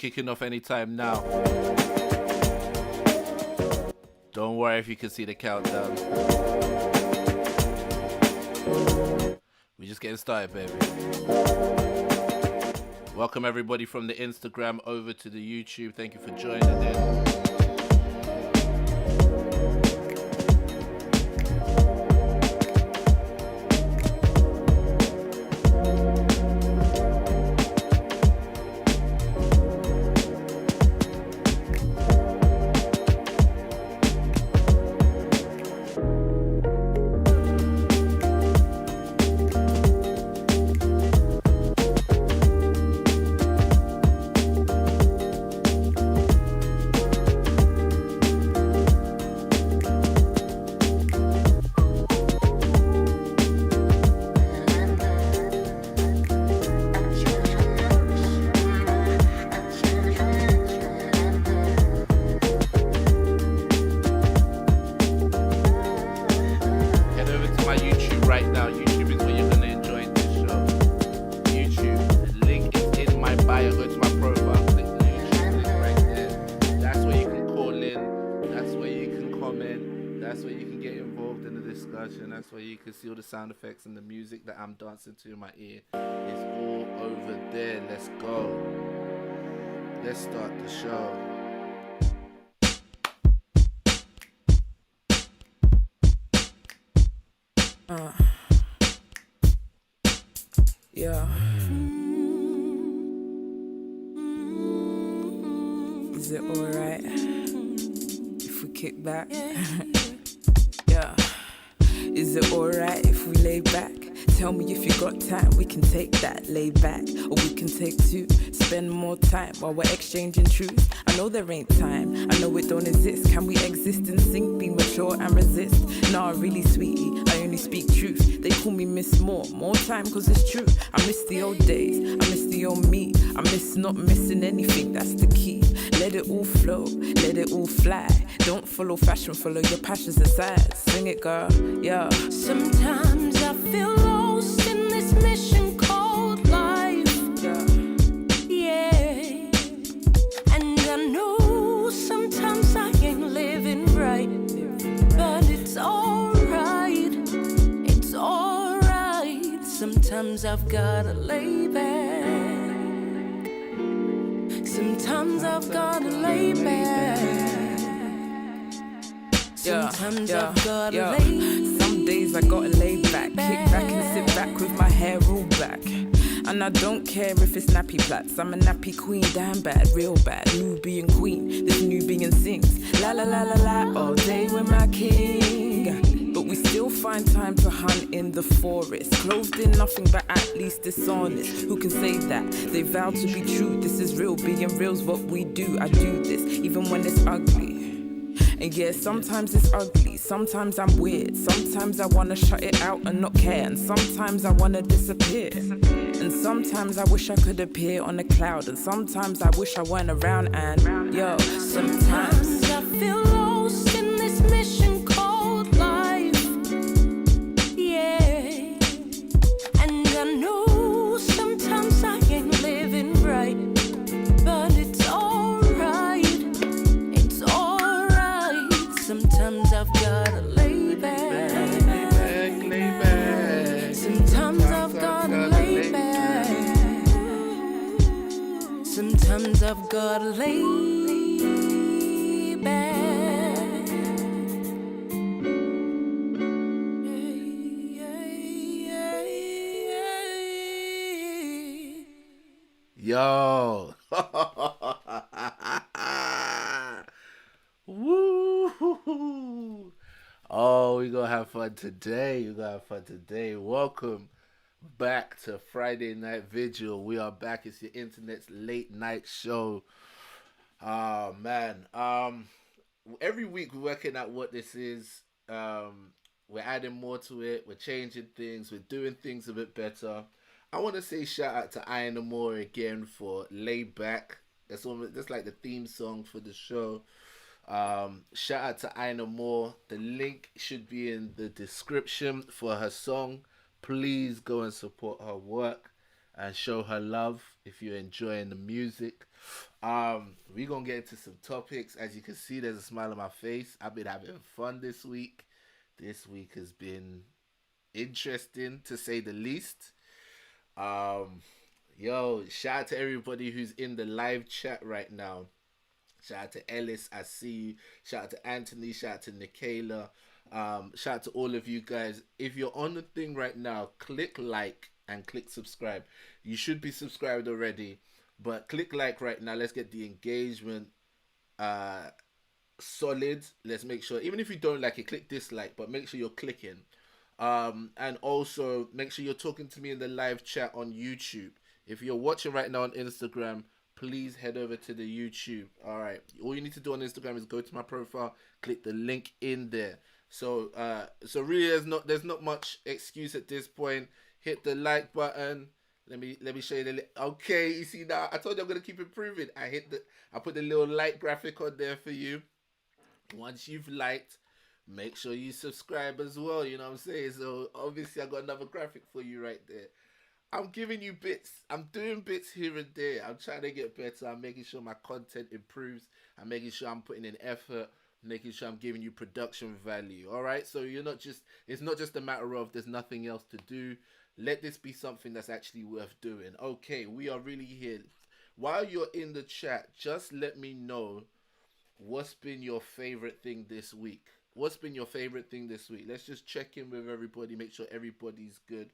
kicking off anytime now. Don't worry if you can see the countdown. We're just getting started, baby. Welcome everybody from the Instagram over to the YouTube. Thank you for joining in. Sound effects and the music that I'm dancing to in my ear is all over there. Let's go. Let's start the show. Yeah. Is it alright if we kick back? Yeah. Is it alright if we lay back? Tell me if you got time, we can take that, lay back. Or we can take two, spend more time while we're exchanging truth. I know there ain't time, I know it don't exist. Can we exist in sync, be mature and resist? Nah, really sweetie, I only speak truth. They call me Miss more time cause it's true. I miss the old days, I miss the old me. I miss not missing anything, that's the key. Let it all flow, let it all fly. Don't follow fashion, follow your passions inside. Sing it, girl, yeah. Sometimes I feel lost in this mission called life. Yeah. And I know sometimes I ain't living right, but it's alright. It's alright. Sometimes I've gotta lay back. Sometimes I've gotta lay back. Sometimes I've gotta lay. Some days I gotta lay back, kick back and sit back with my hair all back. And I don't care if it's nappy plaits. I'm a nappy queen, damn bad, real bad. Nubian queen, this Nubian sings la la la la la all day with my king. But we still find time to hunt in the forest, clothed in nothing but at least dishonest. Who can say that? They vow to be true. This is real, being real's what we do. I do this even when it's ugly. And yeah, sometimes it's ugly, sometimes I'm weird. Sometimes I wanna shut it out and not care. And sometimes I wanna disappear. And sometimes I wish I could appear on a cloud. And sometimes I wish I weren't around. And yo, sometimes I feel lost in this mission called life. Yeah. And I know sometimes I ain't living right, but it's alright. It's alright. Sometimes I've gotta lay back. Lay back. Sometimes I've gotta lay back. Sometimes I've gotta lay back. Yo. Woo. Oh, we gonna have fun today. Welcome back to Friday Night Vigil. We are back. It's your internet's late night show. Oh man. Every week we're working out what this is. We're adding more to it. We're changing things. We're doing things a bit better. I want to say shout out to Aina again for Layback. That's like the theme song for the show. Shout out to Aina. The link should be in the description for her song. Please go and support her work. and show her love if you're enjoying the music. We're gonna get into some topics. As you can see, there's a smile on my face. I've been having fun this week. This week has been interesting to say the least. Um, Yo, shout out to everybody who's in the live chat right now. Shout out to Ellis, I see you. Shout out to Anthony. Shout out to Nikayla. Shout out to all of you guys. If you're on the thing right now, click like and click subscribe. You should be subscribed already, but click like right now. Let's get the engagement uh solid. Let's make sure, even if you don't like it, click dislike, but make sure you're clicking. And also make sure you're talking to me in the live chat on YouTube. If you're watching right now on Instagram, please head over to the YouTube. All right. All you need to do on Instagram is go to my profile, click the link in there. So really, there's not much excuse at this point. Hit the like button. Let me show you the okay. You see now, I told you I'm gonna keep improving. I put the little like graphic on there for you. Once you've liked, make sure you subscribe as well. You know what I'm saying? So obviously, I got another graphic for you right there. I'm giving you bits. I'm doing bits here and there. I'm trying to get better. I'm making sure my content improves. I'm making sure I'm putting in effort. Making sure I'm giving you production value. All right. So it's not just a matter of there's nothing else to do. Let this be something that's actually worth doing. Okay, we are really here. While you're in the chat, just let me know what's been your favorite thing this week. What's been your favorite thing this week? Let's just check in with everybody, make sure everybody's good.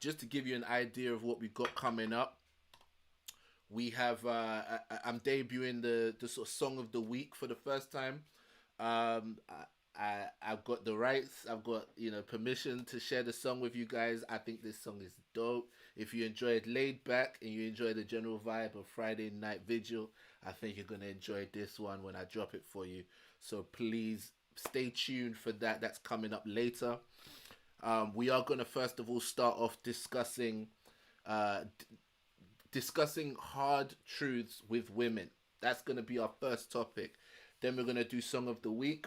Just to give you an idea of what we've got coming up, we have I'm debuting the sort of song of the week for the first time. Um, I've got the rights. I've got permission to share the song with you guys. I think this song is dope. If you enjoyed Layback and you enjoy the general vibe of Friday Night Vigil, I think you're gonna enjoy this one when I drop it for you. So please stay tuned for that. That's coming up later. We are gonna first of all start off uh, discussing hard truths with women. That's gonna be our first topic. Then we're gonna do song of the week.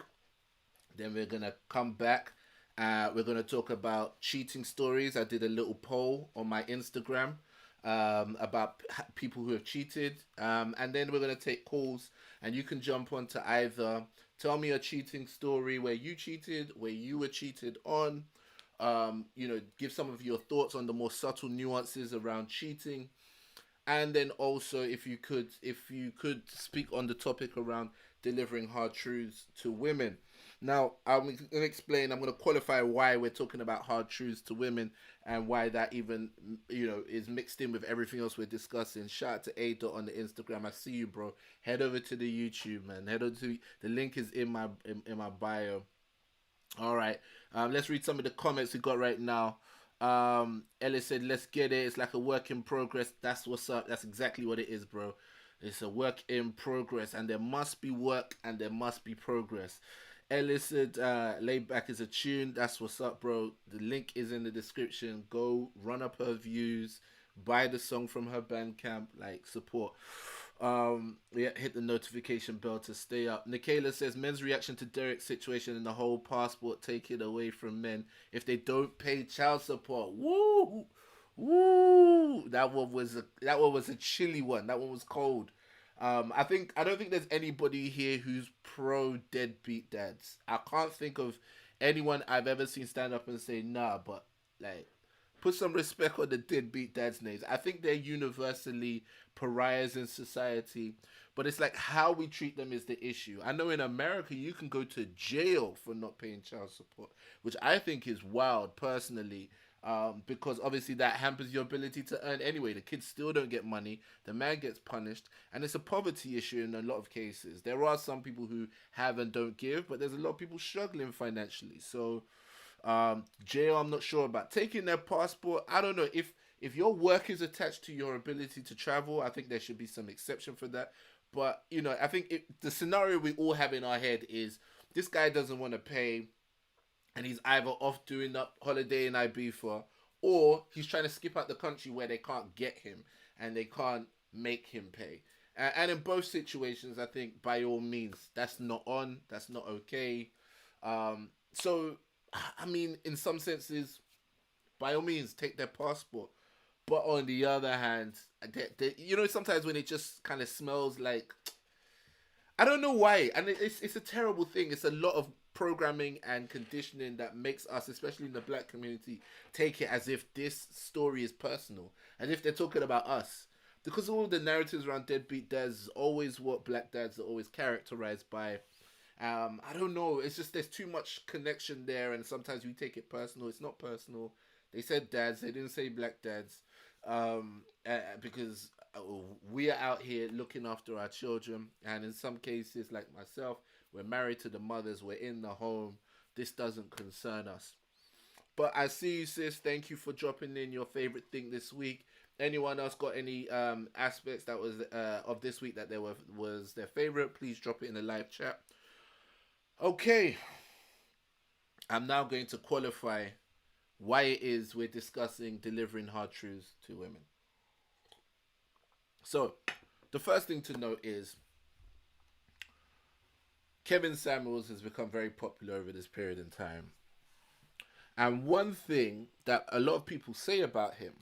Then we're gonna come back. We're gonna talk about cheating stories. I did a little poll on my Instagram about people who have cheated, and then we're gonna take calls, and you can jump on to either tell me a cheating story where you cheated, where you were cheated on. Give some of your thoughts on the more subtle nuances around cheating, and then also if you could speak on the topic around delivering hard truths to women. Now I'm going to explain, I'm going to qualify why we're talking about hard truths to women, and why that even is mixed in with everything else we're discussing. Shout out to Ada on the Instagram. I see you, bro. Head over to the YouTube, man. Head over to the link is in my bio. All right. Let's read some of the comments we got right now. Ellis said, "Let's get it. It's like a work in progress." That's what's up. That's exactly what it is, bro. It's a work in progress, and there must be work, and there must be progress. Ellis said, "Layback is a tune." That's what's up, bro. The link is in the description. Go run up her views, buy the song from her Bandcamp, like support. Yeah, hit the notification bell to stay up. Nikayla says, men's reaction to Derek's situation and the whole passport taken away from men if they don't pay child support. Woo, woo. That one was a chilly one. That one was cold. I don't think there's anybody here who's pro deadbeat dads. I can't think of anyone I've ever seen stand up and say nah, but like put some respect on the deadbeat dads' names. I think they're universally pariahs in society, but it's like how we treat them is the issue. I know in America you can go to jail for not paying child support, which I think is wild personally. Because obviously that hampers your ability to earn anyway. The kids still don't get money, the man gets punished, and it's a poverty issue in a lot of cases. There are some people who have and don't give, but there's a lot of people struggling financially. So jail, I'm not sure about. Taking their passport, I don't know. If your work is attached to your ability to travel, I think there should be some exception for that. But I think the scenario we all have in our head is this guy doesn't want to pay, and he's either off doing up holiday in Ibiza, or he's trying to skip out the country where they can't get him and they can't make him pay. And in both situations, I think by all means, that's not on, that's not okay. So, I mean, in some senses, by all means, take their passport. But on the other hand, you know, sometimes when it just kind of smells like, I don't know why, and it's a terrible thing. It's a lot of programming and conditioning that makes us, especially in the black community, take it as if this story is personal, and if they're talking about us, because all the narratives around deadbeat dads is always what black dads are always characterized by. I don't know. It's just there's too much connection there, and sometimes we take it personal. It's not personal. They said dads. They didn't say black dads, because we are out here looking after our children, and in some cases, like myself, we're married to the mothers. We're in the home. This doesn't concern us. But I see you, sis. Thank you for dropping in your favorite thing this week. Anyone else got any aspects that was of this week that was their favorite? Please drop it in the live chat. Okay, I'm now going to qualify why it is we're discussing delivering hard truths to women. So, the first thing to note is Kevin Samuels has become very popular over this period in time. And one thing that a lot of people say about him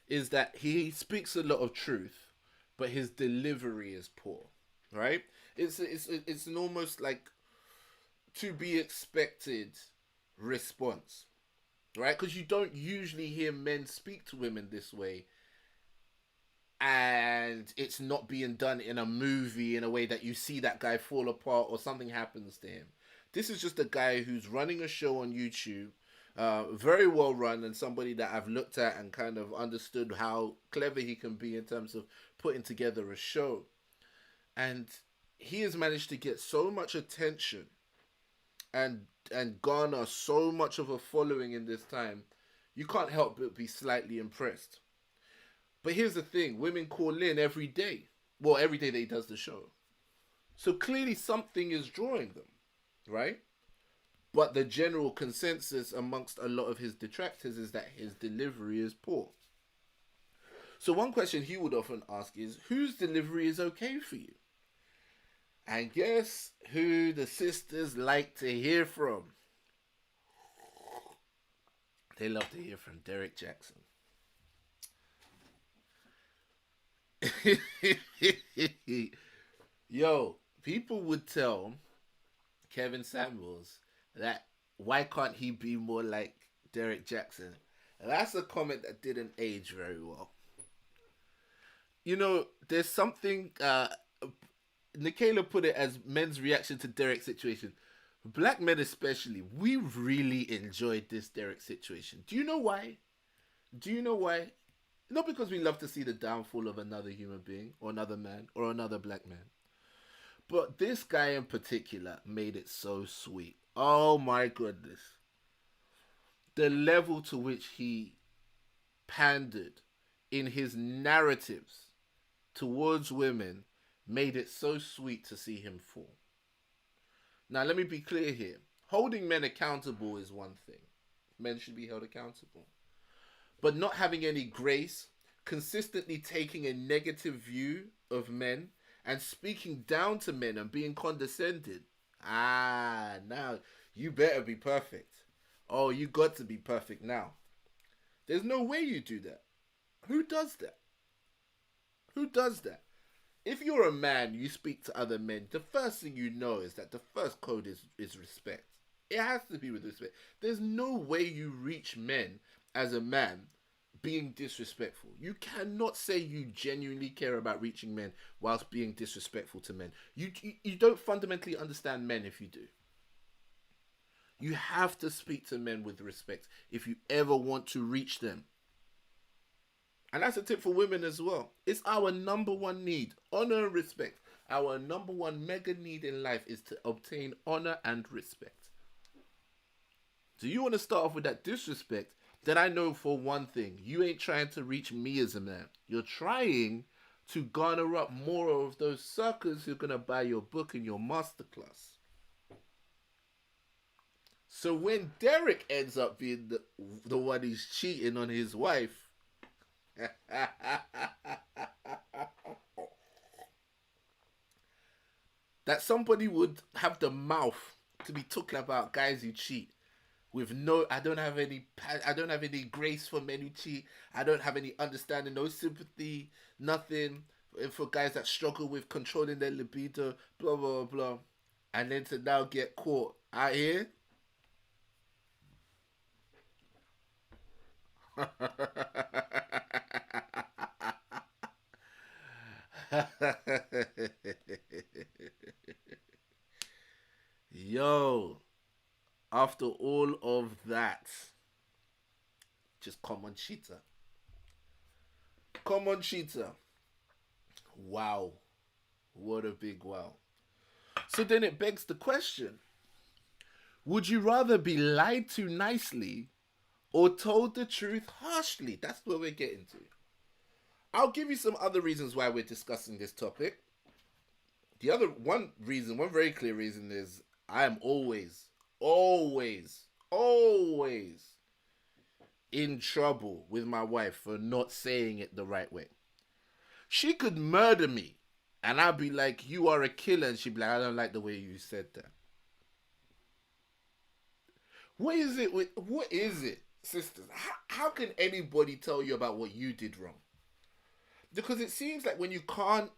is that he speaks a lot of truth, but his delivery is poor, right? It's an almost like to be expected response, right? Because you don't usually hear men speak to women this way, and it's not being done in a movie in a way that you see that guy fall apart or something happens to him. This is just a guy who's running a show on YouTube, very well run, and somebody that I've looked at and kind of understood how clever he can be in terms of putting together a show. And he has managed to get so much attention and garner so much of a following in this time, you can't help but be slightly impressed. But here's the thing, women call in every day. Well, every day that he does the show. So clearly something is drawing them, right? But the general consensus amongst a lot of his detractors is that his delivery is poor. So one question he would often ask is, whose delivery is okay for you? And guess who the sisters like to hear from? They love to hear from Derek Jackson. Yo, people would tell Kevin Samuels that why can't he be more like Derek Jackson? And that's a comment that didn't age very well. You know, there's something Nikayla put it as men's reaction to Derek's situation. Black men especially, we really enjoyed this Derek situation. Do you know why? Not because we love to see the downfall of another human being or another man or another black man. But this guy in particular made it so sweet. Oh my goodness. The level to which he pandered in his narratives towards women made it so sweet to see him fall. Now, let me be clear here. Holding men accountable is one thing. Men should be held accountable. But not having any grace, consistently taking a negative view of men, and speaking down to men and being condescending. Now, you better be perfect. Oh, you got to be perfect now. There's no way you do that. Who does that? Who does that? If you're a man, you speak to other men, the first thing you know is that the first code is respect. It has to be with respect. There's no way you reach men as a man being disrespectful. You cannot say you genuinely care about reaching men whilst being disrespectful to men. You don't fundamentally understand men if you do. You have to speak to men with respect if you ever want to reach them. And that's a tip for women as well. It's our number one need, honor and respect. Our number one mega need in life is to obtain honor and respect. So you want to start off with that disrespect, then I know for one thing, you ain't trying to reach me as a man. You're trying to garner up more of those suckers who are going to buy your book and your masterclass. So when Derek ends up being the one who's cheating on his wife, that somebody would have the mouth to be talking about guys who cheat. with no, I don't have any grace for men who cheat. I don't have any understanding, no sympathy, nothing for guys that struggle with controlling their libido, blah blah blah, and then to now get caught out here. Yo, after all of that, just come on, cheater. Come on, cheater. Wow. What a big wow. So then it begs the question, would you rather be lied to nicely or told the truth harshly? That's what we're getting to. I'll give you some other reasons why we're discussing this topic. The other one very clear reason is I am always in trouble with my wife for not saying it the right way. She could murder me and I'd be like, you are a killer. And she'd be like, I don't like the way you said that. What is it, sisters? How can anybody tell you about what you did wrong? Because it seems like when you can't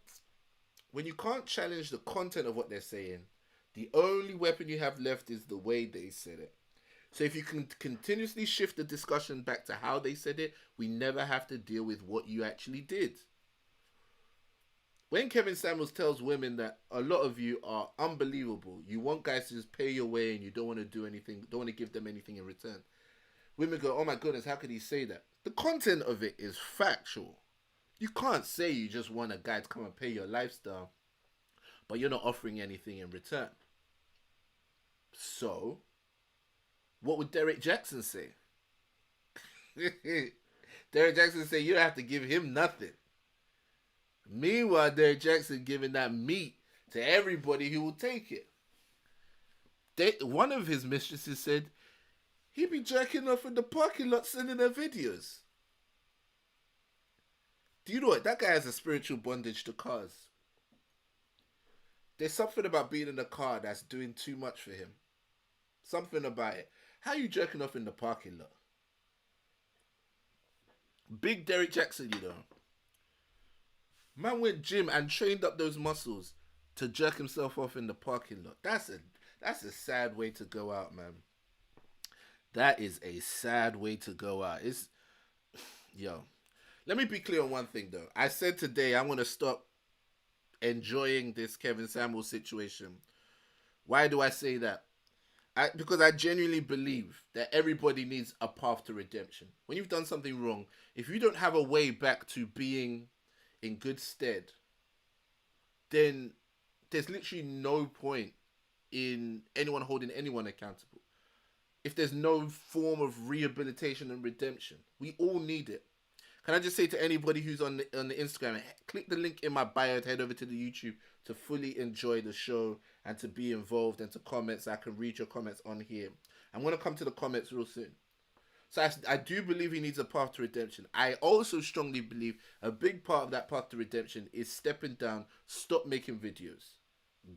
challenge the content of what they're saying, the only weapon you have left is the way they said it. So if you can continuously shift the discussion back to how they said it, we never have to deal with what you actually did. When Kevin Samuels tells women that a lot of you are unbelievable, you want guys to just pay your way and you don't want to do anything, don't want to give them anything in return. Women go, oh my goodness, how could he say that? The content of it is factual. You can't say you just want a guy to come and pay your lifestyle, but you're not offering anything in return. So, what would Derek Jackson say? Derek Jackson say you don't have to give him nothing. Meanwhile, Derek Jackson giving that meat to everybody who will take it. One of his mistresses said he'd be jerking off in the parking lot sending her videos. Do you know what? That guy has a spiritual bondage to cars. There's something about being in a car that's doing too much for him. Something about it. How are you jerking off in the parking lot? Big Derek Jackson, you know. Man went gym and trained up those muscles to jerk himself off in the parking lot. That's a sad way to go out, man. That is a sad way to go out. Yo. Let me be clear on one thing, though. I said today I want to stop enjoying this Kevin Samuels situation. Why do I say that? Because I genuinely believe that everybody needs a path to redemption. When you've done something wrong, if you don't have a way back to being in good stead, then there's literally no point in anyone holding anyone accountable. If there's no form of rehabilitation and redemption, we all need it. Can I just say to anybody who's on the Instagram, click the link in my bio to head over to the YouTube to fully enjoy the show and to be involved and to comment so I can read your comments on here. I'm going to come to the comments real soon. So I do believe he needs a path to redemption. I also strongly believe a big part of that path to redemption is stepping down, stop making videos.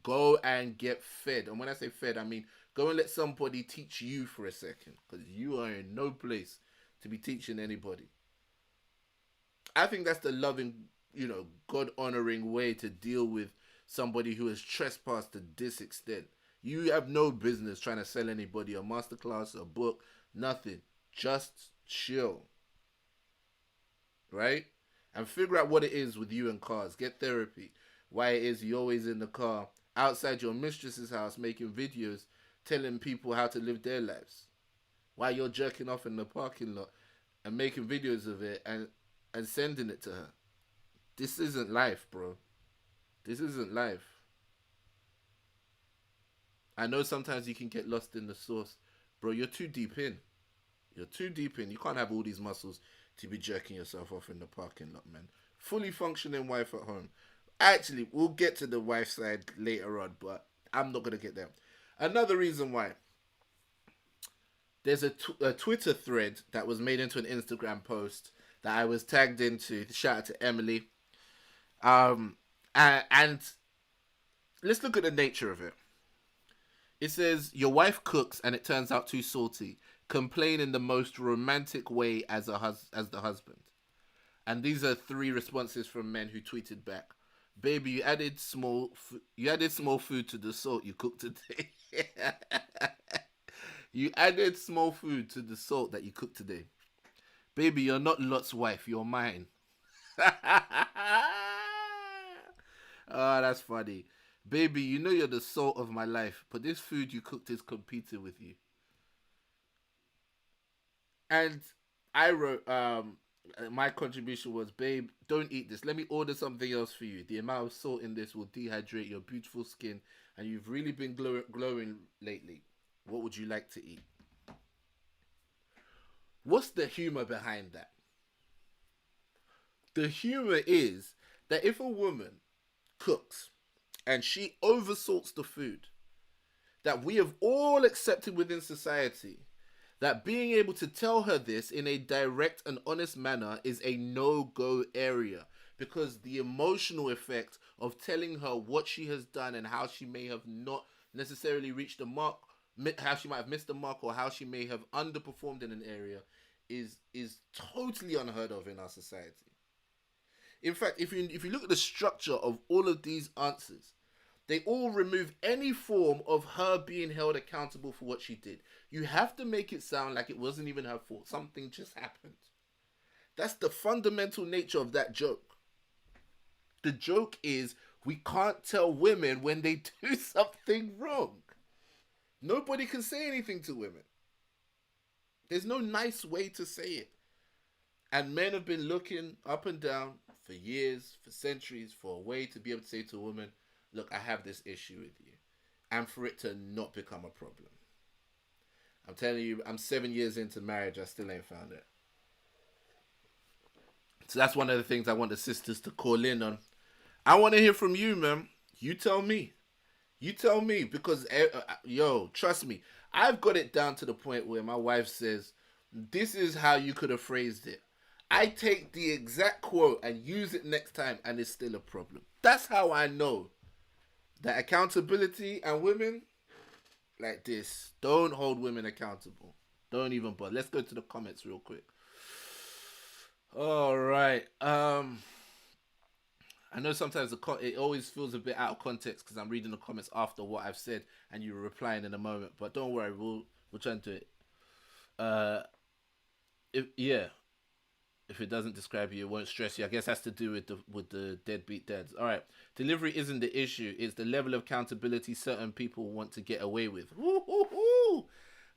Go and get fed. And when I say fed, I mean go and let somebody teach you for a second, because you are in no place to be teaching anybody. I think that's the loving, God-honoring way to deal with somebody who has trespassed to this extent. You have no business trying to sell anybody a masterclass, a book, nothing. Just chill. Right? And figure out what it is with you and cars. Get therapy. Why it is you're always in the car, outside your mistress's house, making videos, telling people how to live their lives. Why you're jerking off in the parking lot and making videos of it and sending it to her. This isn't life, bro. This isn't life. I know sometimes you can get lost in the sauce. Bro, you're too deep in. You're too deep in. You can't have all these muscles to be jerking yourself off in the parking lot, man. Fully functioning wife at home. Actually, we'll get to the wife side later on, but I'm not going to get there. Another reason why. There's a Twitter thread that was made into an Instagram post that I was tagged into. Shout out to Emily. And let's look at the nature of it. It says your wife cooks and it turns out too salty. Complain in the most romantic way as as the husband. And these are three responses from men who tweeted back. Baby, you added small food to the salt you cooked today. You added small food to the salt that you cooked today. Baby, you're not Lot's wife, you're mine. Oh, that's funny. Baby, you know you're the salt of my life, but this food you cooked is competing with you. And I wrote, my contribution was, babe, don't eat this. Let me order something else for you. The amount of salt in this will dehydrate your beautiful skin, and you've really been glowing lately. What would you like to eat? What's the humor behind that? The humor is that if a woman cooks and she oversalts the food, that we have all accepted within society, that being able to tell her this in a direct and honest manner is a no-go area, because the emotional effect of telling her what she has done and how she may have not necessarily reached the mark, how she might have missed the mark, or how she may have underperformed in an area is totally unheard of in our society. In fact, if you look at the structure of all of these answers, they all remove any form of her being held accountable for what she did. You have to make it sound like it wasn't even her fault. Something just happened. That's the fundamental nature of that joke. The joke is we can't tell women when they do something wrong. Nobody can say anything to women. There's no nice way to say it. And men have been looking up and down for years, for centuries, for a way to be able to say to a woman, look, I have this issue with you. And for it to not become a problem. I'm telling you, I'm 7 years into marriage, I still ain't found it. So that's one of the things I want the sisters to call in on. I want to hear from you, man. You tell me. You tell me, because, yo, trust me, I've got it down to the point where my wife says, this is how you could have phrased it. I take the exact quote and use it next time, and it's still a problem. That's how I know that accountability and women like this don't hold women accountable. Don't even bother. Let's go to the comments real quick. All right. I know sometimes it always feels a bit out of context because I'm reading the comments after what I've said and you're replying in a moment. But don't worry, we'll try and do it. If it doesn't describe you, it won't stress you. I guess that's to do with the deadbeat dads. All right, delivery isn't the issue. It's the level of accountability certain people want to get away with. Woo-hoo-hoo.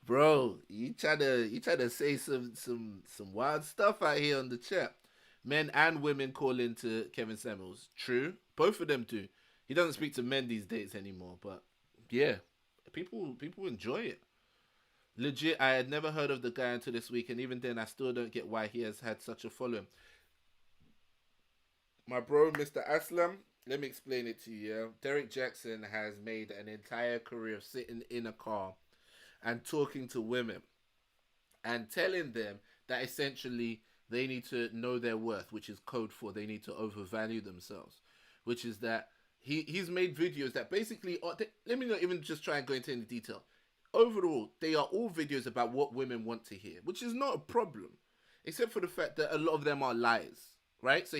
Bro, you try to say some wild stuff out here on the chat. Men and women call into Kevin Samuels. True, both of them do. He doesn't speak to men these days anymore, but yeah, people enjoy it. Legit, I had never heard of the guy until this week, and even then, I still don't get why he has had such a following. My bro, Mr. Aslam, let me explain it to you. Yeah? Derek Jackson has made an entire career of sitting in a car and talking to women and telling them that essentially they need to know their worth, which is code for they need to overvalue themselves, which is that he's made videos that basically, let me not even just try and go into any detail. Overall, they are all videos about what women want to hear, which is not a problem, except for the fact that a lot of them are lies, right? So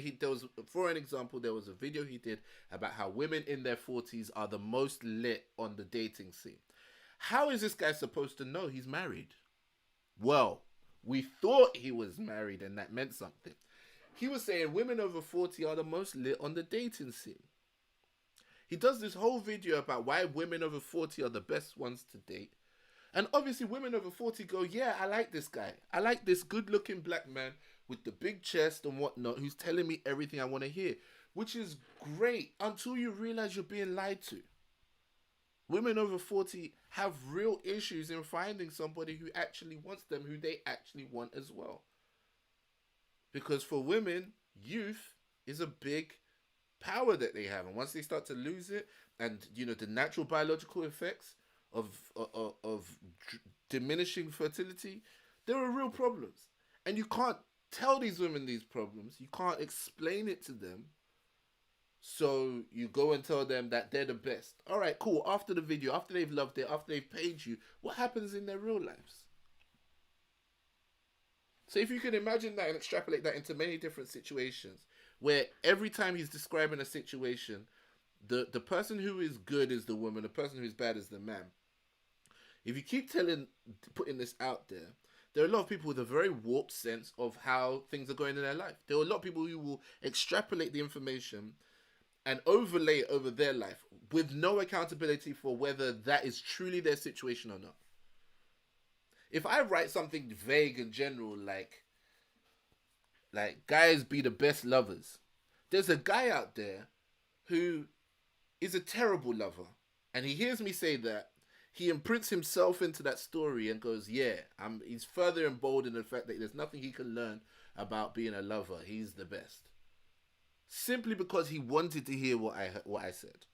for an example, there was a video he did about how women in their 40s are the most lit on the dating scene. How is this guy supposed to know he's married? Well, we thought he was married and that meant something. He was saying women over 40 are the most lit on the dating scene. He does this whole video about why women over 40 are the best ones to date. And obviously women over 40 go, yeah, I like this guy. I like this good-looking black man with the big chest and whatnot who's telling me everything I want to hear, which is great until you realize you're being lied to. Women over 40 have real issues in finding somebody who actually wants them, who they actually want as well. Because for women, youth is a big power that they have. And once they start to lose it, and, you know, the natural biological effects of diminishing fertility, there are real problems. And you can't tell these women these problems. You can't explain it to them. So you go and tell them that they're the best. All right, cool. After the video, after they've loved it, after they've paid you, what happens in their real lives? So if you can imagine that and extrapolate that into many different situations, where every time he's describing a situation, the person who is good is the woman, the person who is bad is the man. If you keep putting this out there are a lot of people with a very warped sense of how things are going in their life. There are a lot of people who will extrapolate the information and overlay it over their life with no accountability for whether that is truly their situation or not. If I write something vague and general like guys be the best lovers, there's a guy out there who is a terrible lover, and he hears me say that, he imprints himself into that story and goes, yeah, he's further emboldened in the fact that there's nothing he can learn about being a lover. He's the best. Simply because he wanted to hear what I said.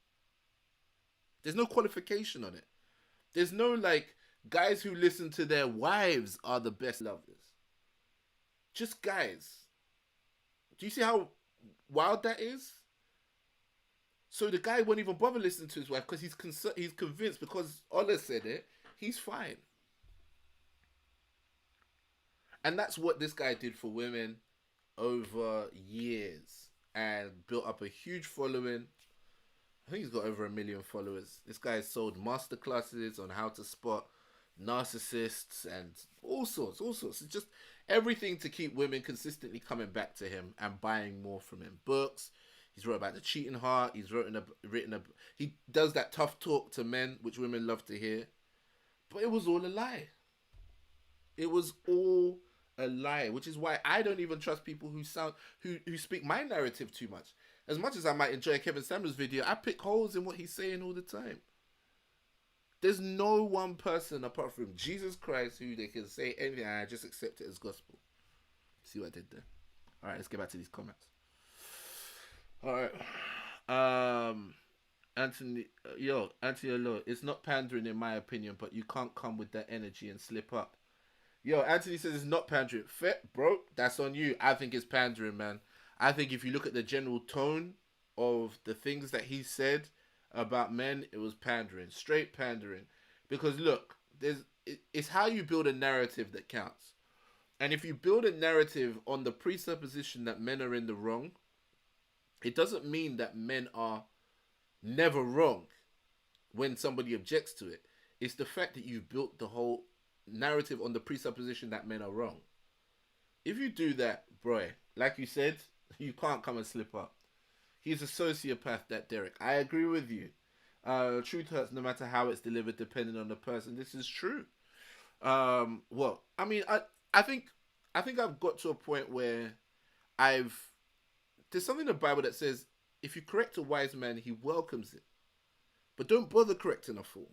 There's no qualification on it. There's no like, guys who listen to their wives are the best lovers. Just guys. Do you see how wild that is? So the guy won't even bother listening to his wife because he's convinced because Ola said it, he's fine. And that's what this guy did for women over years and built up a huge following. I think he's got over 1 million followers. This guy has sold masterclasses on how to spot narcissists and all sorts. It's just everything to keep women consistently coming back to him and buying more from him. Books. He's wrote about the cheating heart. He does that tough talk to men, which women love to hear. But it was all a lie. It was all a lie, which is why I don't even trust people who speak my narrative too much. As much as I might enjoy Kevin Samuel's video, I pick holes in what he's saying all the time. There's no one person apart from Jesus Christ who they can say anything and I just accept it as gospel. See what I did there? All right, let's get back to these comments. All right, Anthony, it's not pandering in my opinion, but you can't come with that energy and slip up. Yo, Anthony says it's not pandering. Fair, bro, that's on you. I think it's pandering, man. I think if you look at the general tone of the things that he said about men, it was pandering, straight pandering. Because look, it's how you build a narrative that counts. And if you build a narrative on the presupposition that men are in the wrong, it doesn't mean that men are never wrong when somebody objects to it. It's the fact that you've built the whole narrative on the presupposition that men are wrong. If you do that, bro, like you said, you can't come and slip up. He's a sociopath, that Derek. I agree with you. Truth hurts no matter how it's delivered, depending on the person. This is true. I think I've got to a point where there's something in the Bible that says, if you correct a wise man, he welcomes it. But don't bother correcting a fool.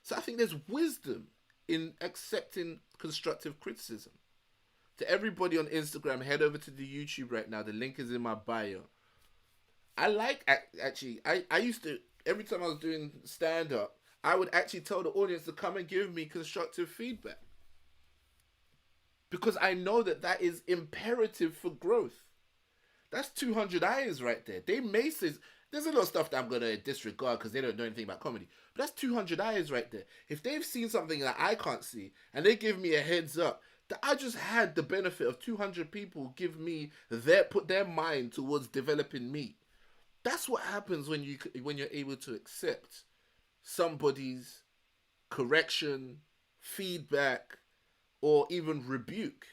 So I think there's wisdom in accepting constructive criticism. To everybody on Instagram, head over to the YouTube right now. The link is in my bio. I used to, every time I was doing stand-up, I would actually tell the audience to come and give me constructive feedback. Because I know that is imperative for growth. That's 200 eyes right there. They may say, there's a lot of stuff that I'm going to disregard because they don't know anything about comedy. But that's 200 eyes right there. If they've seen something that I can't see and they give me a heads up, that I just had the benefit of 200 people put their mind towards developing me. That's what happens when you're able to accept somebody's correction, feedback, or even rebuke.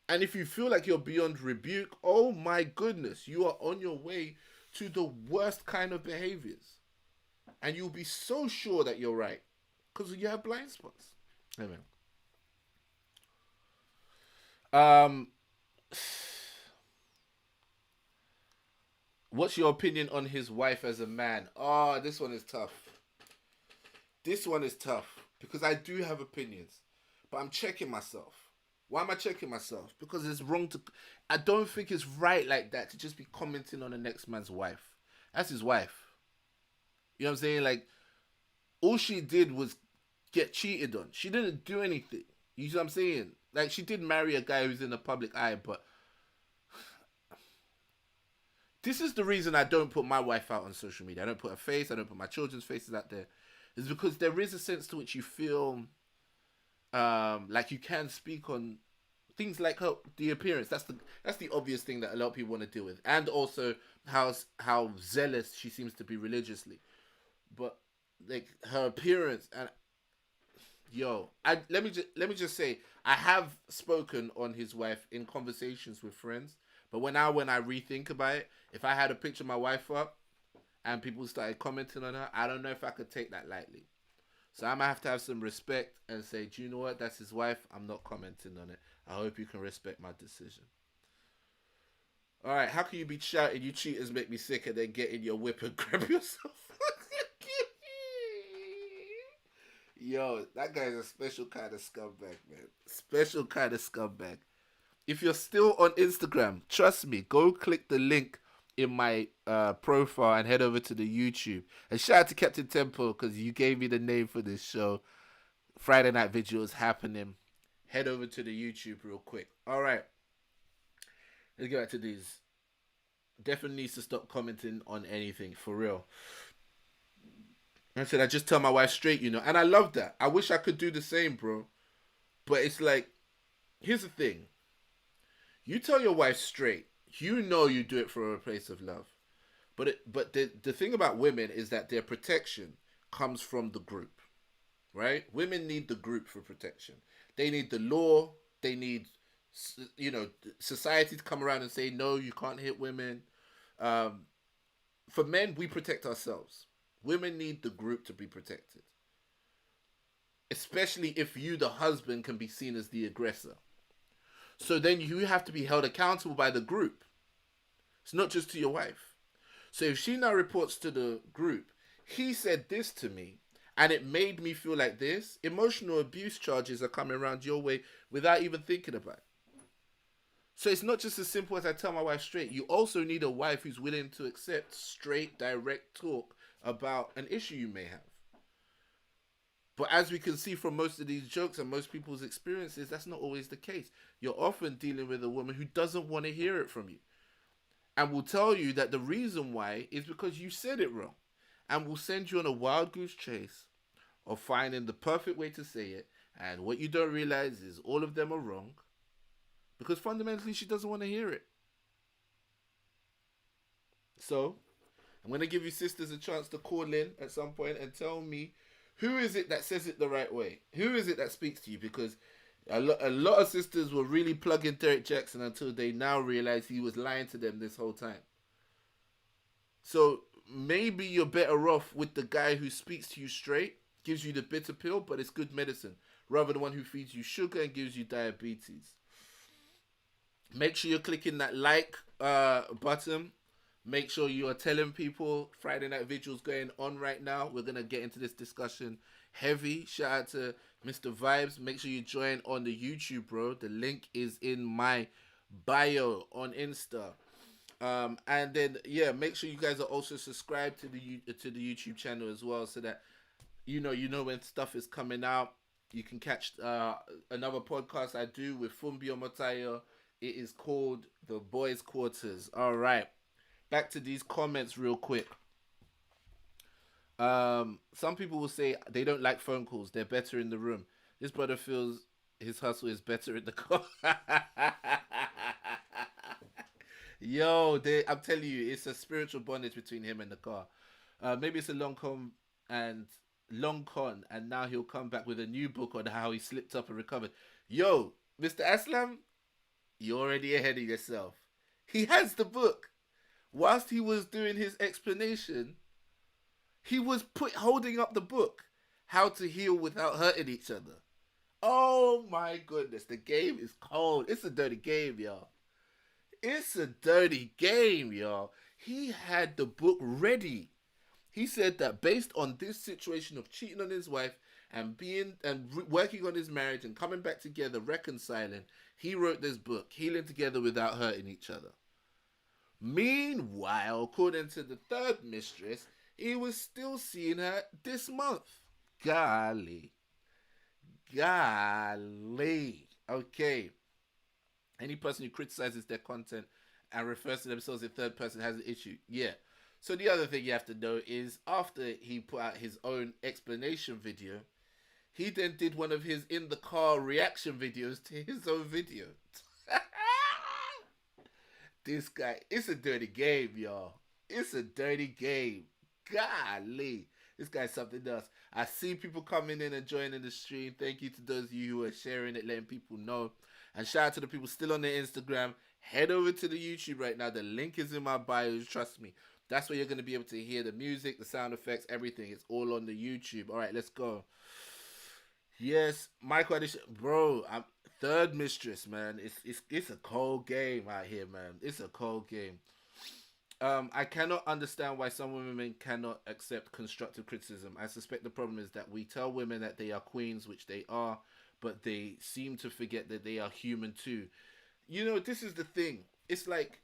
And if you feel like you're beyond rebuke, oh my goodness, you are on your way to the worst kind of behaviors. And you'll be so sure that you're right because you have blind spots. Amen. What's your opinion on his wife as a man? Oh, this one is tough. Because I do have opinions, but I'm checking myself. Why am I checking myself? Because it's wrong I don't think it's right like that to just be commenting on the next man's wife. That's his wife. You know what I'm saying? Like, all she did was get cheated on. She didn't do anything. You see what I'm saying? Like, she did marry a guy who's in the public eye, but This is the reason I don't put my wife out on social media. I don't put her face. I don't put my children's faces out there. Is because there is a sense to which you feel like you can speak on things like the appearance. That's the obvious thing that a lot of people want to deal with, and also how zealous she seems to be religiously. But like her appearance and let me just say I have spoken on his wife in conversations with friends. But when I rethink about it, if I had a picture of my wife up and people started commenting on her, I don't know if I could take that lightly. So I'm gonna have to have some respect and say, do you know what? That's his wife. I'm not commenting on it. I hope you can respect my decision. All right, how can you be shouting, "You cheaters make me sick," and then get in your whip and grab yourself? Yo, that guy's a special kind of scumbag, man. Special kind of scumbag. If you're still on Instagram, trust me, go click the link in my profile and head over to the YouTube. And shout out to Captain Tempo because you gave me the name for this show. Friday Night Vigil is happening. Head over to the YouTube real quick. All right. Let's get back to these. Definitely needs to stop commenting on anything, for real. I said, I just tell my wife straight, you know. And I love that. I wish I could do the same, bro. But it's like, here's the thing. You tell your wife straight. You know you do it for a place of love. But the thing about women is that their protection comes from the group. Right? Women need the group for protection. They need the law. They need, society to come around and say, no, you can't hit women. For men, we protect ourselves. Women need the group to be protected. Especially if you, the husband, can be seen as the aggressor. So then you have to be held accountable by the group. It's not just to your wife. So if she now reports to the group, he said this to me, and it made me feel like this, emotional abuse charges are coming around your way without even thinking about it. So it's not just as simple as I tell my wife straight. You also need a wife who's willing to accept straight, direct talk about an issue you may have. But as we can see from most of these jokes and most people's experiences, that's not always the case. You're often dealing with a woman who doesn't want to hear it from you. And will tell you that the reason why is because you said it wrong. And will send you on a wild goose chase of finding the perfect way to say it. And what you don't realize is all of them are wrong. Because fundamentally she doesn't want to hear it. So, I'm going to give you sisters a chance to call in at some point and tell me, who is it that says it the right way? Who is it that speaks to you? Because a lot of sisters were really plugging Derek Jackson until they now realize he was lying to them this whole time. So maybe you're better off with the guy who speaks to you straight, gives you the bitter pill, but it's good medicine, rather than the one who feeds you sugar and gives you diabetes. Make sure you're clicking that like button. Make sure you are telling people Friday Night Vigil's going on right now. We're going to get into this discussion heavy. Shout out to Mr. Vibes. Make sure you join on the YouTube, bro. The link is in my bio on Insta. And then, make sure you guys are also subscribed to the YouTube channel as well, so that you know when stuff is coming out. You can catch another podcast I do with Fumbio Motayo. It is called The Boys Quarters. All right. Back to these comments real quick. Some people will say they don't like phone calls. They're better in the room. This brother feels his hustle is better in the car. Yo, I'm telling you, it's a spiritual bondage between him and the car. Maybe it's a long con, and now he'll come back with a new book on how he slipped up and recovered. Yo, Mr. Aslam, you're already ahead of yourself. He has the book. Whilst he was doing his explanation, he was holding up the book, How to Heal Without Hurting Each Other. Oh my goodness, the game is cold. It's a dirty game, y'all. It's a dirty game, y'all. He had the book ready. He said that based on this situation of cheating on his wife and working on his marriage and coming back together, reconciling, he wrote this book, Healing Together Without Hurting Each Other. Meanwhile, according to the third mistress, he was still seeing her this month. Golly. Okay. Any person who criticizes their content and refers to themselves in third person has an issue. Yeah. So the other thing you have to know is after he put out his own explanation video, he then did one of his in the car reaction videos to his own video. This guy, it's a dirty game, y'all. It's a dirty game. Golly. This guy's something else. I see people coming in and joining the stream. Thank you to those of you who are sharing it, letting people know. And shout out to the people still on their Instagram. Head over to the YouTube right now. The link is in my bio. Trust me. That's where you're going to be able to hear the music, the sound effects, everything. It's all on the YouTube. All right, let's go. Yes, Michael Addition. Bro, I'm third mistress, man. It's a cold game out here, man. It's a cold game. I cannot understand why some women cannot accept constructive criticism. I suspect the problem is that we tell women that they are queens, which they are, but they seem to forget that they are human too. You know, this is the thing. It's like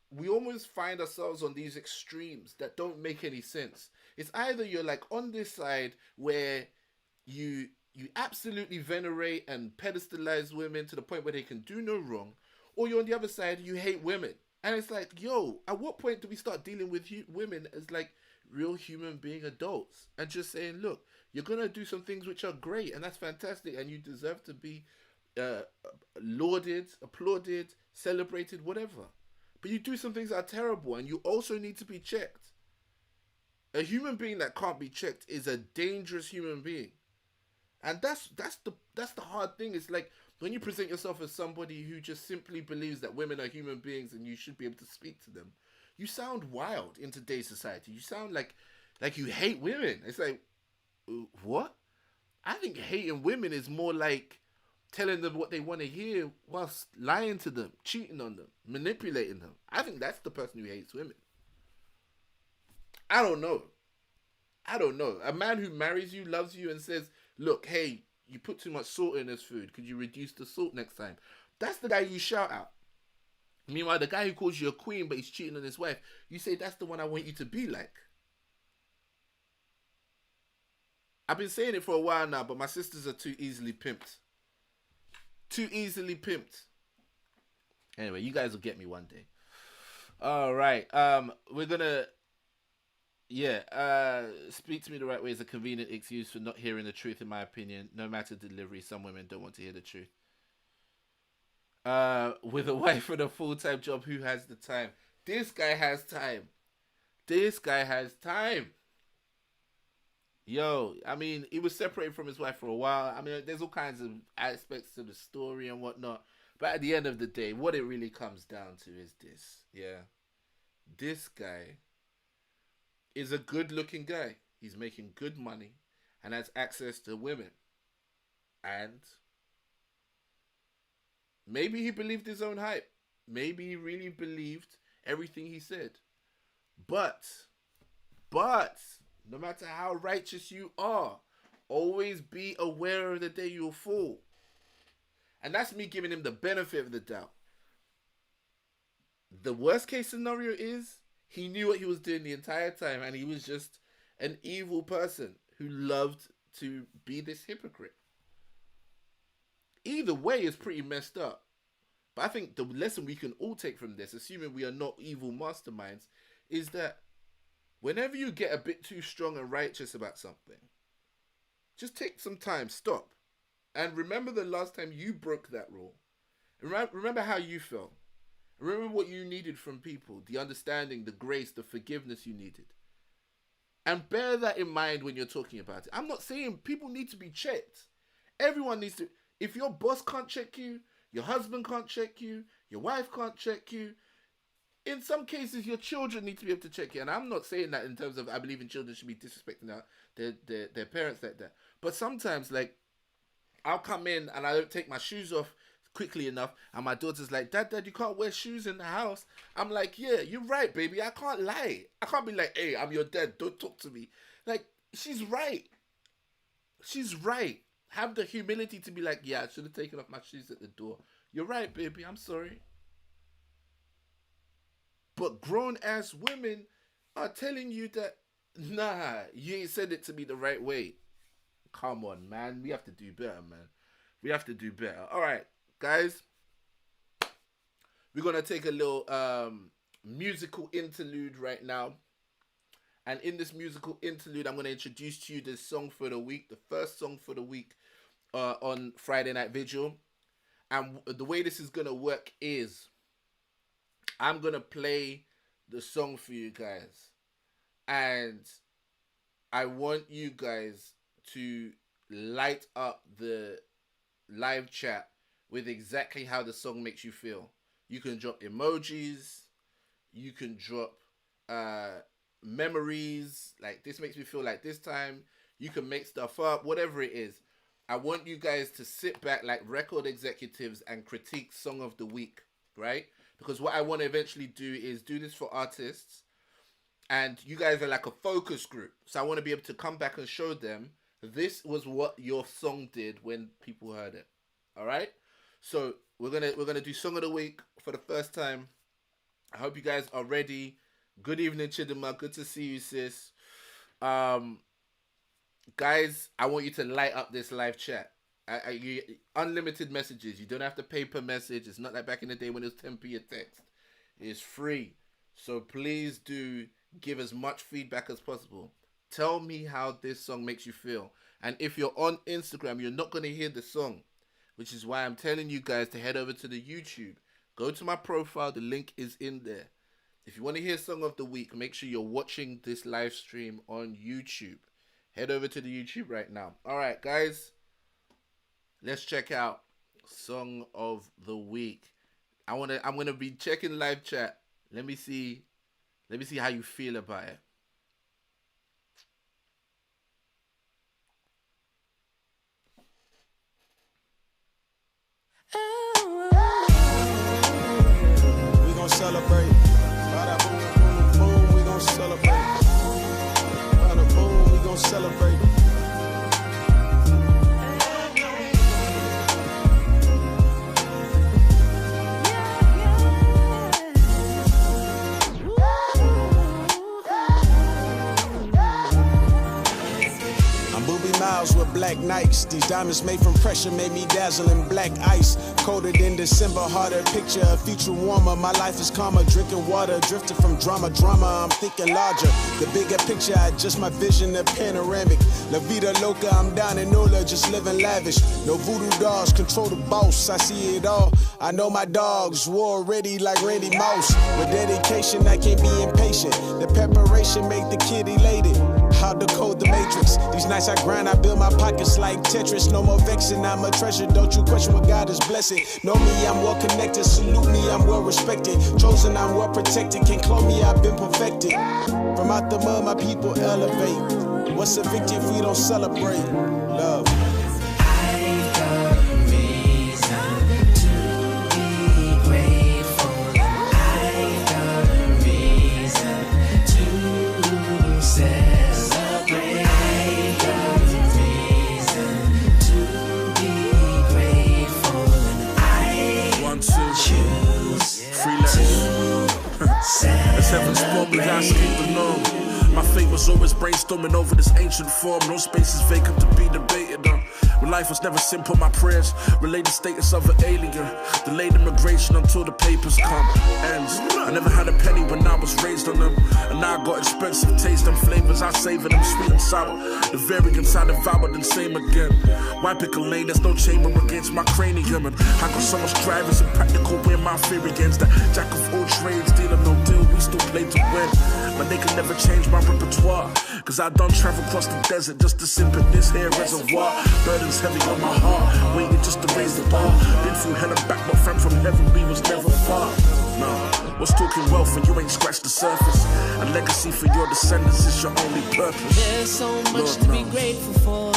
we almost find ourselves on these extremes that don't make any sense. It's either you're like on this side where you absolutely venerate and pedestalize women to the point where they can do no wrong, or you're on the other side, you hate women. And it's like, yo, at what point do we start dealing with women as like real human being adults and just saying, look, you're going to do some things which are great and that's fantastic and you deserve to be lauded, applauded, celebrated, whatever. But you do some things that are terrible and you also need to be checked. A human being that can't be checked is a dangerous human being. And that's the hard thing. It's like when you present yourself as somebody who just simply believes that women are human beings and you should be able to speak to them, you sound wild in today's society. You sound like you hate women. It's like, what? I think hating women is more like telling them what they want to hear whilst lying to them, cheating on them, manipulating them. I think that's the person who hates women. I don't know. A man who marries you, loves you, and says, look, hey, you put too much salt in this food. Could you reduce the salt next time? That's the guy you shout out. Meanwhile, the guy who calls you a queen but he's cheating on his wife, you say, that's the one I want you to be like. I've been saying it for a while now, but my sisters are too easily pimped. Too easily pimped. Anyway, you guys will get me one day. All right. We're going to... speak to me the right way is a convenient excuse for not hearing the truth, in my opinion. No matter delivery, some women don't want to hear the truth. With a wife and a full-time job, who has the time? This guy has time. Yo, I mean, he was separated from his wife for a while. I mean, there's all kinds of aspects to the story and whatnot. But at the end of the day, what it really comes down to is this. Yeah. This guy is a good-looking guy. He's making good money and has access to women. And maybe he believed his own hype. Maybe he really believed everything he said. But, no matter how righteous you are, always be aware of the day you'll fall. And that's me giving him the benefit of the doubt. The worst case scenario is he knew what he was doing the entire time and he was just an evil person who loved to be this hypocrite. Either way is pretty messed up. But I think the lesson we can all take from this, assuming we are not evil masterminds, is that whenever you get a bit too strong and righteous about something, just take some time, stop, and remember the last time you broke that rule. Remember how you felt. Remember what you needed from people, the understanding, the grace, the forgiveness you needed. And bear that in mind when you're talking about it. I'm not saying people need to be checked. Everyone needs to. If your boss can't check you, your husband can't check you, your wife can't check you, in some cases your children need to be able to check you. And I'm not saying that in terms of I believe in children should be disrespecting their parents like that. But sometimes, like, I'll come in and I don't take my shoes off quickly enough and my daughter's like, Dad, you can't wear shoes in the house. I'm like, yeah, you're right, baby. I can't lie. I can't be like, hey, I'm your dad, don't talk to me. Like, she's right. Have the humility to be like, yeah, I should have taken off my shoes at the door. You're right, baby, I'm sorry. But grown ass women are telling you that, nah, you ain't said it to me the right way. Come on, man. We have to do better, man. We have to do better. All right, guys. we're gonna take a little musical interlude right now. And in this musical interlude, I'm gonna introduce to you the song for the week, the first song for the week on Friday Night Vigil. And the way this is gonna work is I'm gonna play the song for you guys, and I want you guys to light up the live chat with exactly how the song makes you feel. You can drop emojis, you can drop memories, like this makes me feel like this time. You can make stuff up, whatever it is. I want you guys to sit back like record executives and critique song of the week, right? Because what I want to eventually do is do this for artists, and you guys are like a focus group. So I want to be able to come back and show them this was what your song did when people heard it. All right? So we're gonna do song of the week for the first time. I hope you guys are ready. Good evening, Chidima. Good to see you, sis. Guys, I want you to light up this live chat. Unlimited messages. You don't have to pay per message. It's not like back in the day when it was 10p a text. It's free. So please do give as much feedback as possible. Tell me how this song makes you feel. And if you're on Instagram, you're not going to hear the song, which is why I'm telling you guys to head over to the YouTube. Go to my profile. The link is in there. If you want to hear Song of the Week, make sure you're watching this live stream on YouTube. Head over to the YouTube right now. All right, guys. Let's check out Song of the Week. I'm gonna be checking live chat. Let me see how you feel about it. We gon' celebrate. Bada boom, boom, boom. We gon' celebrate. Bada boom, we gon' celebrate. With black nights, these diamonds made from pressure made me dazzle in black ice. Coated in December, harder picture, a future warmer. My life is calmer, drinking water, drifting from drama. I'm thinking larger. The bigger picture, I adjust my vision, a panoramic. La vida loca, I'm down in Nola, just living lavish. No voodoo dolls, control the boss. I see it all. I know my dogs, war ready like Randy Mouse. With dedication, I can't be impatient. The preparation make the kid elated. How to code the matrix. These nights I grind, I build my pockets like Tetris. No more vexing, I'm a treasure. Don't you question what God is blessed. Know me, I'm well connected. Salute me, I'm well respected. Chosen, I'm well protected. Can't clone me, I've been perfected. From out the mud, my people elevate. What's a victory if we don't celebrate? Love. I got reason to be grateful. I got reason to celebrate. I got reason to be grateful. And I choose to celebrate. As heaven spawned me, I escaped the norm. My fate was always brainstorming over this ancient form. No spaces vacant to be debated on. When life was never simple, my prayers relate the status of an alien. Delayed immigration until the papers come. Ends. I never had a penny when I was raised on them. And now I got expensive taste and flavors. I savor them sweet and sour. The variants I devoured and same again. Why pick a lane? There's no chamber against my cranium. And I got so much drivers and practical win my fear against that jack of all trades, dealer no deal. We still play to win. But they can never change my repertoire. Cause I done travel across the desert just to sip in this here reservoir. Burdens heavy on my heart, waiting just to raise the bar. Been through hell and back, but fam from heaven we was never far. No, what's talking wealth when you ain't scratched the surface? A legacy for your descendants is your only purpose. There's so much Lord to be knows. grateful for.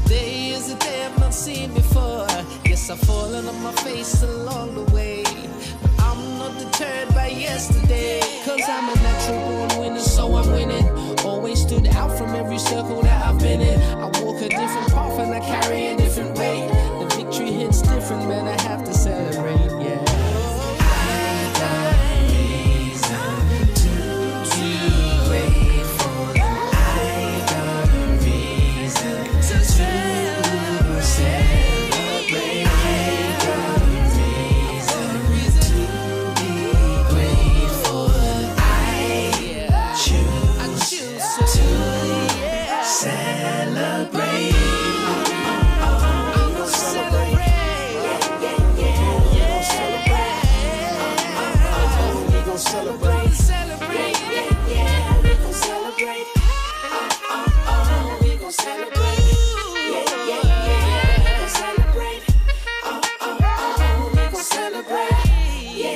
Today is a day I've not seen before. Yes, I've fallen on my face along the way, but I'm not deterred by yesterday. Cause I'm a natural born winner, so I'm winning. Always stood out from every circle that I've been in. I walk a different path and I carry a different weight. The victory hits different, man, I have to celebrate, yeah. I got reason to be grateful. I got reason to celebrate. I got reason to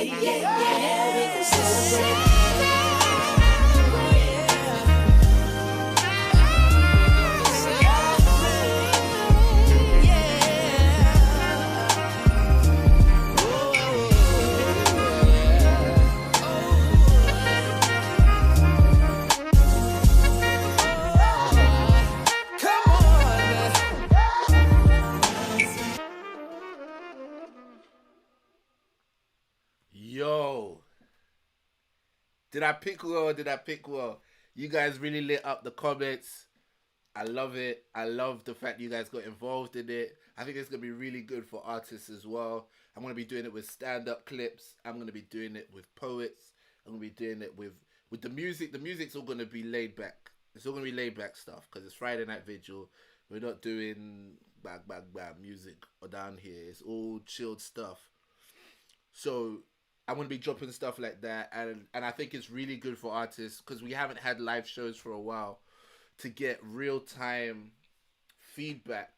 yeah, we can celebrate. Yo, did I pick well? Did I pick well? You guys really lit up the comments. I love it. I love the fact you guys got involved in it. I think it's going to be really good for artists as well. I'm going to be doing it with stand-up clips. I'm going to be doing it with poets. I'm going to be doing it with the music. The music's all going to be laid back. It's all going to be laid back stuff because it's Friday Night Vigil. We're not doing bang, bang, bang music or down here. It's all chilled stuff. So I'm going to be dropping stuff like that. And I think it's really good for artists because we haven't had live shows for a while to get real-time feedback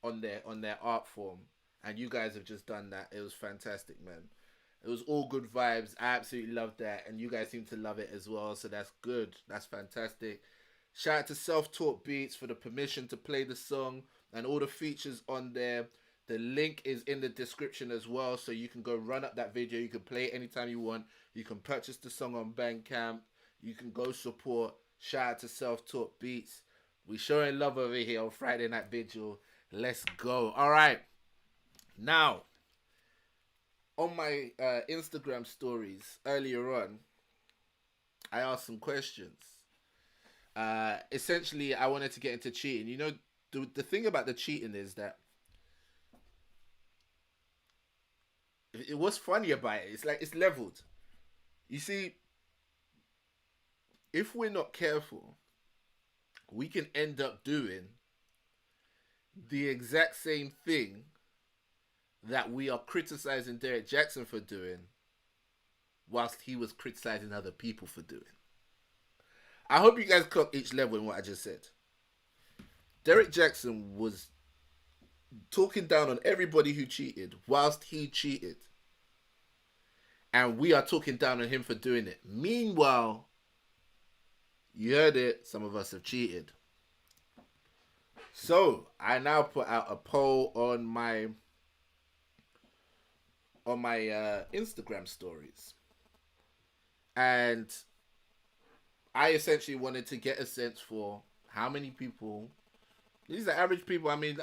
on their art form. And you guys have just done that. It was fantastic, man. It was all good vibes. I absolutely loved that. And you guys seem to love it as well. So that's good. That's fantastic. Shout out to Self-Taught Beats for the permission to play the song and all the features on there. The link is in the description as well, so you can go run up that video. You can play it anytime you want. You can purchase the song on Bandcamp. You can go support. Shout out to Self-Taught Beats. We showing love over here on Friday Night Vigil. Let's go. All right. Now, on my Instagram stories earlier on, I asked some questions. Essentially, I wanted to get into cheating. You know, the thing about the cheating is that what's funny about it, it's like it's leveled. You see, if we're not careful, we can end up doing the exact same thing that we are criticizing Derek Jackson for doing whilst he was criticizing other people for doing. I hope you guys clock each level in what I just said. Derek Jackson was talking down on everybody who cheated whilst he cheated. And we are talking down on him for doing it. Meanwhile, you heard it, some of us have cheated. So, I now put out a poll on my Instagram stories. And I essentially wanted to get a sense for how many people, these are average people. I mean,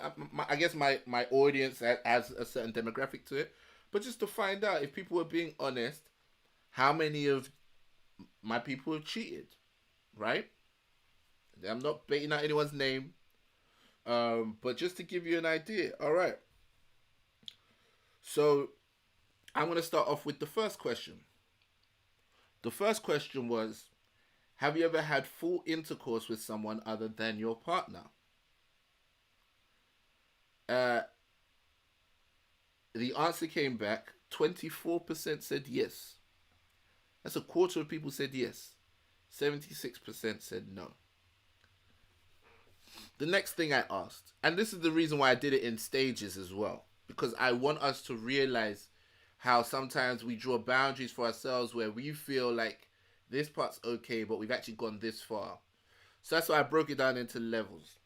I guess my audience has a certain demographic to it. But just to find out if people were being honest, how many of my people have cheated, right? I'm not baiting out anyone's name, but just to give you an idea. All right. So I'm going to start off with the first question. The first question was, have you ever had full intercourse with someone other than your partner? The answer came back, 24% said yes. That's a quarter of people said yes. 76% said no. The next thing I asked, and this is the reason why I did it in stages as well, because I want us to realize how sometimes we draw boundaries for ourselves where we feel like this part's okay, but we've actually gone this far. So that's why I broke it down into levels.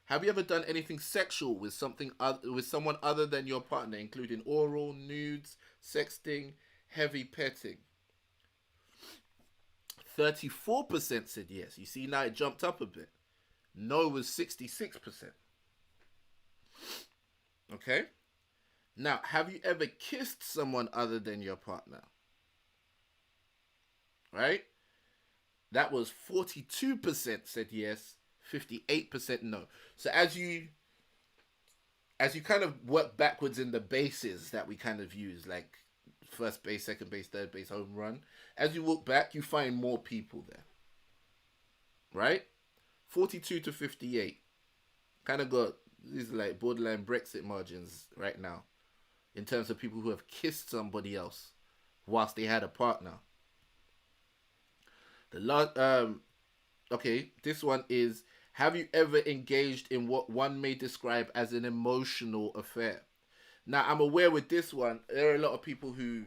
Have you ever done anything sexual with someone other than your partner, including oral, nudes, sexting, heavy petting? 34% said yes. You see, now it jumped up a bit. No was 66%. Okay? Now, have you ever kissed someone other than your partner? Right? That was 42% said yes, 58% no. So as you kind of work backwards in the bases that we kind of use, like first base, second base, third base, home run, as you look back, you find more people there. Right? 42 to 58. Kind of got these like borderline Brexit margins right now in terms of people who have kissed somebody else whilst they had a partner. The last, okay, this one is, have you ever engaged in what one may describe as an emotional affair? Now, I'm aware with this one, there are a lot of people who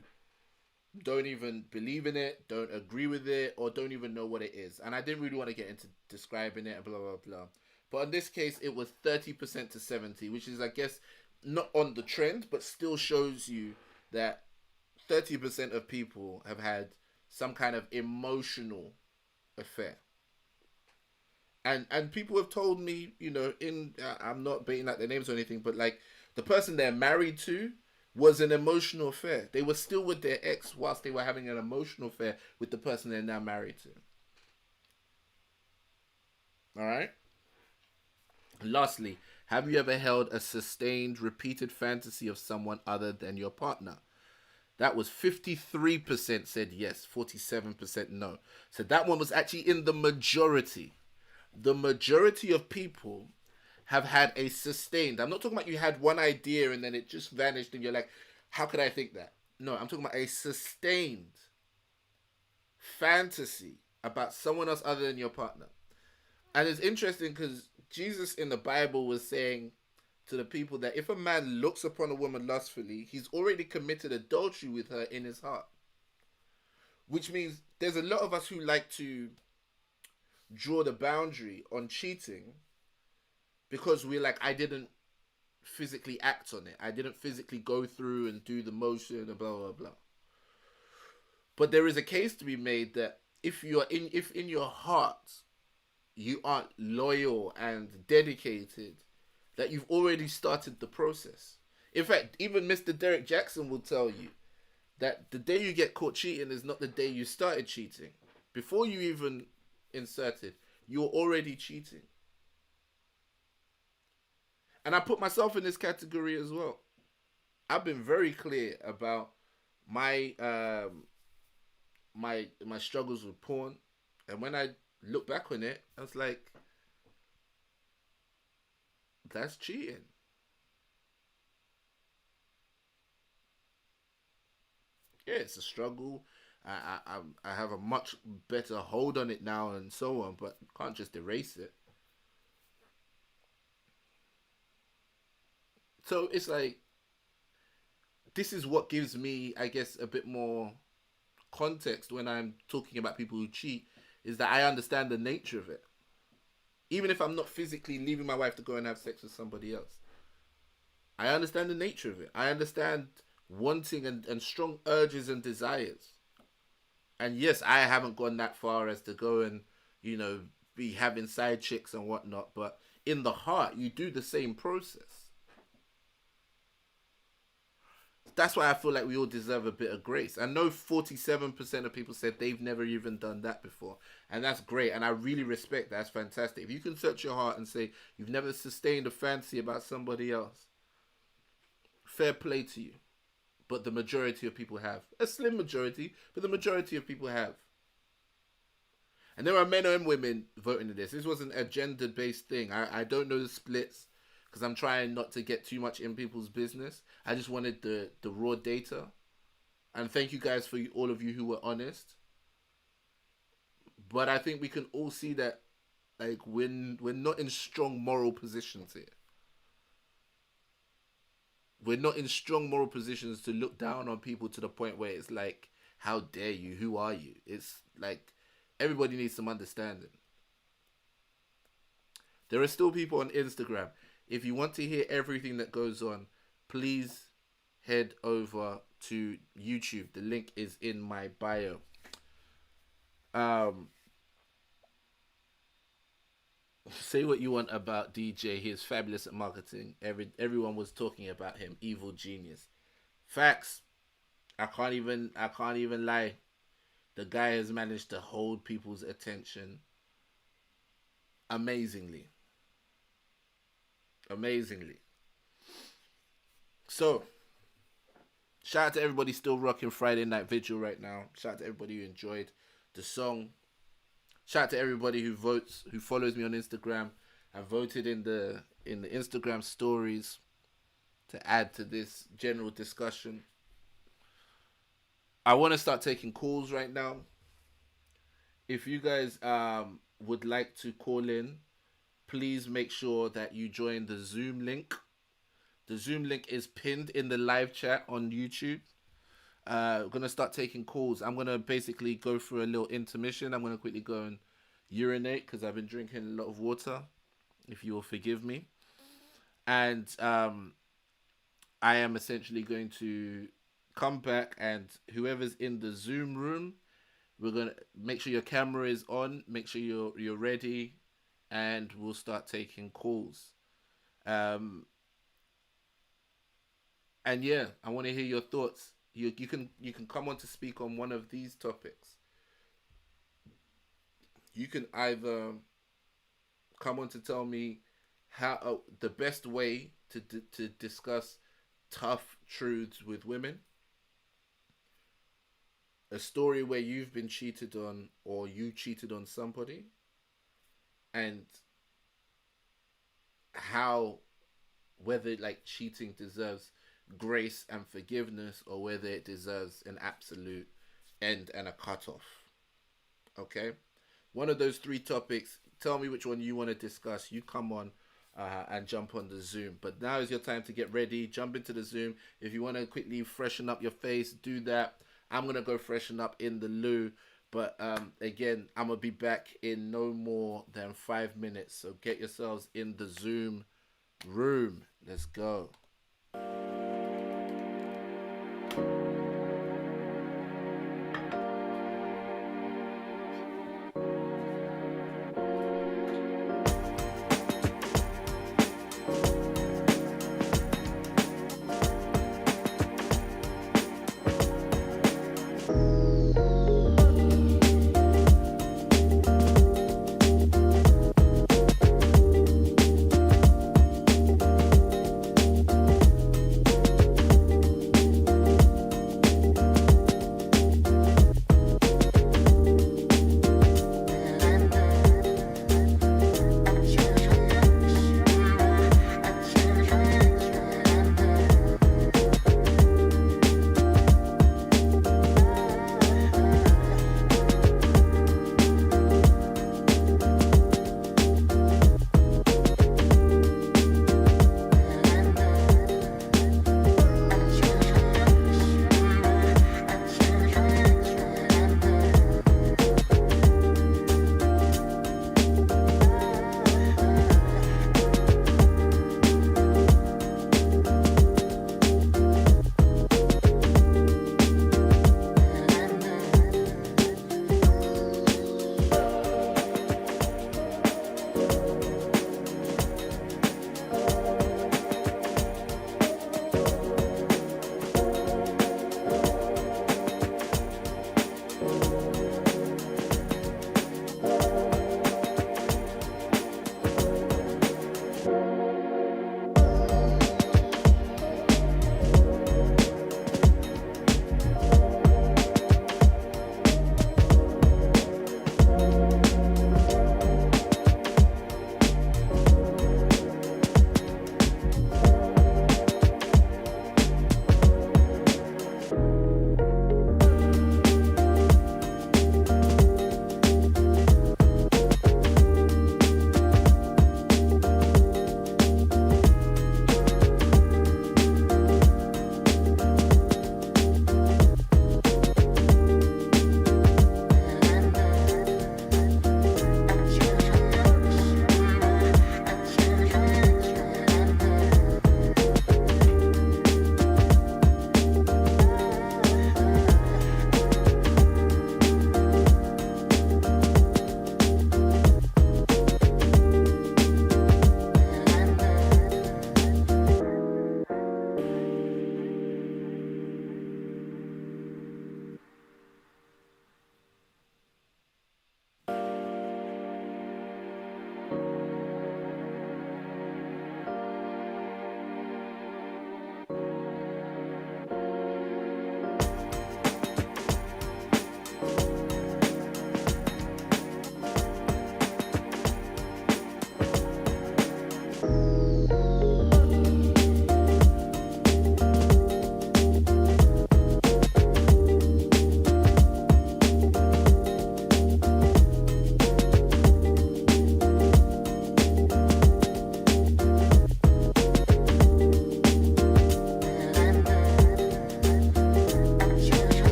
don't even believe in it, don't agree with it, or don't even know what it is. And I didn't really want to get into describing it and blah blah blah. But in this case, it was 30% to 70%, which is, I guess, not on the trend, but still shows you that 30% of people have had some kind of emotional affair. And people have told me, you know, I'm not baiting out their names or anything, but like the person they're married to was an emotional affair. They were still with their ex whilst they were having an emotional affair with the person they're now married to. All right. Lastly, have you ever held a sustained, repeated fantasy of someone other than your partner? That was 53% said yes, 47% no. So that one was actually in the majority. The majority of people have had a sustained, I'm not talking about you had one idea and then it just vanished and you're like, how could I think that? No, I'm talking about a sustained fantasy about someone else other than your partner. And it's interesting because Jesus in the Bible was saying to the people that if a man looks upon a woman lustfully, he's already committed adultery with her in his heart. Which means there's a lot of us who like to draw the boundary on cheating because we're like, I didn't physically act on it. I didn't physically go through and do the motion and blah, blah, blah. But there is a case to be made that if in your heart you aren't loyal and dedicated, that you've already started the process. In fact, even Mr. Derek Jackson will tell you that the day you get caught cheating is not the day you started cheating. Before you even inserted, you're already cheating. And I put myself in this category as well. I've been very clear about my my struggles with porn, and when I look back on it, I was like, that's cheating. Yeah, it's a struggle. I have a much better hold on it now and so on, but can't just erase it. So it's like, this is what gives me, I guess, a bit more context when I'm talking about people who cheat, is that I understand the nature of it. Even if I'm not physically leaving my wife to go and have sex with somebody else, I understand the nature of it. I understand wanting and strong urges and desires. And yes, I haven't gone that far as to go and, you know, be having side chicks and whatnot, but in the heart, you do the same process. That's why I feel like we all deserve a bit of grace. I know 47% of people said they've never even done that before. And that's great. And I really respect that. That's fantastic. If you can search your heart and say you've never sustained a fantasy about somebody else, fair play to you. But the majority of people have. A slim majority, but the majority of people have. And there are men and women voting in this. This wasn't a gender-based thing. I don't know the splits, because I'm trying not to get too much in people's business. I just wanted the raw data. And thank you guys for all of you who were honest. But I think we can all see that, like, we're not in strong moral positions here. We're not in strong moral positions to look down on people to the point where it's like, how dare you? Who are you? It's like, everybody needs some understanding. There are still people on Instagram. If you want to hear everything that goes on, please head over to YouTube. The link is in my bio. Say what you want about DJ. He is fabulous at marketing. Everyone was talking about him. Evil genius. Facts. I can't even lie. The guy has managed to hold people's attention amazingly. So, shout out to everybody still rocking Friday Night Vigil right now. Shout out to everybody who enjoyed the song. Shout out to everybody who votes, who follows me on Instagram and voted in the Instagram stories to add to this general discussion. I want to start taking calls right now. If you guys would like to call in, please make sure that you join the Zoom link. The Zoom link is pinned in the live chat on YouTube. We're gonna start taking calls. I'm gonna basically go for a little intermission. I'm gonna quickly go and urinate because I've been drinking a lot of water. If you will forgive me, and I am essentially going to come back, and whoever's in the Zoom room, we're gonna make sure your camera is on, make sure you're ready, and we'll start taking calls. And yeah, I want to hear your thoughts. You can come on to speak on one of these topics. You can either come on to tell me how the best way to discuss tough truths with women, a story where you've been cheated on or you cheated on somebody, and how, whether like cheating deserves grace and forgiveness or whether it deserves an absolute end and a cutoff. Okay, one of those three topics. Tell me which one you want to discuss. You come on and jump on the Zoom. But now is your time to get ready. Jump into the Zoom. If you want to quickly freshen up your face, do that. I'm going to go freshen up in the loo. But again, I'm going to be back in no more than 5 minutes. So get yourselves in the Zoom room. Let's go.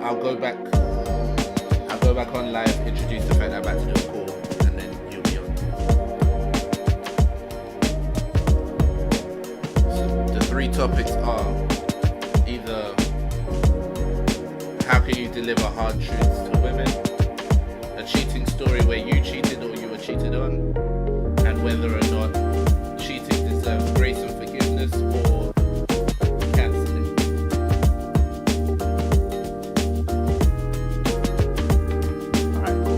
I'll go back. I'll go back on live, introduce the fact that I'm about to do a call, and then you'll be on. So the three topics are either how can you deliver hard truths to women, a cheating story where you cheated or you were cheated on, and whether or not cheating deserves grace and forgiveness or cancelling. Alright, cool.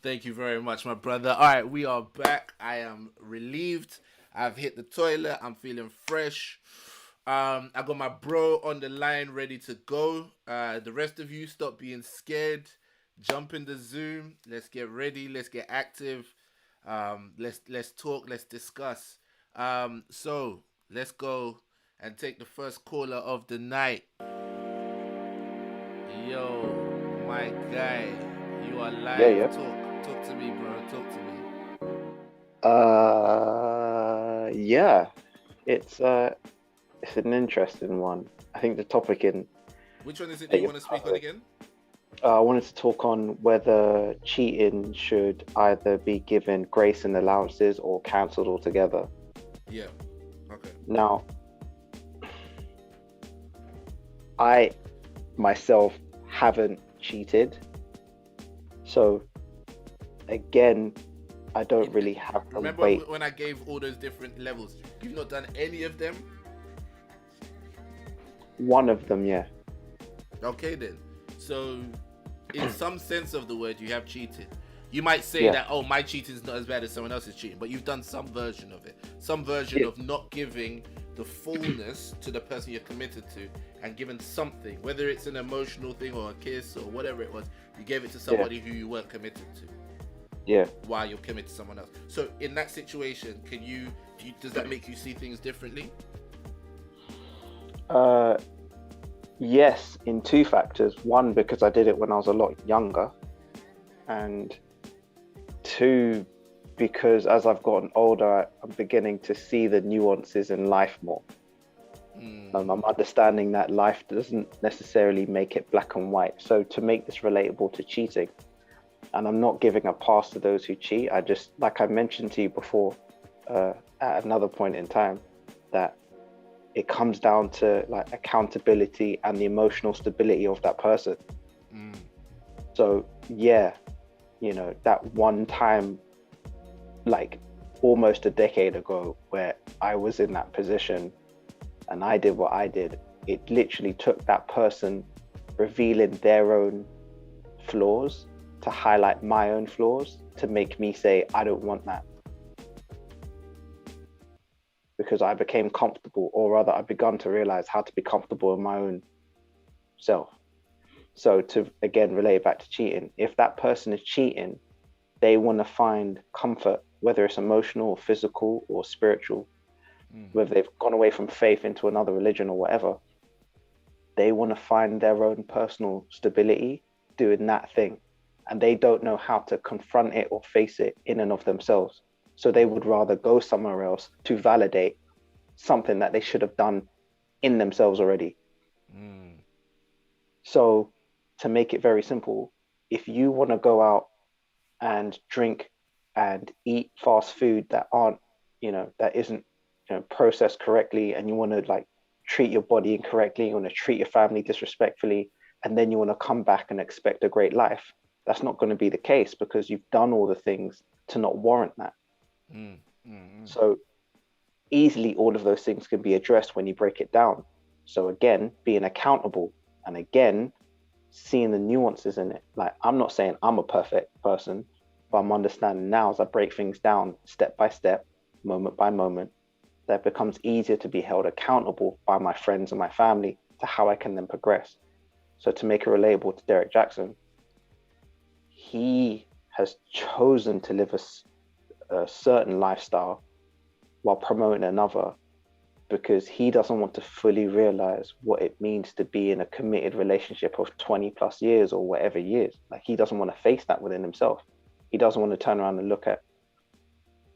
Thank you very much, my brother. All right, we are back. I am relieved. I've hit the toilet. I'm feeling fresh. I got my bro on the line ready to go. The rest of you, stop being scared. Jump in the Zoom. Let's get ready. Let's get active. Let's talk. Let's discuss. So let's go and take the first caller of the night. Yo, my guy, you are live. Yeah. Talk to me, bro. Talk to me. Yeah, it's an interesting one. I think the topic in Which one is it that you want to speak on again? I wanted to talk on whether cheating should either be given grace and allowances or cancelled altogether. Yeah. Okay. Now, I myself haven't cheated, so again, I don't really have the Remember weight. when I gave all those different levels? You've not done any of them? One of them, yeah. Okay then. So, in some sense of the word, you have cheated. You might say that, oh, my cheating is not as bad as someone else's cheating, but you've done some version of it. Some version of not giving the fullness to the person you're committed to and given something, whether it's an emotional thing or a kiss or whatever it was, you gave it to somebody who you weren't committed to. Yeah. While you're committed to someone else. So in that situation, does that make you see things differently? Yes, in two factors. One, because I did it when I was a lot younger, and two, because as I've gotten older, I'm beginning to see the nuances in life more. I'm understanding that life doesn't necessarily make it black and white. So to make this relatable to cheating, and I'm not giving a pass to those who cheat. I just, like I mentioned to you before, at another point in time, that it comes down to like accountability and the emotional stability of that person. So yeah, you know, that one time, like almost a decade ago, where I was in that position and I did what I did, it literally took that person revealing their own flaws to highlight my own flaws to make me say, I don't want that. Because I became comfortable, or rather I begun to realize how to be comfortable in my own self. So to, again, relate it back to cheating, if that person is cheating, they want to find comfort, whether it's emotional or physical or spiritual, whether they've gone away from faith into another religion or whatever, they want to find their own personal stability doing that thing. And they don't know how to confront it or face it in and of themselves. So they would rather go somewhere else to validate something that they should have done in themselves already. So to make it very simple, if you want to go out and drink and eat fast food that aren't, that isn't, processed correctly, and you want to like treat your body incorrectly, you want to treat your family disrespectfully, and then you want to come back and expect a great life, that's not going to be the case, because you've done all the things to not warrant that. So easily all of those things can be addressed when you break it down. So again, being accountable, and again, seeing the nuances in it. Like, I'm not saying I'm a perfect person, but I'm understanding now as I break things down step by step, moment by moment, that it becomes easier to be held accountable by my friends and my family to how I can then progress. So to make it relatable to Derek Jackson, he has chosen to live a certain lifestyle while promoting another, because he doesn't want to fully realize what it means to be in a committed relationship of 20 plus years or whatever years. Like, he doesn't want to face that within himself. He doesn't want to turn around and look at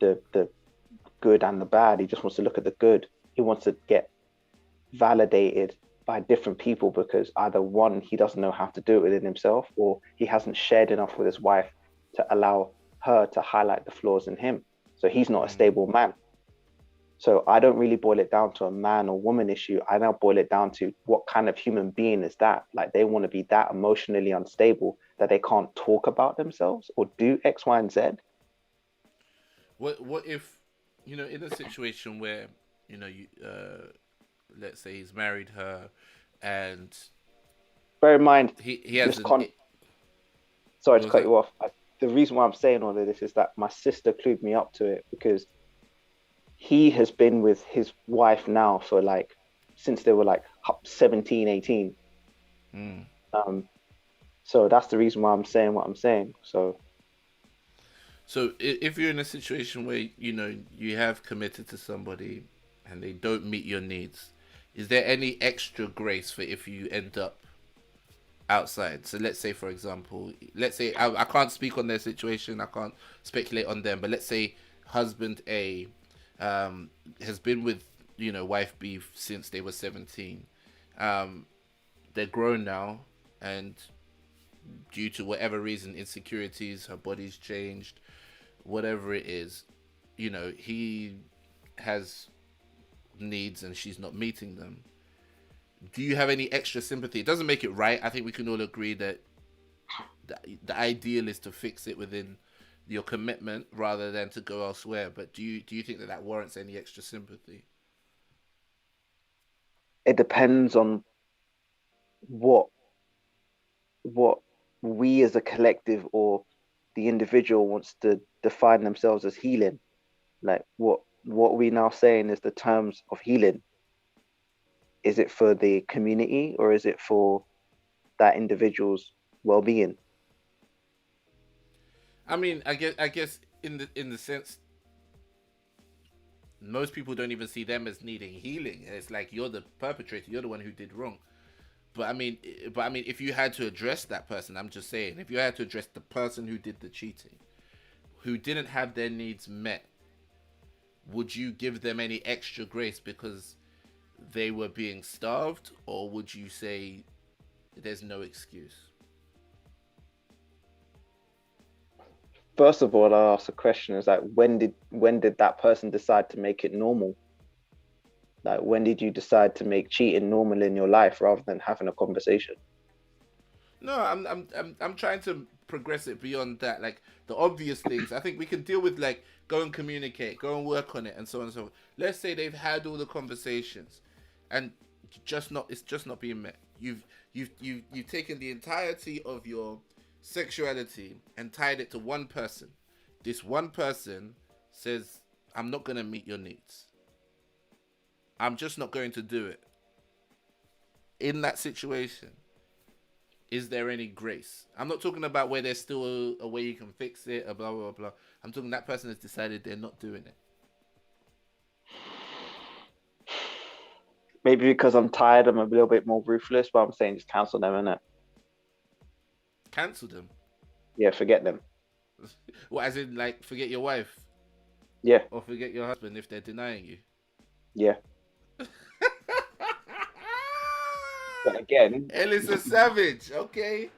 the good and the bad. He just wants to look at the good. He wants to get validated by different people, because either one, he doesn't know how to do it within himself, or he hasn't shared enough with his wife to allow her to highlight the flaws in him. So he's not a stable man. So I don't really boil it down to a man or woman issue. I now boil it down to what kind of human being is that? Like, they want to be that emotionally unstable that they can't talk about themselves or do X, Y, and Z. What if, in a situation where, let's say he's married her, and bear in mind, he has sorry to cut you off. The reason why I'm saying all of this is that my sister clued me up to it, because he has been with his wife now for since they were 17, 18. So that's the reason why I'm saying what I'm saying. So if you're in a situation where, you have committed to somebody and they don't meet your needs, is there any extra grace for if you end up outside? So let's say, for example, I can't speak on their situation, I can't speculate on them, but let's say husband A has been with wife B since they were 17. They're grown now, and due to whatever reason, insecurities, her body's changed, whatever it is, he has needs and she's not meeting them. Do you have any extra sympathy? It doesn't make it right. I think we can all agree that the ideal is to fix it within your commitment rather than to go elsewhere. But do you think that warrants any extra sympathy? It depends on what we as a collective or the individual wants to define themselves as healing. Like, what we now saying is the terms of healing. Is it for the community, or is it for that individual's well-being? I mean, I guess in the sense, most people don't even see them as needing healing. It's like, you're the perpetrator, you're the one who did wrong. But I mean, if you had to address that person, I'm just saying, if you had to address the person who did the cheating, who didn't have their needs met, would you give them any extra grace because they were being starved, or would you say there's no excuse? First of all, I ask the question is like, when did that person decide to make it normal? Like, when did you decide to make cheating normal in your life rather than having a conversation? No, I'm trying to progress it beyond that. Like, the obvious things, I think we can deal with, like, go and communicate, go and work on it, and so on and so forth. Let's say they've had all the conversations, and it's just not being met. You've taken the entirety of your sexuality and tied it to one person. This one person says, I'm not going to meet your needs. I'm just not going to do it. In that situation, is there any grace? I'm not talking about where there's still a way you can fix it, blah, blah, blah. I'm talking that person has decided they're not doing it. Maybe because I'm tired, I'm a little bit more ruthless, but I'm saying just cancel them, innit? Cancel them? Yeah, forget them. What, as in, like, forget your wife? Yeah. Or forget your husband if they're denying you? Yeah. But again, Ellis a savage, okay?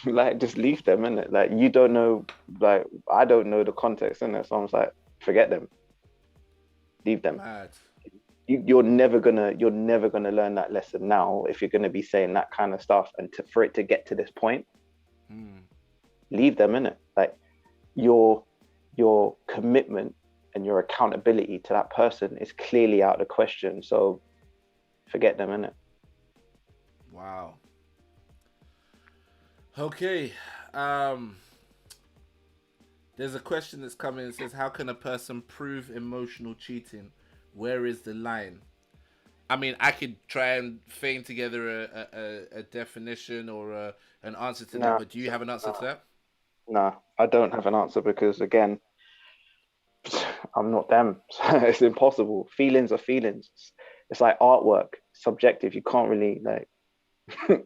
Like, just leave them, innit? Like, you don't know, like, I don't know the context, innit? So I'm like, forget them. Leave them. Mad. You're never gonna learn that lesson now if you're gonna be saying that kind of stuff, and for it to get to this point, leave them, innit? Like, your commitment and your accountability to that person is clearly out of the question. So forget them, innit? Wow. Okay. There's a question that's coming and says, how can a person prove emotional cheating? Where is the line? I mean, I could try and feign together a definition or an answer to that, but do you have an answer to that? No, I don't have an answer because, again, I'm not them. So it's impossible. Feelings are feelings. it's like artwork, subjective. You can't really like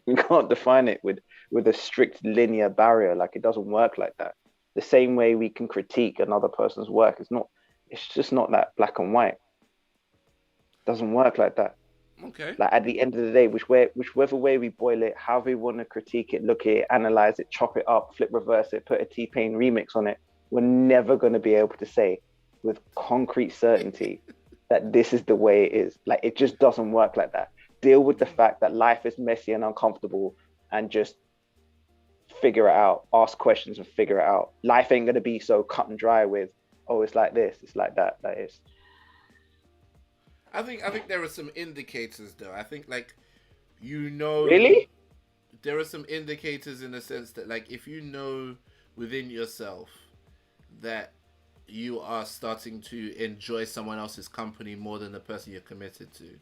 you can't define it with a strict linear barrier. Like it doesn't work like that. The same way we can critique another person's work, it's just not that black and white. It doesn't work like that. Okay. Like at the end of the day, whichever way we boil it, how we want to critique it, look at it, analyze it, chop it up, flip reverse it, put a T-Pain remix on it, we're never going to be able to say with concrete certainty that this is the way it is. Like it just doesn't work like that. Deal with the fact that life is messy and uncomfortable, and just figure it out. Ask questions and figure it out. Life ain't going to be so cut and dry with, oh, it's like this, it's like that. That is. I think there are some indicators though. I think like, you know, Really? there are some indicators in the sense that like if you know within yourself that you are starting to enjoy someone else's company more than the person you're committed to,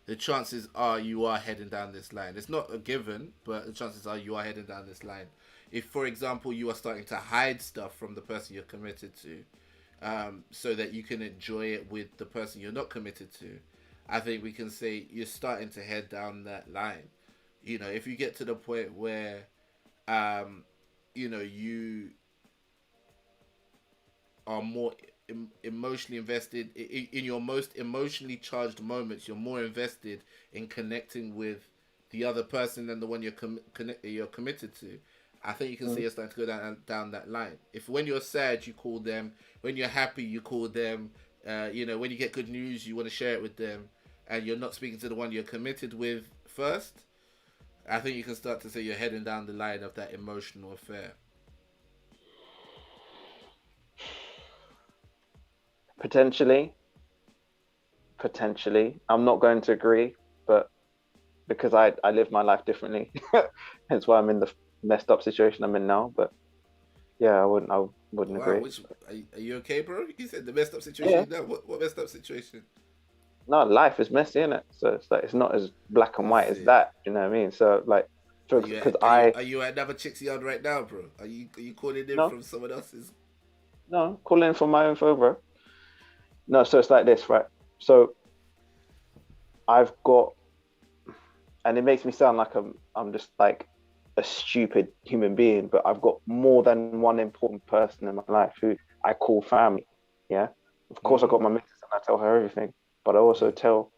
the chances are you are heading down this line. It's not a given, but the chances are you are heading down this line. If, for example, you are starting to hide stuff from the person you're committed to, so that you can enjoy it with the person you're not committed to, I think we can say you're starting to head down that line. You know, if you get to the point where, you know, you are more emotionally invested in your most emotionally charged moments, you're more invested in connecting with the other person than the one you're committed to. I think you can see you're starting to go down that line. If when you're sad you call them, when you're happy you call them, you know, when you get good news you want to share it with them, and you're not speaking to the one you're committed with first, I think you can start to say you're heading down the line of that emotional affair. Potentially. I'm not going to agree, but because I live my life differently, hence why I'm in the messed up situation I'm in now. But yeah, I wouldn't agree. Are you okay, bro? You said the messed up situation. Yeah. No, what messed up situation? No, life is messy, isn't it? So it's like it's not as black and white as that. You know what I mean? So like, because Are you at another chick's yard right now, bro? Are you calling in no, from someone else's? no, calling in from my own phone, bro. No, so it's like this, right? So I've got, and it makes me sound like I'm just like a stupid human being, but I've got more than one important person in my life who I call family. Yeah, of course I got my missus and I tell her everything, but I also tell,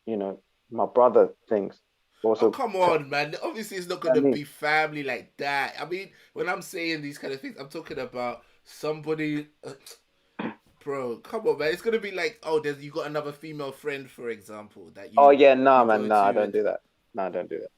you know, my brother things. Also, Oh, come on, man. Obviously, it's not going to be family like that. I mean, when I'm saying these kind of things, I'm talking about somebody... bro, come on, man. It's going to be like, oh, you got another female friend, for example, that you... Oh, yeah, nah, you man, go nah, I to don't do that. Nah, I don't do that.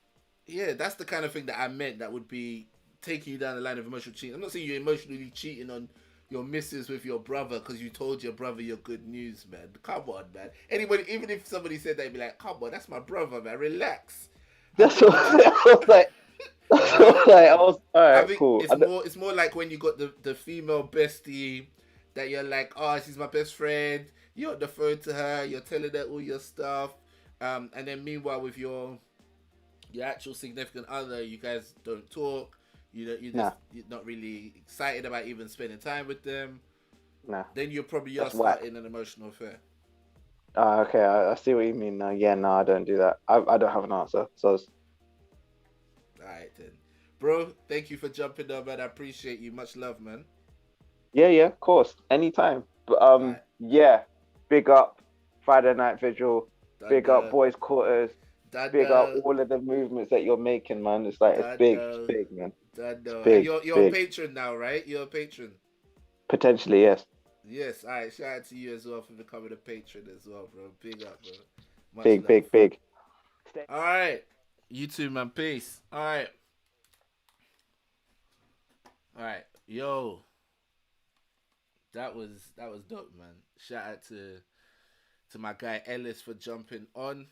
Yeah, that's the kind of thing that I meant that would be taking you down the line of emotional cheating. I'm not saying you're emotionally cheating on your missus with your brother because you told your brother your good news, man. Come on, man. Anybody, even if somebody said that, they'd be like, come on, that's my brother, man. Relax. That's what I was like. I was all right, I think cool. it's more like when you got the female bestie that you're like, oh, she's my best friend. You're on the phone to her. You're telling her all your stuff. And then meanwhile with your actual significant other, you guys don't talk. You're not really excited about even spending time with them. Nah. Then you're probably starting an emotional affair. Okay, I see what you mean now. Yeah, no, I don't do that. I don't have an answer. So, alright then, bro. Thank you for jumping on, man. I appreciate you. Much love, man. yeah, of course, anytime. But Right. yeah, big up Friday Night Vigil. Done Big up Boys Quarters. Done Big up all of the movements that you're making, man. It's like it's big, man. Done Big, you're big. a patron now, right? You're a patron. Potentially, yes. Yes, alright. Shout out to you as well for becoming a patron as well, bro. Big up, bro. Much Big, love. big. Alright. You too, man. Peace. Alright. Alright. Yo. That was dope, man. Shout out to my guy Ellis for jumping on.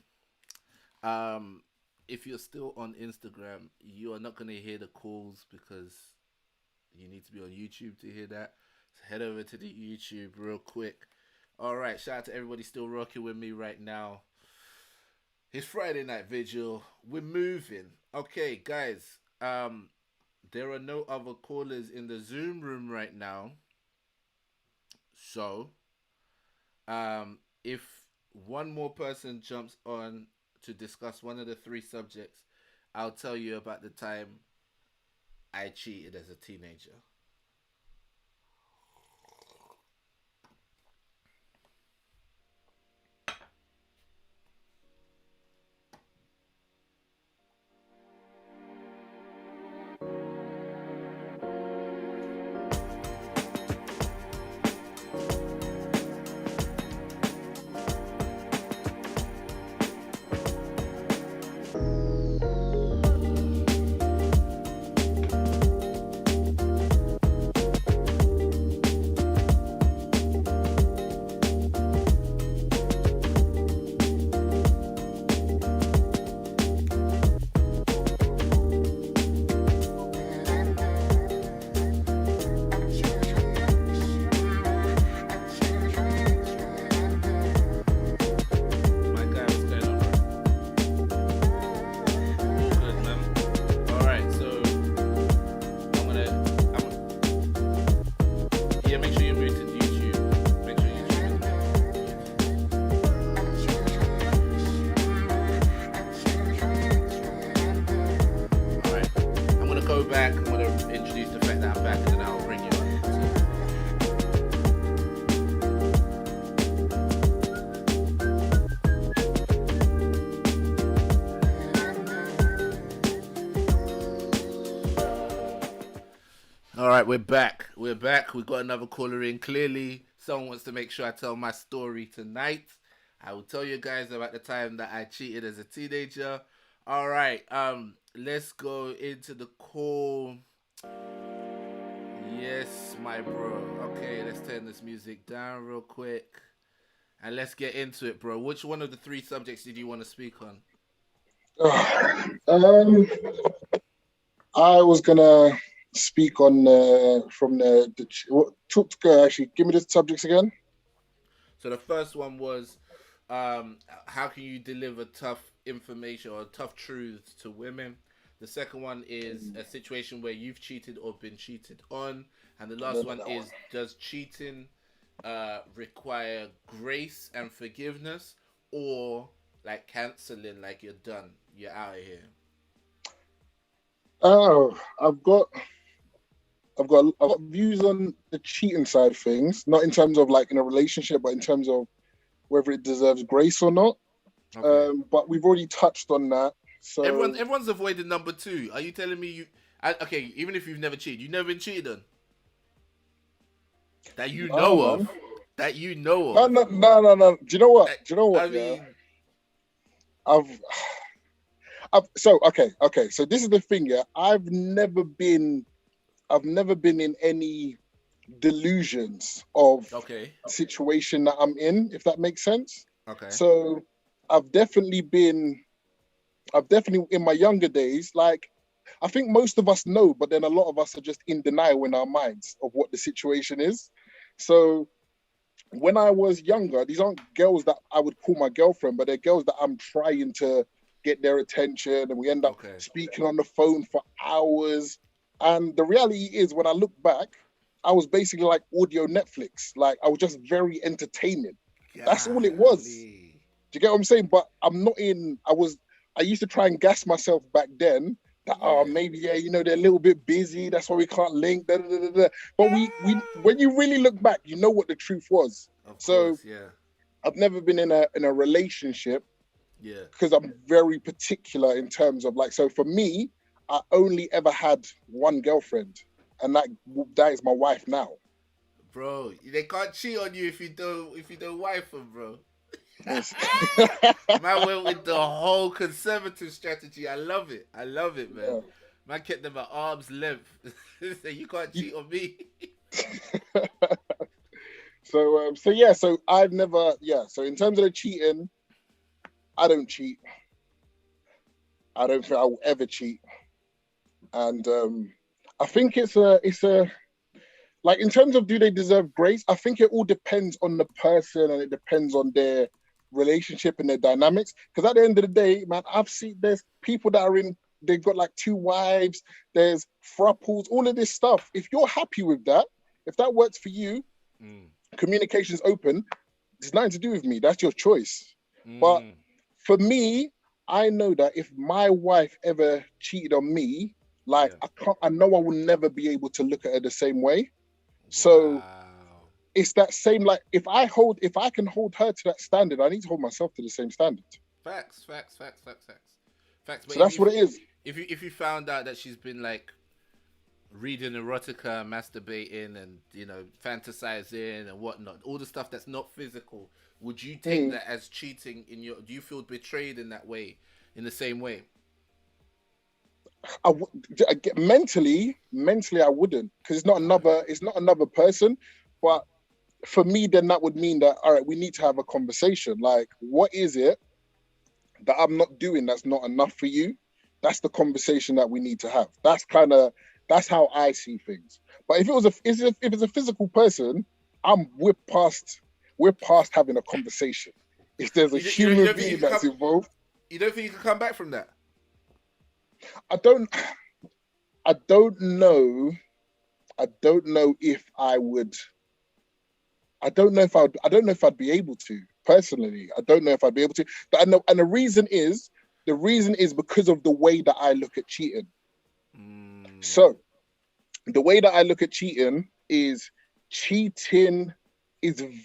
If you're still on Instagram, you are not gonna hear the calls because you need to be on YouTube to hear that. So head over to the YouTube real quick. Alright, shout out to everybody still rocking with me right now. It's Friday Night Vigil. We're moving. Okay, guys. There are no other callers in the Zoom room right now. So, if one more person jumps on to discuss one of the three subjects, I'll tell you about the time I cheated as a teenager. My guy, what's going on, bro? All good, man. All right, so I'm yeah. Make sure you're muted YouTube. Make sure YouTube is muted. All right, I'm gonna go back. I'm gonna introduce the fact that I'm back, and then I'll bring you on. All right, we're back. We're back. We got another caller in. Clearly, someone wants to make sure I tell my story tonight. I will tell you guys about the time that I cheated as a teenager. All right, let's go into the call. Yes, my bro. Okay, let's turn this music down real quick. And let's get into it, bro. Which one of the three subjects did you want to speak on? I was gonna speak on from actually give me the subjects again. So the first one was how can you deliver tough information or tough truths to women? The second one is a situation where you've cheated or been cheated on. And the last one is, does cheating require grace and forgiveness, or like canceling, like you're done, you're out of here? Oh, I've got views on the cheating side of things, not in terms of like in a relationship, but in terms of whether it deserves grace or not. Okay. But we've already touched on that. So Everyone's avoided number two. Are you telling me okay, even if you've never cheated, you've never been cheated on? That you know of. man. That you know of. No. Do you know what? I mean, So this is the thing, yeah. I've never been in any delusions of the situation that I'm in, if that makes sense. Okay. So I've definitely in my younger days, like I think most of us know, but then a lot of us are just in denial in our minds of what the situation is. So when I was younger, these aren't girls that I would call my girlfriend, but they're girls that I'm trying to get their attention, and we end up speaking on the phone for hours. And the reality is, when I look back, I was basically like audio Netflix. Like I was just very entertaining. That's all it was. Do you get what I'm saying? But I'm not in. I used to try and gas myself back then that maybe they're a little bit busy. That's why we can't link. Da, da, da, da. But we when you really look back, you know what the truth was. Of course, yeah. I've never been in a relationship. Yeah. Because I'm very particular in terms of like, so for me, I only ever had one girlfriend, and that is my wife now. Bro, they can't cheat on you if you don't wife them, bro. Man went with the whole conservative strategy. I love it, man. Yeah. Man kept them at arm's length. So you can't cheat on me. So I've never, so in terms of the cheating, I don't cheat. I don't think I will ever cheat. And I think it's a like, in terms of do they deserve grace, I think it all depends on the person, and it depends on their relationship and their dynamics. Because at the end of the day, man, I've seen there's people that are in, they've got like 2 wives, there's throuples, all of this stuff. If you're happy with that, if that works for you, communication's open, It's nothing to do with me. That's your choice. But for me, I know that if my wife ever cheated on me, like I know I will never be able to look at her the same way. So it's that same, like if I can hold her to that standard, I need to hold myself to the same standard. Facts. But So that's what it is. If you found out that she's been like reading erotica, masturbating, and fantasizing and whatnot, all the stuff that's not physical, would you take that as cheating? Do you feel betrayed in that way, in the same way? Mentally, I wouldn't, because it's not another person. But for me, then that would mean that, all right, we need to have a conversation. Like, what is it that I'm not doing that's not enough for you? That's the conversation that we need to have. That's how I see things. But if it's a physical person, we're past having a conversation. If there's a human being that's involved, you don't think you can come back from that? I don't know if I would. I don't know if I'd be able to, personally. I don't know if I'd be able to. And the reason is because of the way that I look at cheating. So the way that I look at cheating is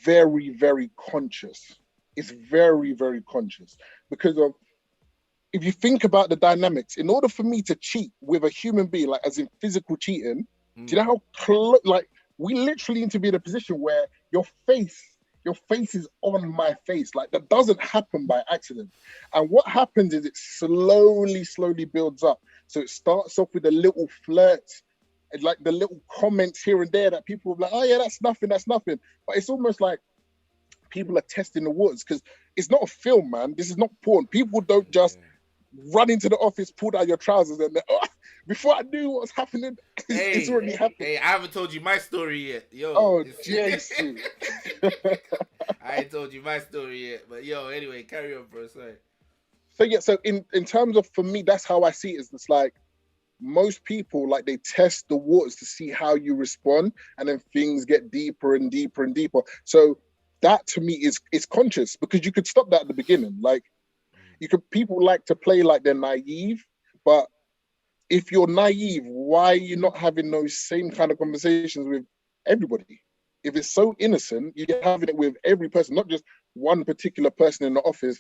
very, very conscious. It's very, very conscious, because of, if you think about the dynamics, in order for me to cheat with a human being, like as in physical cheating, do you know how like we literally need to be in a position where your face is on my face. Like, that doesn't happen by accident. And what happens is it slowly builds up. So it starts off with a little flirt, and like the little comments here and there that people are like, oh yeah, that's nothing. But it's almost like people are testing the waters, because it's not a film, man. This is not porn. People don't just run into the office, pull down your trousers, and before I knew what was happening, it's already happened. Hey, I haven't told you my story yet. Yo. Oh, JC. I ain't told you my story yet. But yo, anyway, carry on, bro. Sorry. So yeah, so in terms of, for me, that's how I see it. It's like, most people, like, they test the waters to see how you respond, and then things get deeper and deeper and deeper. So that to me is conscious, because you could stop that at the beginning. Like, people like to play like they're naive, but if you're naive, why are you not having those same kind of conversations with everybody? If it's so innocent, you're having it with every person, not just one particular person in the office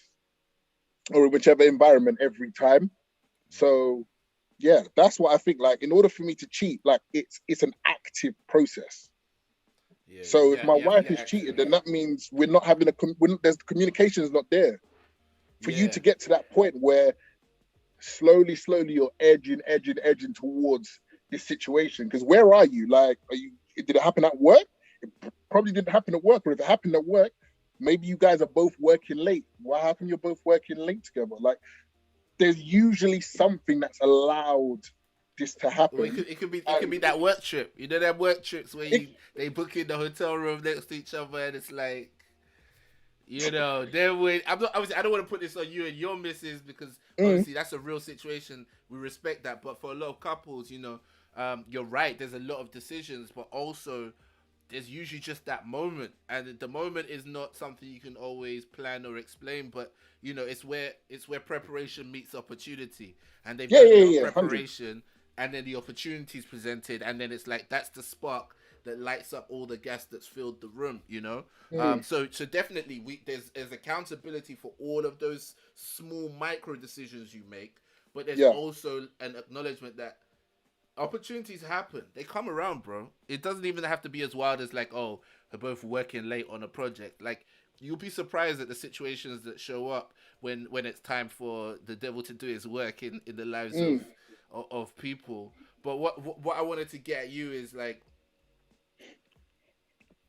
or in whichever environment every time. So yeah, that's what I think. Like, in order for me to cheat, like, it's an active process. Yeah, so if my wife is cheated, then that means we're not having the communication is not there. For you to get to that point where slowly you're edging towards this situation. Because where are you? Like, did it happen at work? It probably didn't happen at work. Or if it happened at work, maybe you guys are both working late. Why happen you're both working late together? Like, there's usually something that's allowed this to happen. Well, it could be that work trip. You know, that work trips where they book in the hotel room next to each other, and it's like, you know, I don't want to put this on you and your missus, because obviously that's a real situation. We respect that, but for a lot of couples, you know, you're right. There's a lot of decisions, but also there's usually just that moment, and the moment is not something you can always plan or explain. But you know, it's where preparation meets opportunity, and they've done preparation, 100%. And then the opportunity is presented, and then it's like that's the spark that lights up all the gas that's filled the room, you know? So definitely there's accountability for all of those small micro decisions you make, but there's also an acknowledgement that opportunities happen. They come around, bro. It doesn't even have to be as wild as like, oh, they're both working late on a project. Like, you'll be surprised at the situations that show up when it's time for the devil to do his work in the lives of people. But what I wanted to get at you is like,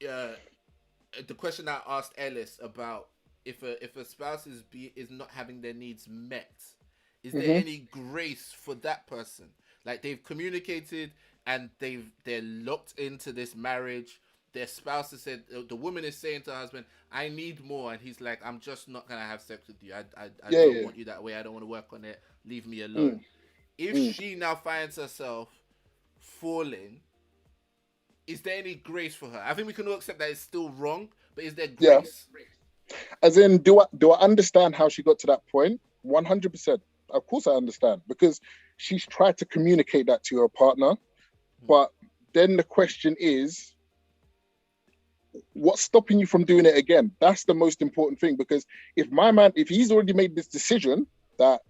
the question I asked Ellis about if a spouse is not having their needs met, is there any grace for that person? Like, they've communicated and they're locked into this marriage. Their spouse has said, the woman is saying to her husband, I need more, and he's like, I'm just not gonna have sex with you. I don't want you that way. I don't want to work on it. Leave me alone. If she now finds herself falling, is there any grace for her? I think we can all accept that it's still wrong, but is there grace? As in, do I understand how she got to that point? 100%. Of course I understand, because she's tried to communicate that to her partner. But then the question is, what's stopping you from doing it again? That's the most important thing, because if he's already made this decision that,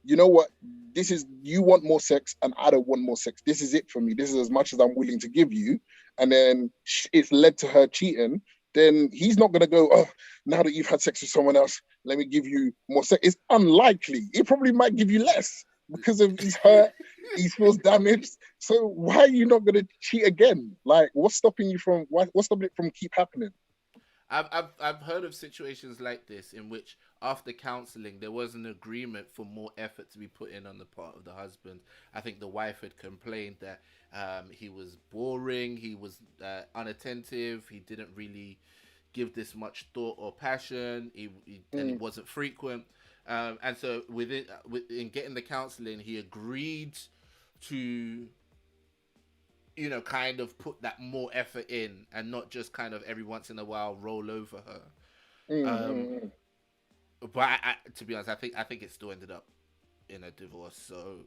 you know what, this is, you want more sex and I don't want more sex. This is it for me. This is as much as I'm willing to give you. And then it's led to her cheating. Then he's not going to go, oh, now that you've had sex with someone else, let me give you more sex. It's unlikely. It probably might give you less because of he's hurt, he feels damaged. So why are you not going to cheat again? Like, what's stopping it from keep happening? I've heard of situations like this in which after counselling there was an agreement for more effort to be put in on the part of the husband. I think the wife had complained that he was boring, he was unattentive, he didn't really give this much thought or passion, and it wasn't frequent. And so in getting the counselling, he agreed to, you know, kind of put that more effort in and not just kind of every once in a while roll over her. But to be honest, I think it still ended up in a divorce. So,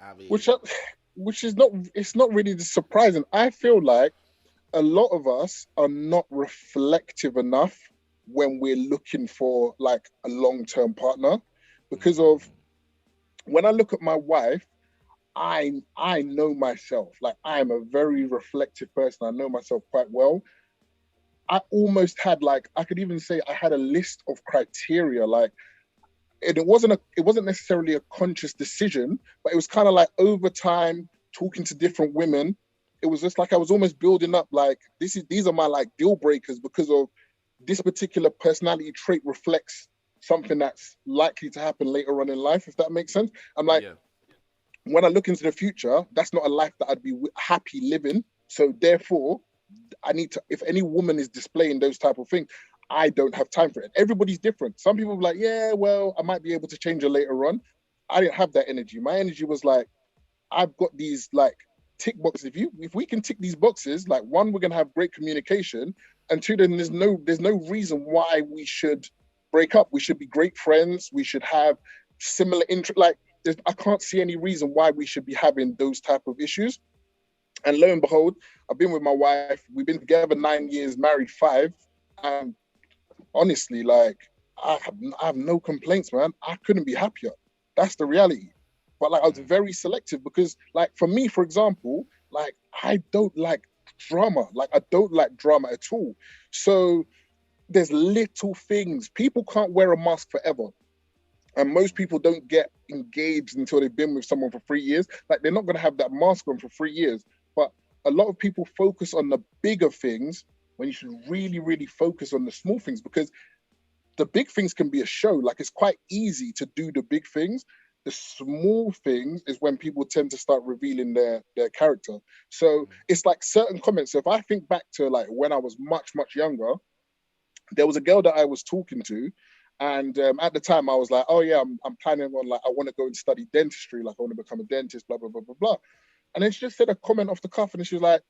I mean, which is not, it's not really surprising. I feel like a lot of us are not reflective enough when we're looking for like a long-term partner, because of, when I look at my wife, I know myself. Like, I am a very reflective person. I know myself quite well. I almost had, like, I could even say I had a list of criteria. Like, it wasn't necessarily a conscious decision, but it was kind of like over time, talking to different women. It was just like I was almost building up, like, these are my like deal breakers, because of this particular personality trait reflects something that's likely to happen later on in life, if that makes sense. I'm like, when I look into the future, that's not a life that I'd be happy living. So therefore, I need to, if any woman is displaying those type of things, I don't have time for it. Everybody's different. Some people are like, yeah, well, I might be able to change her later on. I didn't have that energy. My energy was like, I've got these like tick boxes. If we can tick these boxes, like, one, we're gonna have great communication, and two, then there's no reason why we should break up. We should be great friends. We should have similar interest. Like, I can't see any reason why we should be having those type of issues. And lo and behold, I've been with my wife. We've been together 9 years, married 5. And honestly, like, I have no complaints, man. I couldn't be happier. That's the reality. But like, I was very selective, because like, for me, for example, like, I don't like drama. Like, I don't like drama at all. So there's little things. People can't wear a mask forever. And most people don't get engaged until they've been with someone for 3 years. Like, they're not going to have that mask on for 3 years. But a lot of people focus on the bigger things when you should really, really focus on the small things, because the big things can be a show. Like, it's quite easy to do the big things. The small things is when people tend to start revealing their character. So it's like certain comments. So if I think back to like when I was much, much younger, there was a girl that I was talking to. And at the time I was like, oh yeah, I'm planning on, like, I want to go and study dentistry. Like, I want to become a dentist, blah, blah, blah, blah, blah. And then she just said a comment off the cuff, and she was like,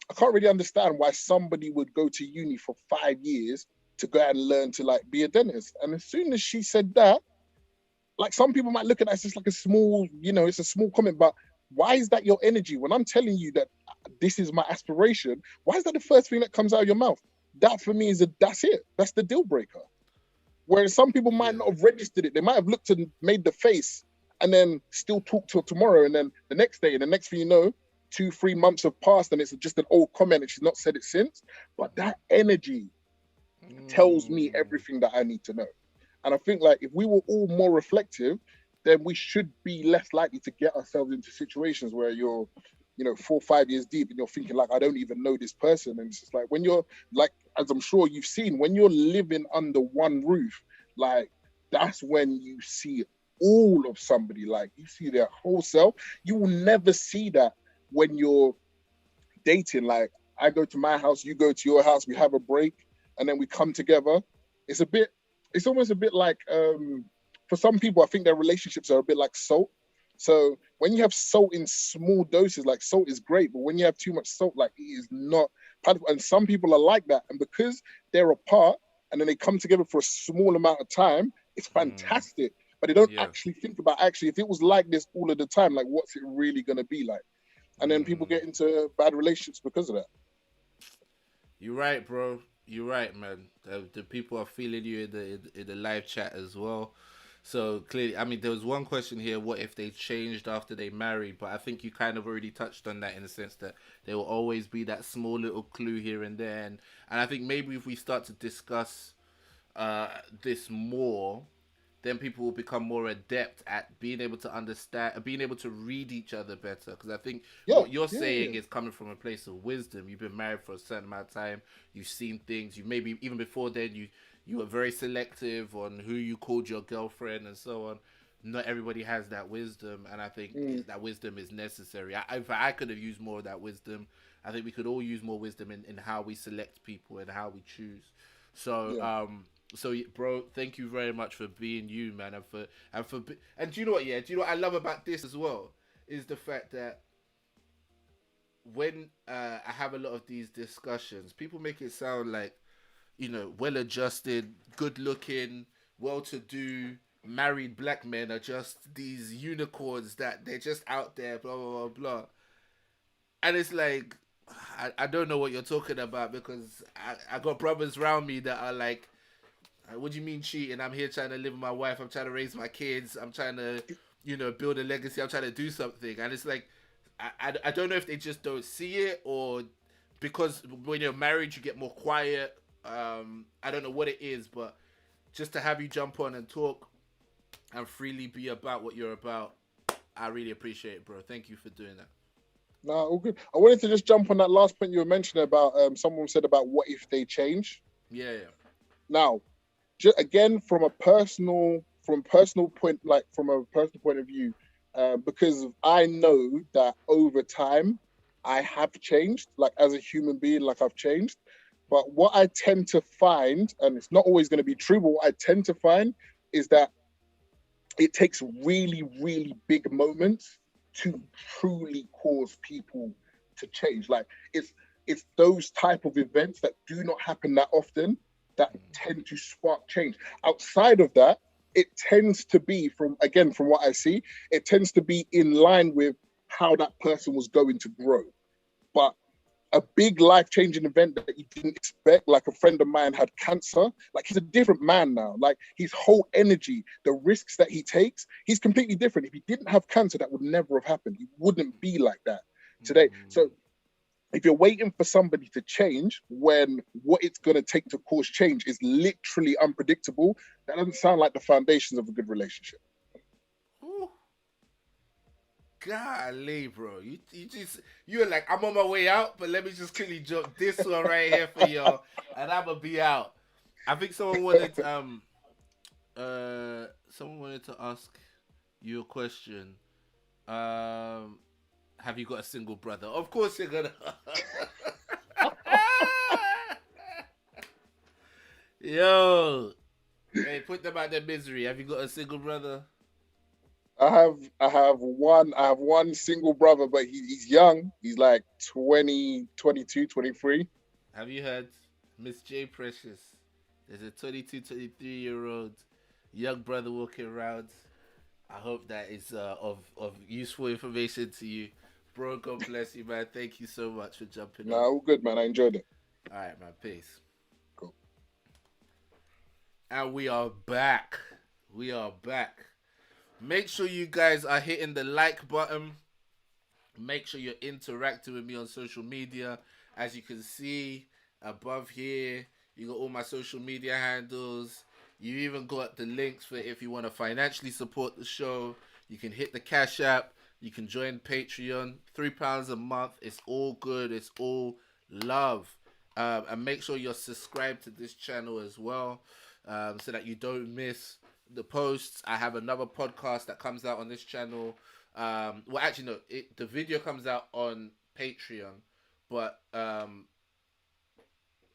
I can't really understand why somebody would go to uni for 5 years to go and learn to like be a dentist. And as soon as she said that, like, some people might look at that as just like a small, you know, it's a small comment, but why is that your energy? When I'm telling you that this is my aspiration, why is that the first thing that comes out of your mouth? That for me that's it. That's the deal breaker. Whereas some people might not have registered it. They might have looked and made the face and then still talk till tomorrow. And then the next day, and the next thing you know, 2-3 months have passed and it's just an old comment and she's not said it since. But that energy tells me everything that I need to know. And I think, like, if we were all more reflective, then we should be less likely to get ourselves into situations where you're, you know, 4 or 5 years deep and you're thinking, like, I don't even know this person. And it's just like, when you're, like, as I'm sure you've seen, when you're living under one roof, like, that's when you see all of somebody. Like, you see their whole self. You will never see that when you're dating. Like, I go to my house, you go to your house, we have a break, and then we come together. It's almost a bit like, for some people, I think their relationships are a bit like salt. So when you have salt in small doses, like, salt is great, but when you have too much salt, like, it is not palatable. And some people are like that. And because they're apart, and then they come together for a small amount of time, it's fantastic. But they don't actually think about if it was like this all of the time, like what's it really gonna be like? And then people get into bad relationships because of that. You're right, bro. You're right, man. The people are feeling you in the live chat as well. So clearly, I mean, there was one question here: what if they changed after they married? But I think you kind of already touched on that in the sense that there will always be that small little clue here and there, and I think maybe if we start to discuss this more, then people will become more adept at being able to understand, being able to read each other better. Because I think what you're saying is coming from a place of wisdom. You've been married for a certain amount of time. You've seen things. You maybe even before then you were very selective on who you called your girlfriend and so on. Not everybody has that wisdom, and I think that wisdom is necessary. If I could have used more of that wisdom, I think we could all use more wisdom in how we select people and how we choose. So, so bro, thank you very much for being you, man, and do you know what? Yeah, do you know what I love about this as well is the fact that when I have a lot of these discussions, people make it sound like, you know, well-adjusted, good-looking, well-to-do, married black men are just these unicorns that they're just out there, blah blah blah blah. And it's like, I don't know what you're talking about, because I got brothers around me that are like, what do you mean cheating? I'm here trying to live with my wife. I'm trying to raise my kids. I'm trying to, you know, build a legacy. I'm trying to do something. And it's like, I don't know if they just don't see it, or because when you're married, you get more quiet. I don't know what it is, but just to have you jump on and talk and freely be about what you're about, I really appreciate it, bro. Thank you for doing that. No, all good. I wanted to just jump on that last point you were mentioning about someone said about what if they change. Yeah. Now, again, from a personal point of view, because I know that over time I have changed, like as a human being, like I've changed. But what I tend to find, and it's not always going to be true, but what I tend to find is that it takes really, really big moments to truly cause people to change. Like it's those type of events that do not happen that often that tend to spark change. Outside of that, it tends to be, from what I see, it tends to be in line with how that person was going to grow. But a big life-changing event that you didn't expect, like a friend of mine had cancer, like he's a different man now. Like his whole energy, the risks that he takes, he's completely different. If he didn't have cancer, that would never have happened. He wouldn't be like that today. So if you're waiting for somebody to change when what it's going to take to cause change is literally unpredictable, that doesn't sound like the foundations of a good relationship. Ooh. Golly, bro. You're like, I'm on my way out, but let me just quickly jump this one right here for y'all, and I'm gonna be out. I think someone wanted to ask you a question. Have you got a single brother? Of course you're gonna. Yo, hey, put them out their misery. Have you got a single brother? I have one single brother, but he's young. He's like 20, 22, 23. Have you heard Miss J Precious? There's a 22, 23-year-old young brother walking around. I hope that is of useful information to you. Bro, God bless you, man. Thank you so much for jumping on. All good, man. I enjoyed it. All right, man. Peace. Cool. And we are back. Make sure you guys are hitting the like button. Make sure you're interacting with me on social media. As you can see above here, you got all my social media handles. You even got the links for if you want to financially support the show. You can hit the Cash App. You can join Patreon. £3 a month. It's all good. It's all love. And make sure you're subscribed to this channel as well, so that you don't miss the posts. I have another podcast that comes out on this channel. Well, actually, no. The video comes out on Patreon, but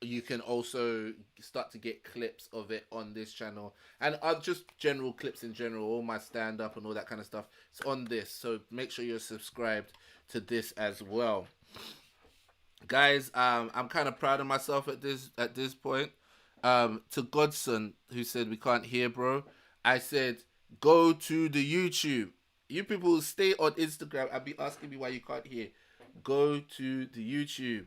you can also start to get clips of it on this channel, and just general clips in general, all my stand-up and all that kind of stuff. It's on this, so make sure you're subscribed to this as well, guys. I'm kind of proud of myself at this point. to Godson, who said we can't hear, bro, I said go to the YouTube. You people stay on Instagram and be asking me why you can't hear. Go to the YouTube.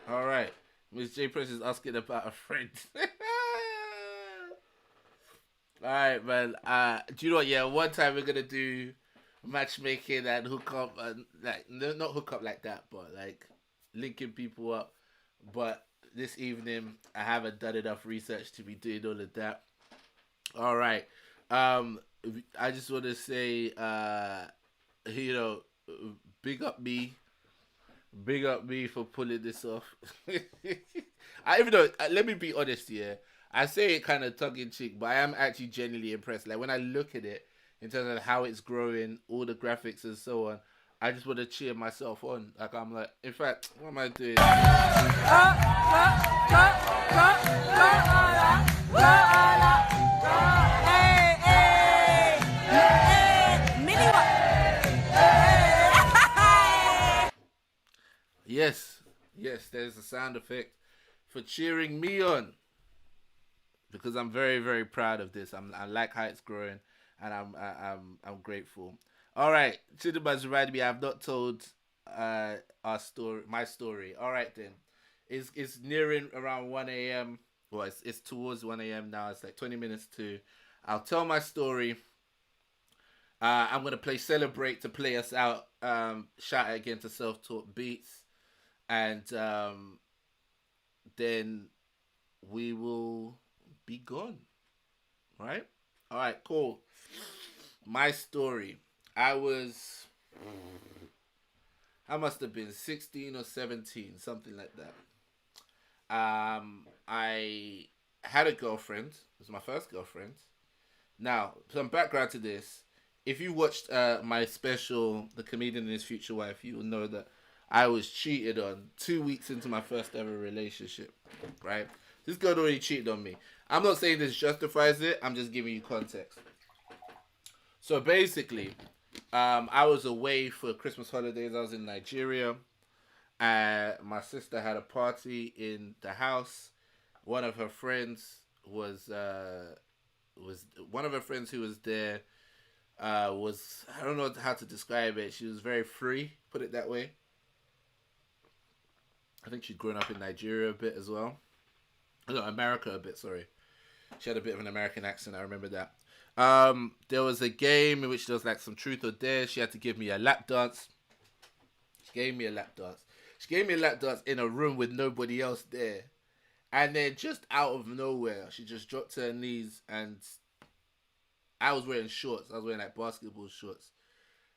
All right. Miss J Press is asking about a friend. All right, man. Do you know what? Yeah, one time we're gonna do matchmaking and hook up, and like not hook up like that, but like linking people up. But this evening, I haven't done enough research to be doing all of that. All right. I just want to say, you know, big up me. Big up me for pulling this off. I even though, let me be honest here. I say it kind of tongue in cheek, but I am actually genuinely impressed. Like when I look at it in terms of how it's growing, all the graphics and so on, I just want to cheer myself on. Like I'm like, in fact, what am I doing? Yes, yes, there's a sound effect for cheering me on because I'm very, very proud of this. I like how it's growing, and I'm grateful. All right, Chidiba's reminded me I've not told my story. All right then, it's nearing around 1 a.m. Well, it's towards 1 a.m. now. It's like 20 minutes to. I'll tell my story. I'm gonna play Celebrate to play us out. Shout out again to Self Taught Beats. And then we will be gone. Right? All right, cool. My story. I must have been 16 or 17, something like that. I had a girlfriend. It was my first girlfriend. Now, some background to this. If you watched my special, The Comedian and His Future Wife, you will know that I was cheated on 2 weeks into my first ever relationship, right? This girl already cheated on me. I'm not saying this justifies it. I'm just giving you context. So basically, I was away for Christmas holidays. I was in Nigeria. My sister had a party in the house. One of her friends was one of her friends who was there. Was I don't know how to describe it. She was very free, put it that way. I think she'd grown up in Nigeria a bit as well. No, America a bit, sorry. She had a bit of an American accent, I remember that. There was a game in which there was like some truth or dare. She had to give me a lap dance. She gave me a lap dance. She gave me a lap dance in a room with nobody else there. And then just out of nowhere, she just dropped to her knees and I was wearing shorts. I was wearing like basketball shorts.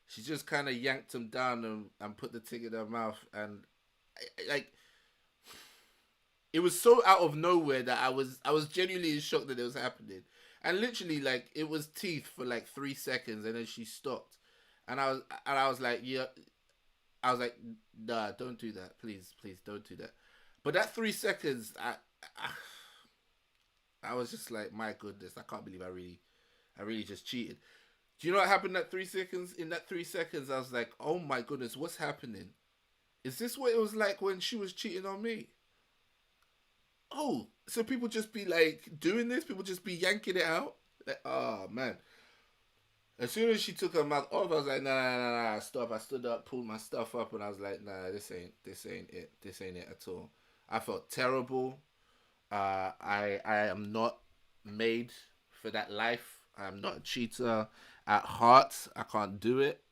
She just kind of yanked them down and put the thing in her mouth. And like, it was so out of nowhere that I was genuinely in shock that it was happening. And literally, like, it was teeth for like 3 seconds, and then she stopped. And I was like, yeah. I was like, nah, don't do that, please, don't do that. But that 3 seconds, I was just like, my goodness, I can't believe I really just cheated. Do you know what happened in that 3 seconds? In that 3 seconds, I was like, oh my goodness, what's happening? Is this what it was like when she was cheating on me? Oh, so people just be like doing this? People just be yanking it out? Like, oh man. As soon as she took her mouth off, I was like, nah, stop. I stood up, pulled my stuff up, and I was like, nah, this ain't it. This ain't it at all. I felt terrible. I am not made for that life. I'm not a cheater at heart. I can't do it.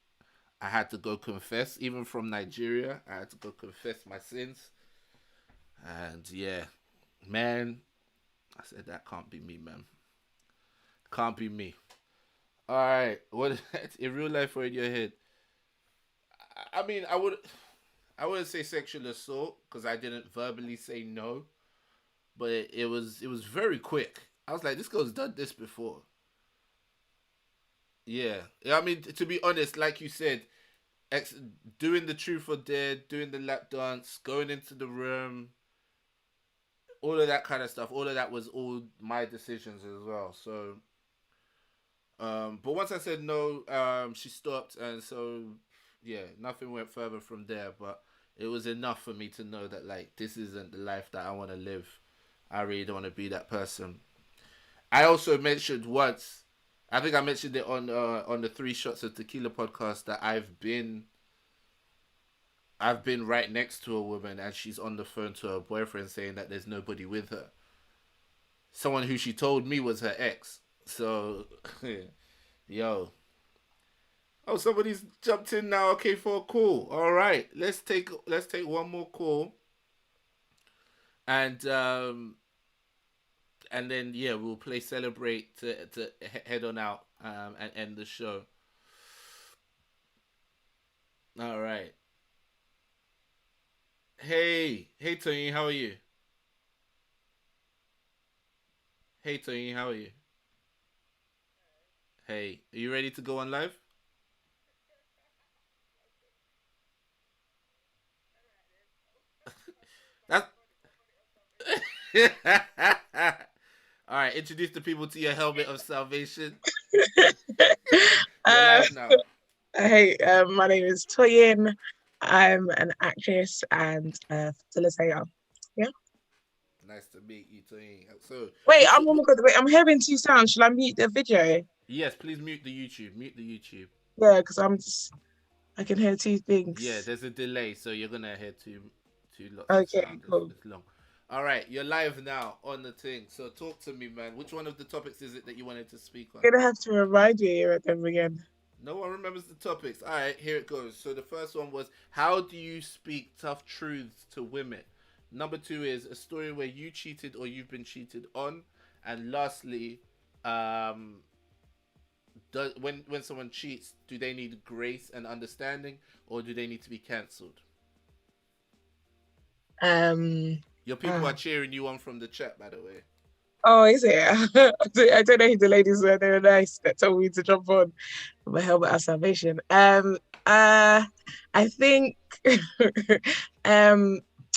I had to go confess, even from Nigeria. I had to go confess my sins. And yeah, man, I said that can't be me, man. Can't be me. All right, what in real life or in your head? I mean, I wouldn't say sexual assault because I didn't verbally say no, but it was very quick. I was like, this girl's done this before. Yeah, I mean, to be honest, like you said, doing the truth or dare, doing the lap dance, going into the room, all of that kind of stuff, all of that was all my decisions as well. So, but once I said no, she stopped, and so yeah, nothing went further from there. But it was enough for me to know that like this isn't the life that I want to live. I really don't want to be that person. I also mentioned once, I think I mentioned it on the Three Shots of Tequila podcast, that I've been right next to a woman and she's on the phone to her boyfriend saying that there's nobody with her. Someone who she told me was her ex. So, yo. Oh, somebody's jumped in now. Okay, for a call. All right, let's take one more call, and then yeah, we'll play Celebrate to head on out and end the show. All right. Hey, Tony, how are you? Hey, Tony, how are you? Hey, are you ready to go on live? That's all right. Introduce the people to your helmet of salvation. You're Uh, live now. hey, my name is Toyin. I'm an actress and a facilitator. Yeah. Nice to meet you, Tony. So, Wait, oh my god, wait, I'm hearing two sounds. Should I mute the video? yes, please mute the YouTube. Mute the YouTube. Yeah, because I can hear two things. Yeah, there's a delay, so you're gonna hear two lots Okay, of sound. cool. It's long. All right, you're live now on the thing. So talk to me, man. Which one of the topics is it that you wanted to speak on? You're gonna have to remind me of them again. No one remembers the topics. All right, here it goes. So the first one was, how do you speak tough truths to women? Number 2 is a story where you cheated or you've been cheated on. And lastly, when someone cheats, do they need grace and understanding, or do they need to be cancelled? Your people are cheering you on from the chat, by the way. Oh, is it? I don't know who the ladies were. They were nice that told me to jump on my helmet of salvation. I think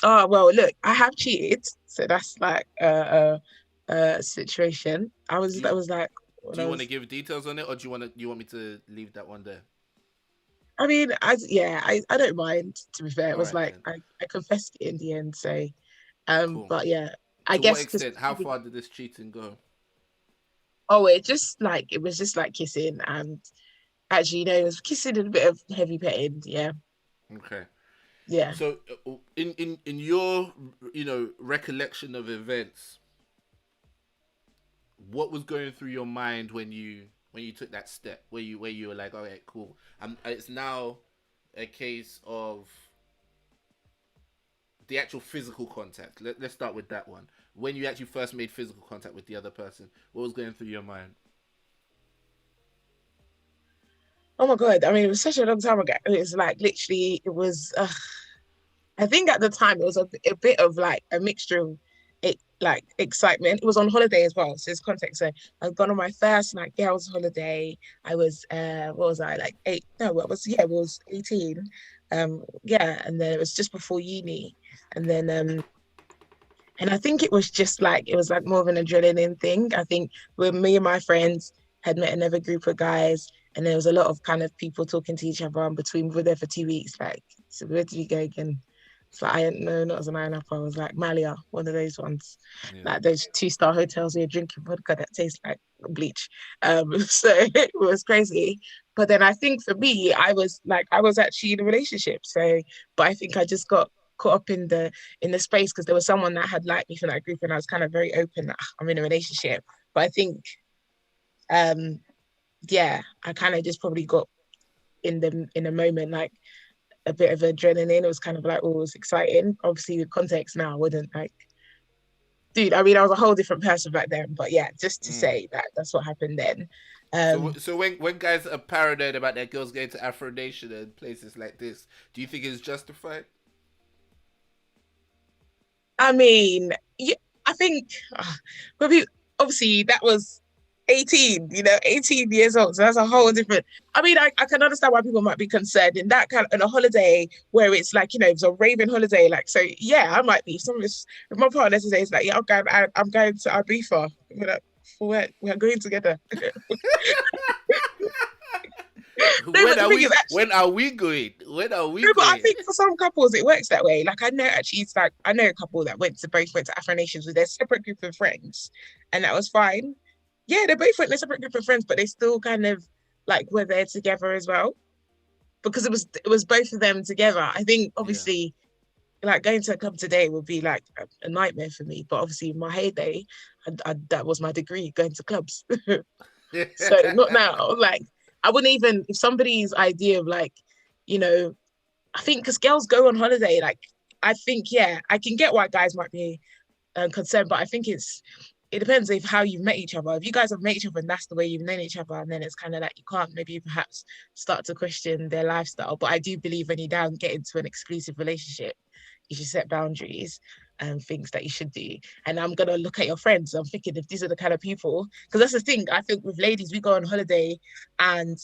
oh well, look, I have cheated, so that's like a situation. That was like. Do you want to give details on it, or do you want me to leave that one there? I mean, I don't mind. To be fair, it was right, like I confessed it in the end. So, cool. but yeah, I guess. To what extent? How far did this cheating go? Oh, it was just like kissing, and actually, it was kissing and a bit of heavy petting. Yeah. Okay. Yeah. So, in your recollection of events, what was going through your mind when you took that step where you were like, all right, cool, it's now a case of the actual physical contact. Let's start with that one. When you actually first made physical contact with the other person, what was going through your mind? Oh my god, I mean, it was such a long time ago. It's like literally, it was I think at the time it was a bit of like a mixture of like excitement. It was on holiday as well, so it's context. So I'd gone on my first like girls' holiday. I was what was I, like 8? No, what was it was 18. Yeah, and then it was just before uni, and then and I think it was just like more of an adrenaline thing. I think when me and my friends had met another group of guys, and there was a lot of kind of people talking to each other in between. We were there for 2 weeks. Like, so where did we go again? So not as an Aina, I was like Malia, one of those ones, like those 2-star hotels where you're drinking vodka that tastes like bleach. So it was crazy. But then I think for me, I was actually in a relationship. So, but I think I just got caught up in the space because there was someone that had liked me from that group, and I was kind of very open that I'm in a relationship. But I think, yeah, I kind of just probably got in the moment, like, a bit of adrenaline. It was kind of like, oh, it was exciting. Obviously, the context now wouldn't like, dude. I mean, I was a whole different person back then. But yeah, just to say that's what happened then. So when guys are paranoid about their girls going to Afro Nation and places like this, do you think it's justified? I mean, yeah, I think, obviously that was 18, 18 years old. So that's a whole different. I mean, I can understand why people might be concerned in that kind of in a holiday where it's like, it's a raving holiday. Like, so yeah, I might be. If my partner today is like, yeah, I'm going to Ibiza. We're like, for what? We're going together. No, but the thing is, actually, When are we going? When are we no, but I going? think for some couples it works that way. Like I know actually, it's like I know a couple that both went to Afro Nations with their separate group of friends, and that was fine. Yeah, they both went to a separate group of friends, but they still kind of like were there together as well because it was both of them together. I think Yeah. obviously like going to a club today would be like a nightmare for me. But obviously, in my heyday, that was my degree going to clubs. So not now. Like I wouldn't even if somebody's idea of like, you know, I think because girls go on holiday. Like I think yeah, I can get why guys might be concerned, but I think it depends if how you've met each other. If you guys have met each other and that's the way you've known each other, and then it's kind of like you can't maybe perhaps start to question their lifestyle. But I do believe when you down get into an exclusive relationship, you should set boundaries and things that you should do. And I'm gonna look at your friends. I'm thinking if these are the kind of people, because that's the thing. I think with ladies, we go on holiday, and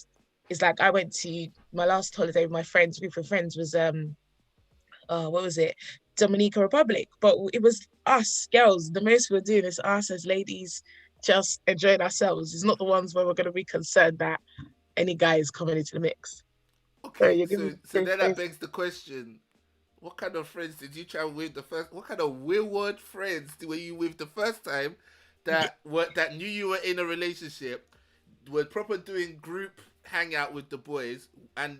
it's like I went to my last holiday with my friends, group of friends was what was it? Dominica Republic. But it was us girls. The most we're doing is us as ladies just enjoying ourselves. It's not the ones where we're gonna be concerned that any guy is coming into the mix. So Okay, you're giving so then that begs the question: what kind of friends did you travel with the first? What kind of wayward friends were you with the first time that knew you were in a relationship, were proper doing group hangout with the boys, and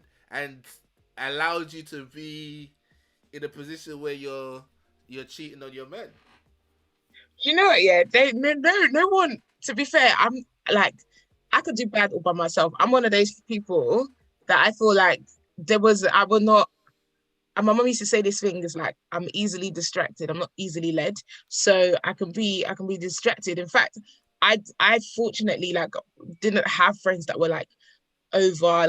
allowed you to be in a position where you're cheating on your men? you know what? Yeah, no one. To be fair, I'm like, I could do bad all by myself. I'm one of those people that I feel like I will not. And my mum used to say this thing is like, I'm easily distracted. I'm not easily led, so I can be distracted. In fact, I fortunately like didn't have friends that were like over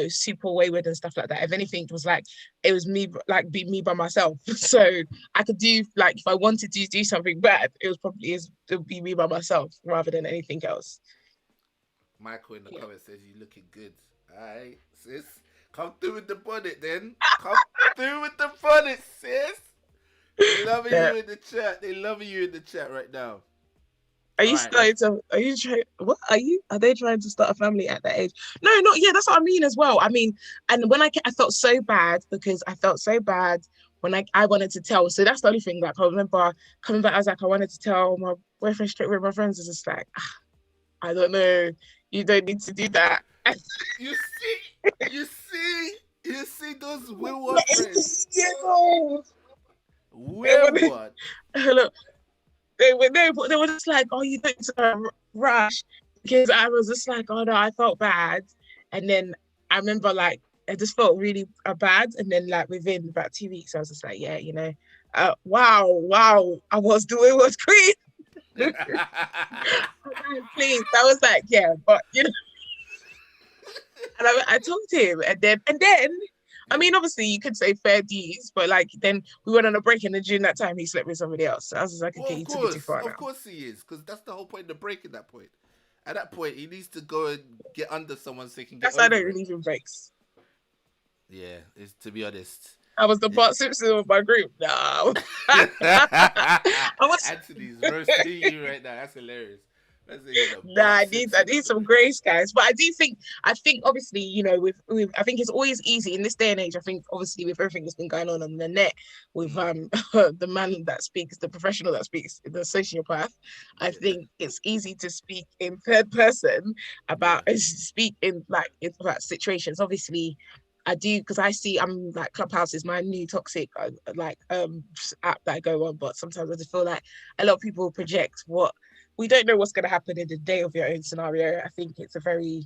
super wayward and stuff like that. If anything, it was like it was me like be me by myself. So I could do like if I wanted to do something bad, it would be me by myself rather than anything else. Michael in the Yeah. comments says you looking good. Alright, sis. Come through with the bonnet then. Come through with the bonnet, sis. They loving Yeah. you in the chat. They loving you in the chat right now. Are you Alright, let's starting to? Are you trying? What are you? Are they trying to start a family at that age? No, not yeah. That's what I mean as well. I mean, and when I felt so bad because I felt so bad when I wanted to tell. So that's the only thing. Like I remember coming back, I was like, I wanted to tell my boyfriend straight with my friends. Is just like, I don't know. You don't need to do that. you see those wayward friends. Yeah. Wayward. Look, they were just like, oh, you don't need to rush because I was just like, oh no, I felt bad, and then I remember like I just felt really bad, and then like within about 2 weeks, I was just like, yeah, wow, I was doing was queen. Please, I was like, yeah, but and I told him, and then. I mean, obviously, you could say fair dues, but like then we went on a break, and then during that time, he slept with somebody else. So I was just like, Well, okay, you took it too far of now. course he is, because that's the whole point of the break. At that point, he needs to go and get under someone so he can get That's why I don't over it. believe in breaks. Yeah, it's, to be honest. I was the Bart Simpson of my group. No. I was Anthony's roasting you right now. That's hilarious. That's nah, I need some grace, guys. But I think obviously, with I think it's always easy in this day and age. I think obviously with everything that's been going on the net, with the man that speaks, the professional that speaks, the sociopath, I think it's easy to speak in third person about speak in like about situations. Obviously, I do because I'm like Clubhouse is my new toxic app that I go on, but sometimes I just feel like a lot of people project what we don't know what's going to happen in the day of your own scenario. I think it's a very,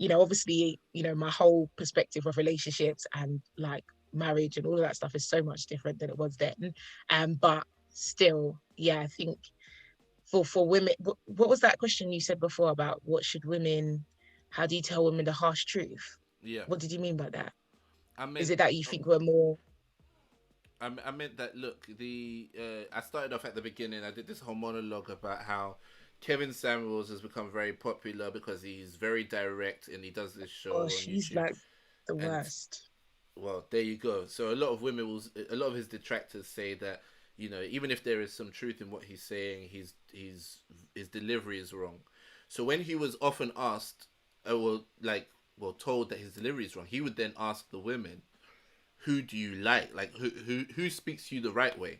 obviously, my whole perspective of relationships and like marriage and all of that stuff is so much different than it was then. But still, yeah, I think for women, what was that question you said before about how do you tell women the harsh truth? Yeah. What did you mean by that? Is it that you think we're more? I meant that. Look, I started off at the beginning. I did this whole monologue about how Kevin Samuels has become very popular because he's very direct and he does this show on He's YouTube. like the worst. Well, there you go. So a lot of his detractors say that even if there is some truth in what he's saying, his delivery is wrong. So when he was often asked, well, told that his delivery is wrong, he would then ask the women, who do you like? Like, who speaks to you the right way?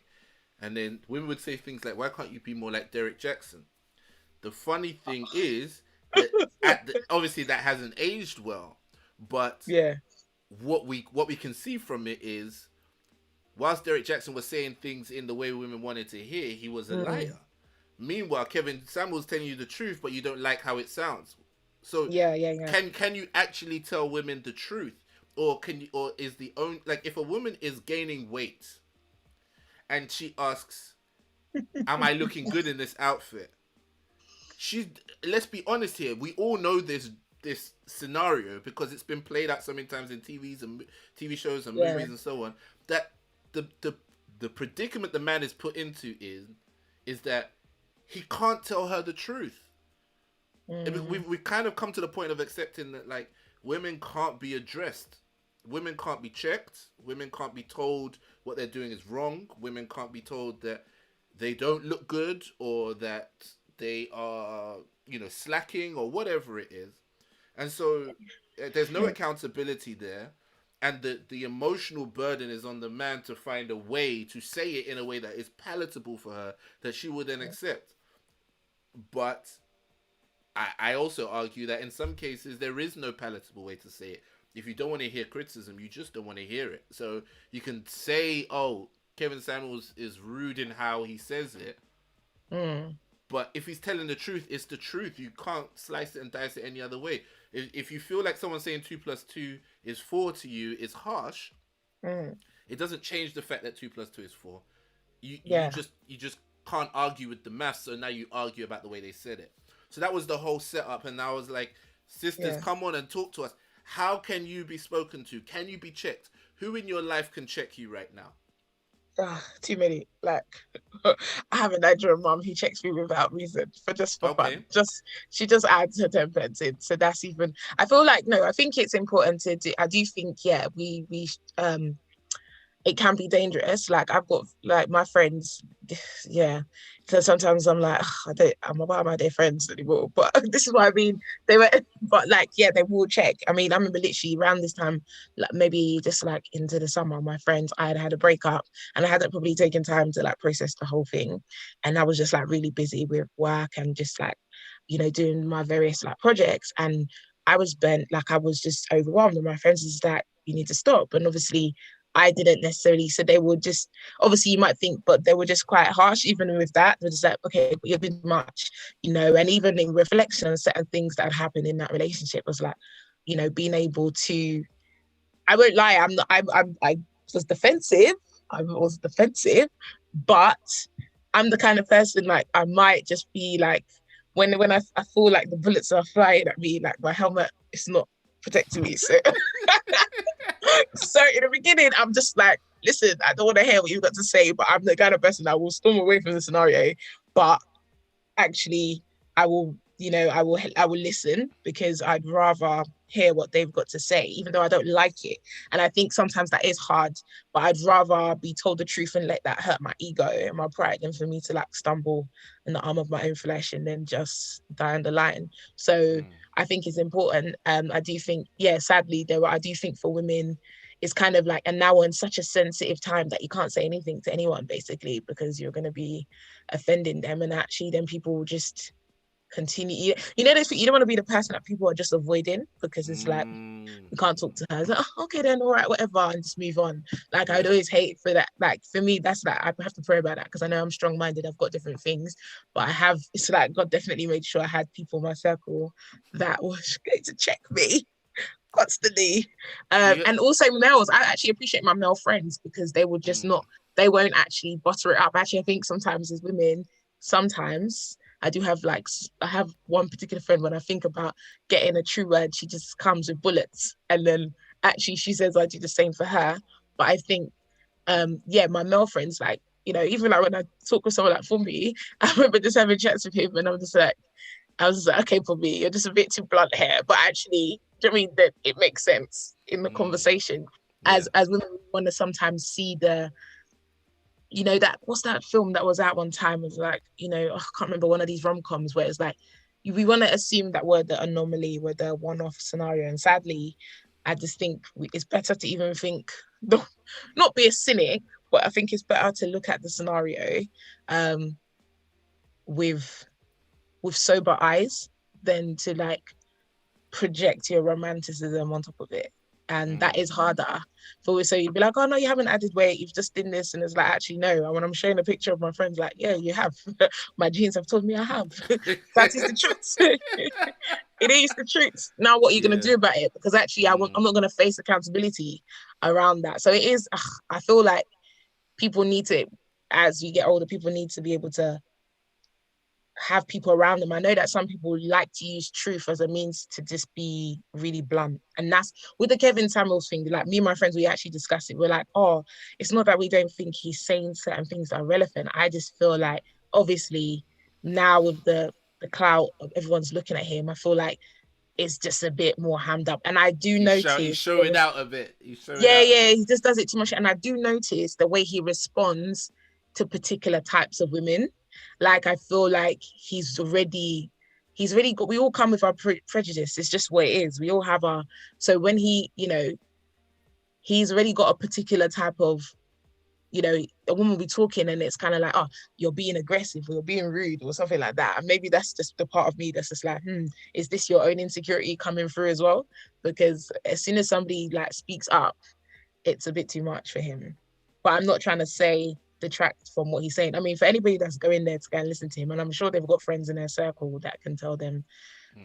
And then women would say things like, why can't you be more like Derek Jackson? The funny thing is that obviously that hasn't aged well, but Yeah. what we can see from it is, whilst Derek Jackson was saying things in the way women wanted to hear, he was a liar. Meanwhile, Kevin Samuel's telling you the truth, but you don't like how it sounds. So Yeah. can you actually tell women the truth, or is the only, like, if a woman is gaining weight and she asks, "Am I looking good in this outfit?" Let's be honest here. We all know this scenario because it's been played out so many times in TV shows and movies and so on. That the predicament the man is put into is that he can't tell her the truth. We've kind of come to the point of accepting that, like, women can't be addressed. Women can't be checked. Women can't be told what they're doing is wrong. Women can't be told that they don't look good, or that they are, slacking, or whatever it is. And so there's no accountability there. And the emotional burden is on the man to find a way to say it in a way that is palatable for her, that she would then accept. But I also argue that in some cases there is no palatable way to say it. If you don't want to hear criticism, you just don't want to hear it. So you can say, oh, Kevin Samuels is rude in how he says it. But if he's telling the truth, it's the truth. You can't slice it and dice it any other way. If you feel like someone saying 2 + 2 is 4 to you is harsh, it doesn't change the fact that 2 + 2 is 4. You just can't argue with the maths, so now you argue about the way they said it. So that was the whole setup, and I was like, sisters, come on and talk to us. How can you be spoken to? Can you be checked? Who in your life can check you right now? Too many. Like, I have a Nigerian mom who checks me without reason, for fun. She just adds her 10 pence in. So that's even. I feel like, no. I think it's important to do. I do think, we it can be dangerous. Like, I've got, like, my friends, so sometimes I'm like, I'm about my dear friends anymore. But this is what I mean. They will check. I mean, I remember literally around this time, like maybe just like into the summer, my friends, I had a breakup, and I hadn't probably taken time to like process the whole thing. And I was just like really busy with work and just like, doing my various like projects. And I was bent, like I was just overwhelmed. And my friends was like, you need to stop. And obviously I didn't necessarily, so they would just, obviously you might think, but they were just quite harsh even with that. They're just like, okay, but you're doing much, and even in reflection on certain things that had happened in that relationship was like, being able to, I won't lie, I was defensive. But I'm the kind of person, like, I might just be like, when I feel like the bullets are flying at me, like my helmet is not protecting me. So so in the beginning, I'm just like, listen, I don't want to hear what you've got to say, but I'm the kind of person that will storm away from the scenario. But actually, I will listen, because I'd rather hear what they've got to say, even though I don't like it. And I think sometimes that is hard, but I'd rather be told the truth and let that hurt my ego and my pride than for me to like stumble in the arm of my own flesh and then just die on the line. So I think it's important. I do think, sadly, I do think for women, it's kind of like, and now we're in such a sensitive time that you can't say anything to anyone, basically, because you're going to be offending them. And actually then people will just continue. You don't want to be the person that people are just avoiding, because it's like, you can't talk to her. It's like, oh, okay then, all right, whatever, and just move on. Like, I'd always hate for that. Like, for me, that's like, I have to pray about that, because I know I'm strong-minded, I've got different things, but it's like God definitely made sure I had people in my circle that was going to check me constantly. And also males, I actually appreciate my male friends, because they will just they won't actually butter it up. Actually, I think sometimes as women, I have one particular friend, when I think about getting a true word, she just comes with bullets. And then actually she says I do the same for her. But I think, my male friends, like, even like when I talk with someone like Fumbi, I remember just having chats with him, and I was just like, okay, Fumbi, you're just a bit too blunt here. But actually, do you know what I mean, that it makes sense in the conversation. As women, we want to sometimes see the, that, what's that film that was out one time? It was like, I can't remember, one of these rom-coms where it's like, we want to assume that we're the anomaly, we're the one-off scenario, and sadly, I just think it's better to even think, not be a cynic, but I think it's better to look at the scenario with sober eyes than to like project your romanticism on top of it. And that is harder for, so you'd be like, oh no, you haven't added weight, you've just done this, and it's like, actually no. And when I'm showing a picture of my friends, like, yeah, you have. My genes have told me I have. That is the truth. It is the truth. Now what are you going to do about it? Because actually I'm not going to face accountability around that. So it is, I feel like people need to, as we get older, people need to be able to have people around them. I know that some people like to use truth as a means to just be really blunt. And that's with the Kevin Samuels thing, like me and my friends, we actually discussed it. We're like, oh, it's not that we don't think he's saying certain things that are relevant. I just feel like, obviously, now with the clout of everyone's looking at him, I feel like it's just a bit more hammed up. And I do notice he's showing out a bit. He just does it too much. And I do notice the way he responds to particular types of women. Like, I feel like he's already got, we all come with our prejudice. It's just what it is. We all have our, so when he, he's already got a particular type of, a woman will be talking and it's kind of like, oh, you're being aggressive or you're being rude or something like that. And maybe that's just the part of me that's just like, is this your own insecurity coming through as well? Because as soon as somebody like speaks up, it's a bit too much for him. But I'm not trying to say detract from what he's saying. I mean, for anybody that's going there to go and listen to him, and I'm sure they've got friends in their circle that can tell them,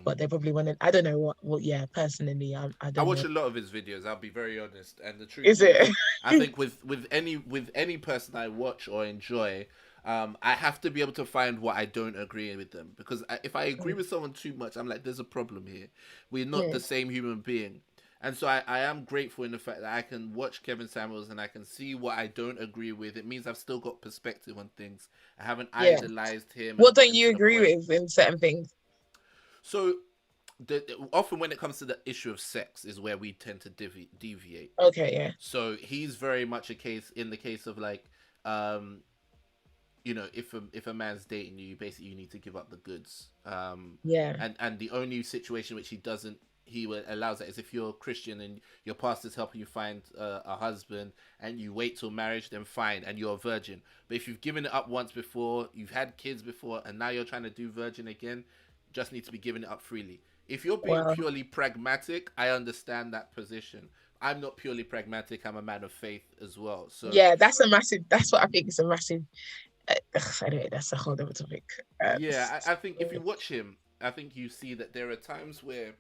but they probably want to, I don't know what yeah, personally, I don't I watch know. a lot of his videos, I'll be very honest, and the truth Is it? I think with any person I watch or enjoy, I have to be able to find what I don't agree with them, because if I agree with someone too much, I'm like, there's a problem here. We're not the same human being. And so I am grateful in the fact that I can watch Kevin Samuels and I can see what I don't agree with. It means I've still got perspective on things. I haven't idolized him. What don't you agree with in certain things? So often when it comes to the issue of sex is where we tend to deviate. Okay, yeah. So he's very much a case of like, if a man's dating you, basically you need to give up the goods. And the only situation which he allows that is if you're Christian and your pastor's helping you find a husband and you wait till marriage, then fine, and you're a virgin. But if you've given it up once before, you've had kids before, and now you're trying to do virgin again, just need to be giving it up freely. If you're being purely pragmatic, I understand that position. I'm not purely pragmatic. I'm a man of faith as well. So yeah, that's what I think is a massive. Anyway, that's a whole other topic. I think if you watch him, I think you see that there are times where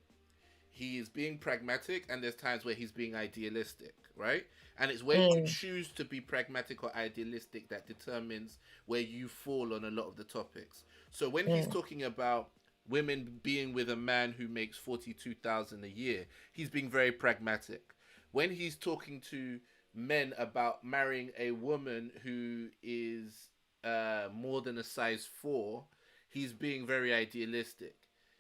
he is being pragmatic and there's times where he's being idealistic, right? And it's when you choose to be pragmatic or idealistic that determines where you fall on a lot of the topics. So when he's talking about women being with a man who makes 42,000 a year, he's being very pragmatic. When he's talking to men about marrying a woman who is more than a size 4, he's being very idealistic.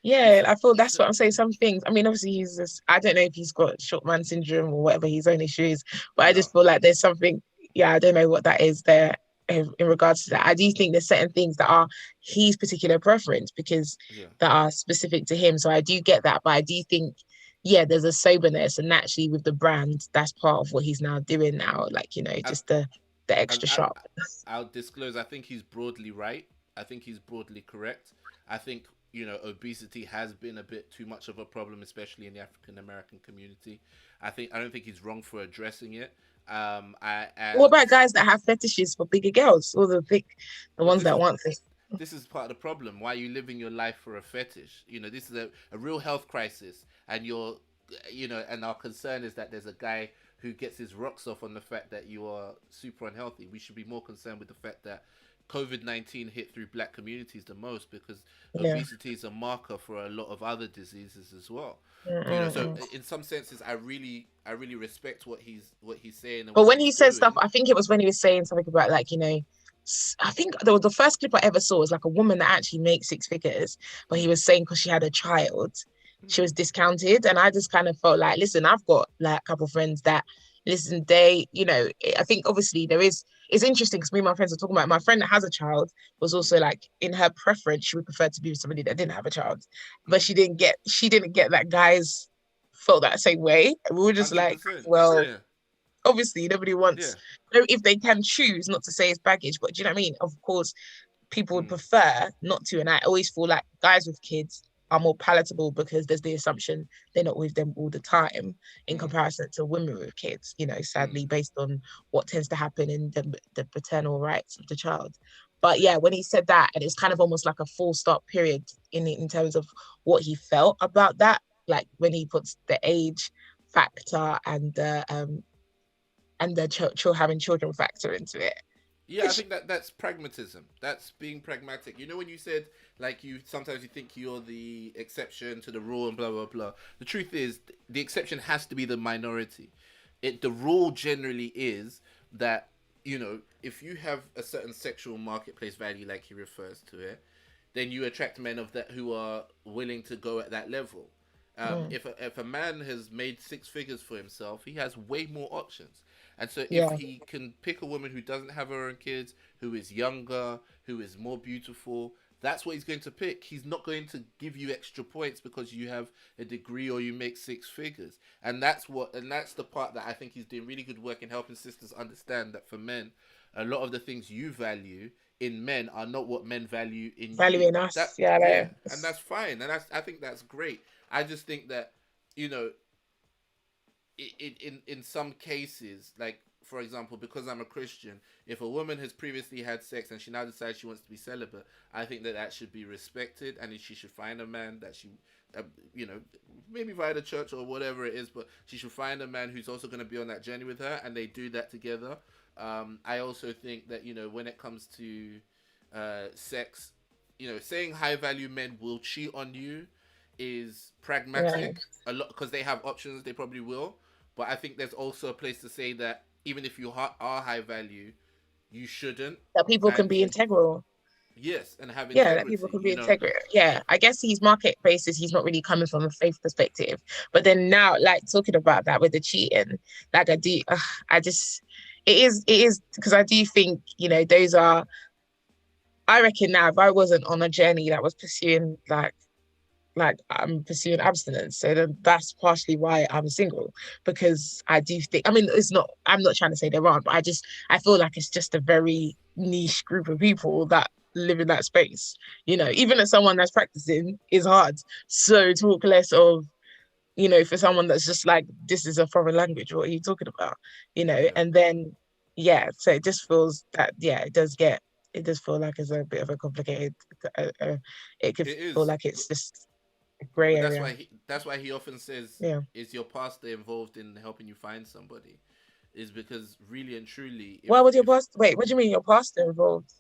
Yeah, I feel that's what I'm saying. Some things, I mean, obviously he's just, I don't know if he's got short man syndrome or whatever his own issue is, but I just feel like there's something, I don't know what that is there in regards to that. I do think there's certain things that are his particular preference because that are specific to him. So I do get that, but I do think, there's a soberness, and naturally with the brand, that's part of what he's now doing now. Like, just the extra sharpness. I'll disclose, I think he's broadly right. I think he's broadly correct. I think, obesity has been a bit too much of a problem, especially in the African American community. I don't think he's wrong for addressing it. What about guys that have fetishes for bigger girls, or the ones that want this? This is part of the problem. Why are you living your life for a fetish? This is a real health crisis, and and our concern is that there's a guy who gets his rocks off on the fact that you are super unhealthy. We should be more concerned with the fact that COVID-19 hit through black communities the most, because obesity is a marker for a lot of other diseases as well. So in some senses, I really respect what he's saying. But when he said stuff, I think it was when he was saying something about like, I think the first clip I ever saw was like a woman that actually makes 6 figures, but he was saying because she had a child, she was discounted. And I just kind of felt like, listen, I've got like a couple of friends that listen, I think obviously it's interesting because me and my friends are talking about it. My friend that has a child was also like, in her preference, she would prefer to be with somebody that didn't have a child, but she didn't get that guys felt that same way. And we were just like, 100%. well, Yeah. obviously nobody Yeah. wants, if they can choose, not to say it's baggage, but do you know what I mean? Of course, people would Mm. prefer not to. And I always feel like guys with kids are more palatable because there's the assumption they're not with them all the time in Mm. comparison to women with kids, Mm. sadly, based on what tends to happen in the paternal rights of the child. But Yeah. yeah, when he said that, and it's kind of almost like a full stop period in terms of what he felt about that, like when he puts the age factor and the having children factor into it. Yeah, I think that's pragmatism. That's being pragmatic. You know, when you said like you sometimes you think you're the exception to the rule and blah blah blah. The truth is, the exception has to be the minority. The rule generally is that, if you have a certain sexual marketplace value, like he refers to it, then you attract men of that who are willing to go at that level. Mm, If a man has made six figures for himself, he has way more options. And so if yeah. he can pick a woman who doesn't have her own kids, who is younger, who is more beautiful, that's what he's going to pick. He's not going to give you extra points because you have a degree or you make six figures. And that's the part that I think he's doing really good work in helping sisters understand that for men, a lot of the things you value in men are not what men value in you. Valuing That us, yeah, yeah, like, and that's fine. And I think that's great. I just think that, you know, in some cases, like for example, because I'm a Christian, if a woman has previously had sex and she now decides she wants to be celibate, I think that should be respected, and she should find a man that she, uh, maybe via the church or whatever it is, but she should find a man who's also going to be on that journey with her, and they do that together. I also think that when it comes to sex, saying high value men will cheat on you is yeah, pragmatic a lot because they have options. They probably will, but I think there's also a place to say that even if you are high value, you shouldn't. that people can And be integral. yes, and have Yeah, that people integrity. can be integral. Yeah, I guess he's market basis. He's not really coming from a faith perspective. But then now, like talking about that with the cheating, like I just, it is because I do think those are. I reckon now, if I wasn't on a journey that was pursuing like I'm pursuing abstinence. So then that's partially why I'm single, because I do think, I mean, I'm not trying to say there aren't, but I feel like it's just a very niche group of people that live in that space. Even as someone that's practicing is hard. So talk less of, for someone that's just like, this is a foreign language. What are you talking about? Yeah, And then, yeah, so it just feels that, yeah, it does feel like it's a bit of a complicated, it could it feel is. like it's just gray But that's area. why he often says, Yeah. "Is your pastor involved in helping you find somebody?" Is because really and truly, Why if would your if pastor? Wait, what do you mean your pastor involved?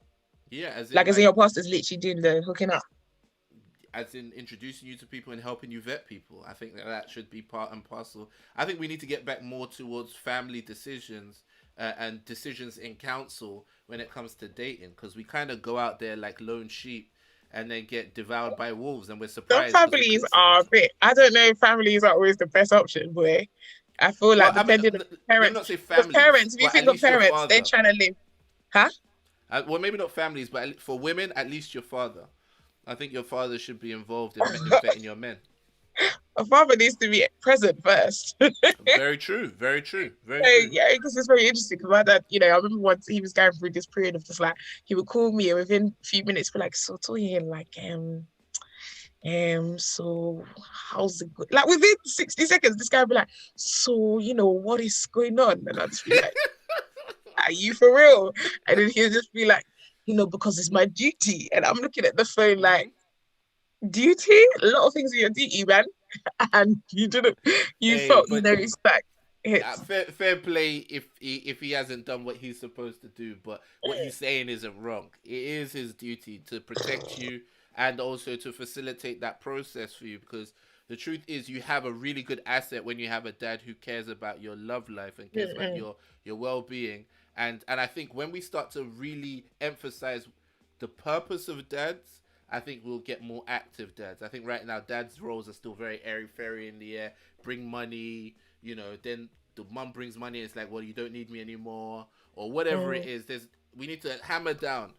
yeah, as in Like, as in like your pastor's literally doing the hooking up? as in introducing you to people and helping you vet people. I think that should be part and parcel. I think we need to get back more towards family decisions and decisions in council when it comes to dating, because we kind of go out there like lone sheep and then get devoured by wolves, and we're Some surprised because we families kill are someone. a bit. I don't know if families are always the best option, boy. I feel Well, like I mean, depending on let me parents, not say because families, parents, if you but at think of least your parents, they're father. trying to live, huh? Well, maybe not families, but for women, at least your father. I think your father should be involved in vetting your men. A father needs to be present first. Very true. Very true. Very So, true. yeah, because it's very interesting. Because my dad, I remember once he was going through this period of just like he would call me and within a few minutes be like, "So, Toyin, like, so how's it going?" Like within 60 seconds, this guy would be like, "So, what is going on?" And I'd just be like, "Are you for real?" And then he'll just be like, because it's my duty. And I'm looking at the phone like, Hmm. duty? A lot of things are your duty, man. And you Hey, felt, but it's like, it's, fair play if he hasn't done what he's supposed to do. But what he's saying isn't wrong. It is his duty to protect you and also to facilitate that process for you, because the truth is you have a really good asset when you have a dad who cares about your love life and cares about mm-mm. your well-being. And I think when we start to really emphasize the purpose of dads, I think we'll get more active dads. I think right now dads' roles are still very airy fairy in the air. Bring money, then the mum brings money, it's like, well, you don't need me anymore, or whatever it is. We need to hammer down,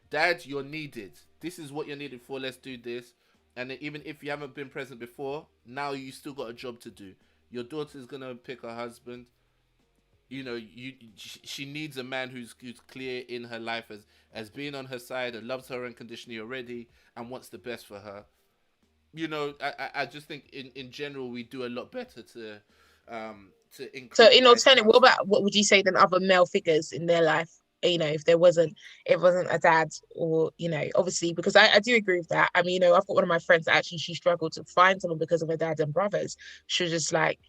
Dad, you're needed. This is what you're needed for. Let's do this. And even if you haven't been present before, now you still got a job to do. Your daughter's gonna pick her husband. You know, she needs a man who's clear in her life as being on her side and loves her unconditionally already and wants the best for her. You know, I just think in general we do a lot better to increase. So in alternative, what would you say than other male figures in their life? You know, if it wasn't a dad, or, you know, obviously, because I do agree with that. I mean, you know, I've got one of my friends that actually, she struggled to find someone because of her dad and brothers. She was just like,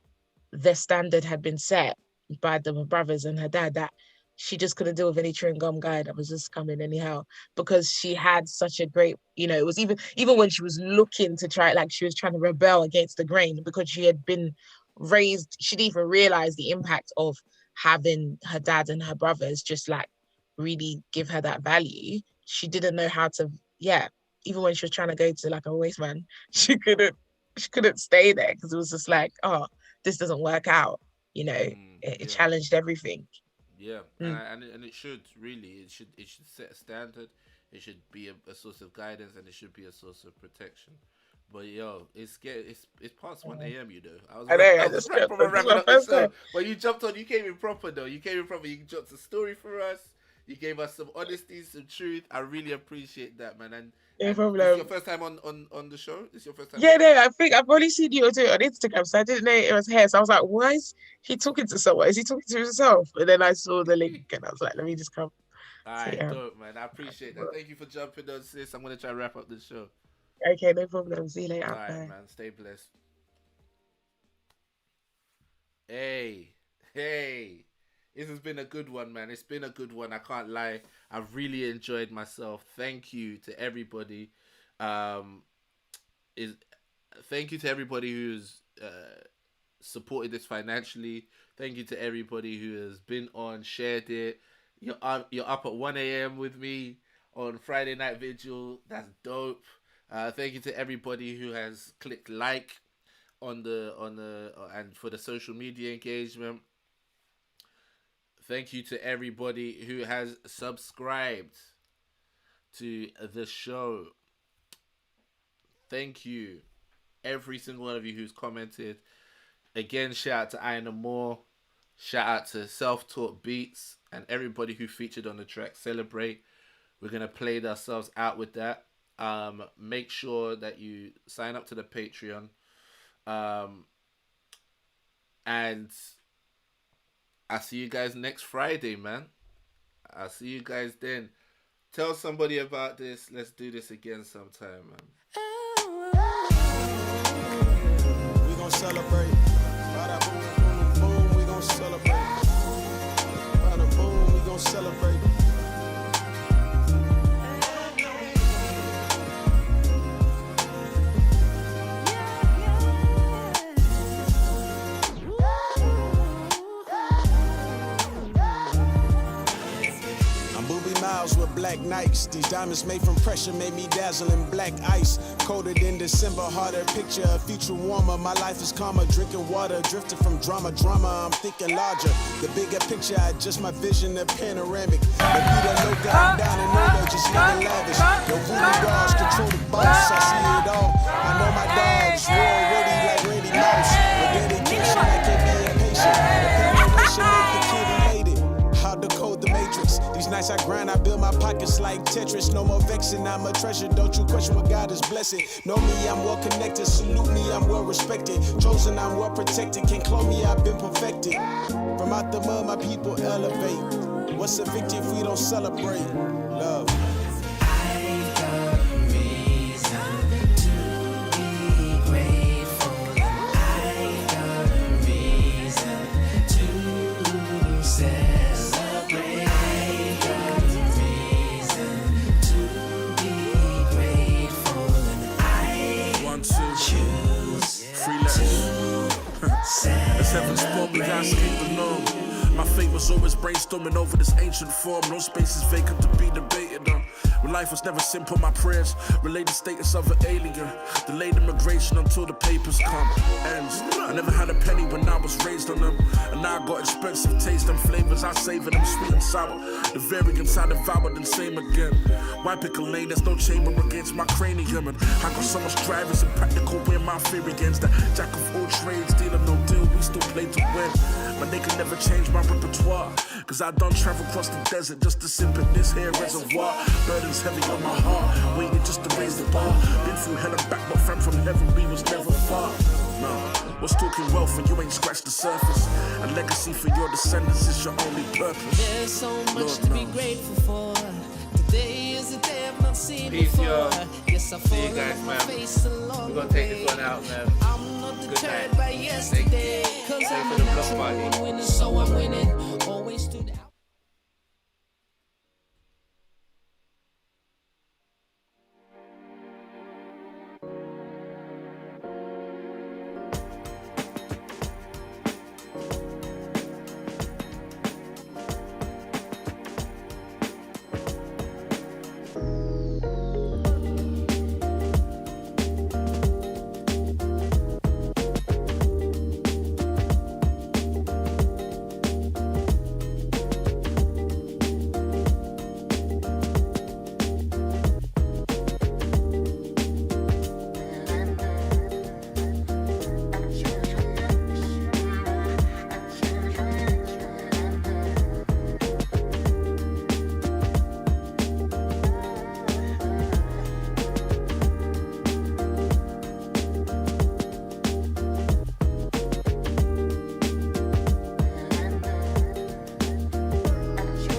their standard had been set by the brothers and her dad that she just couldn't deal with any chewing gum guy that was just coming anyhow, because she had such a great, you know, it was even when she was looking to try, like she was trying to rebel against the grain because she had been raised, she didn't even realize the impact of having her dad and her brothers just like really give her that value. She didn't know how to, even when she was trying to go to like a waste man, she couldn't stay there because it was just like, oh, this doesn't work out, you know. It challenged everything. And it should really, it should set a standard. It should be a source of guidance, and it should be a source of protection. But yo, it's past 1 a.m. You know, I was proper wrapping up the show. But you jumped on. You came in proper though. You dropped a story for us. You gave us some honesty, some truth. I really appreciate that, man. And no problem. This is your first time on the show? This is your first time? Yeah, no, I think I've only seen you do it on Instagram, so I didn't know it was here. So I was like, why is he talking to someone? Is he talking to himself? And then I saw the link and I was like, let me just come. All right, dope, man. I appreciate that. Thank you for jumping on, sis. I'm going to try to wrap up the show. Okay, no problem. See you later. All right, man. Stay blessed. Hey. This has been a good one, man. It's been a good one. I can't lie. I've really enjoyed myself. Thank you to everybody. Thank you to everybody who's supported this financially. Thank you to everybody who has been on, shared it. You're up at 1 a.m. with me on Friday Night Vigil. That's dope. Thank you to everybody who has clicked like on the and for the social media engagement. Thank you to everybody who has subscribed to the show. Thank you, every single one of you who's commented. Again, shout out to Aina Moore. Shout out to Self-Taught Beats and everybody who featured on the track Celebrate. We're going to play ourselves out with that. Make sure that you sign up to the Patreon. And I'll see you guys next Friday, man. I'll see you guys then. Tell somebody about this. Let's do this again sometime, man. We gon' celebrate. Bada boom, boom, boom. We gon' celebrate. Bada boom, we gon' celebrate. With black Nikes, these diamonds made from pressure made me dazzle in black ice. Coated in December, harder picture, a future warmer. My life is calmer, drinking water, drifting from drama. I'm thinking larger. The bigger picture, I adjust my vision of panoramic. The beat that low down and no, just living lavish. The voodoo dogs control the boss, I see it all. I know my dogs roar ready like Randy Mouse. With dedication, I can't be impatient. The preparation make the kid elated. How to code the matrix. These nights I grind, I build my pockets like Tetris. No more vexing, I'm a treasure. Don't you question what God is blessed. Know me, I'm well connected. Salute me, I'm well respected. Chosen, I'm well protected. Can't clone me, I've been perfected. From out the mud, my people elevate. What's a victory if we don't celebrate? Love. As heaven spoke me, God escaped alone. My fate was was always brainstorming over this ancient form. No spaces vacant to be debated on. When life was never simple, my prayers relay the status of an alien. Delayed immigration until the papers come. Ends. I never had a penny when I was raised on them. And now I got expensive taste and flavors. I savor them sweet and sour. The variants I devoured and same again. Why pick a lane? There's no chamber against my cranium. And I got so much drivers and practical where my fear against that jack of all trades, dealer no deal, we still play to win. But they can never change my repertoire. Cause I done travel across the desert just to sip in this here reservoir. Burdens heavy on my heart, waiting just to raise the bar. Been through hell and back, but friend from heaven, we was never far. No, what's talking wealth when you ain't scratched the surface? A legacy for your descendants is your only purpose. There's so much to be grateful for. Today is a day I've not seen Peace, before. y'all. Yes, I See you fall guys, on my man. face along We're gonna the take way. this one out, man. I'm not Good deterred night. by yesterday. Thank you. Cause Thank I'm you a for the block natural party. born winner, so I'm winning.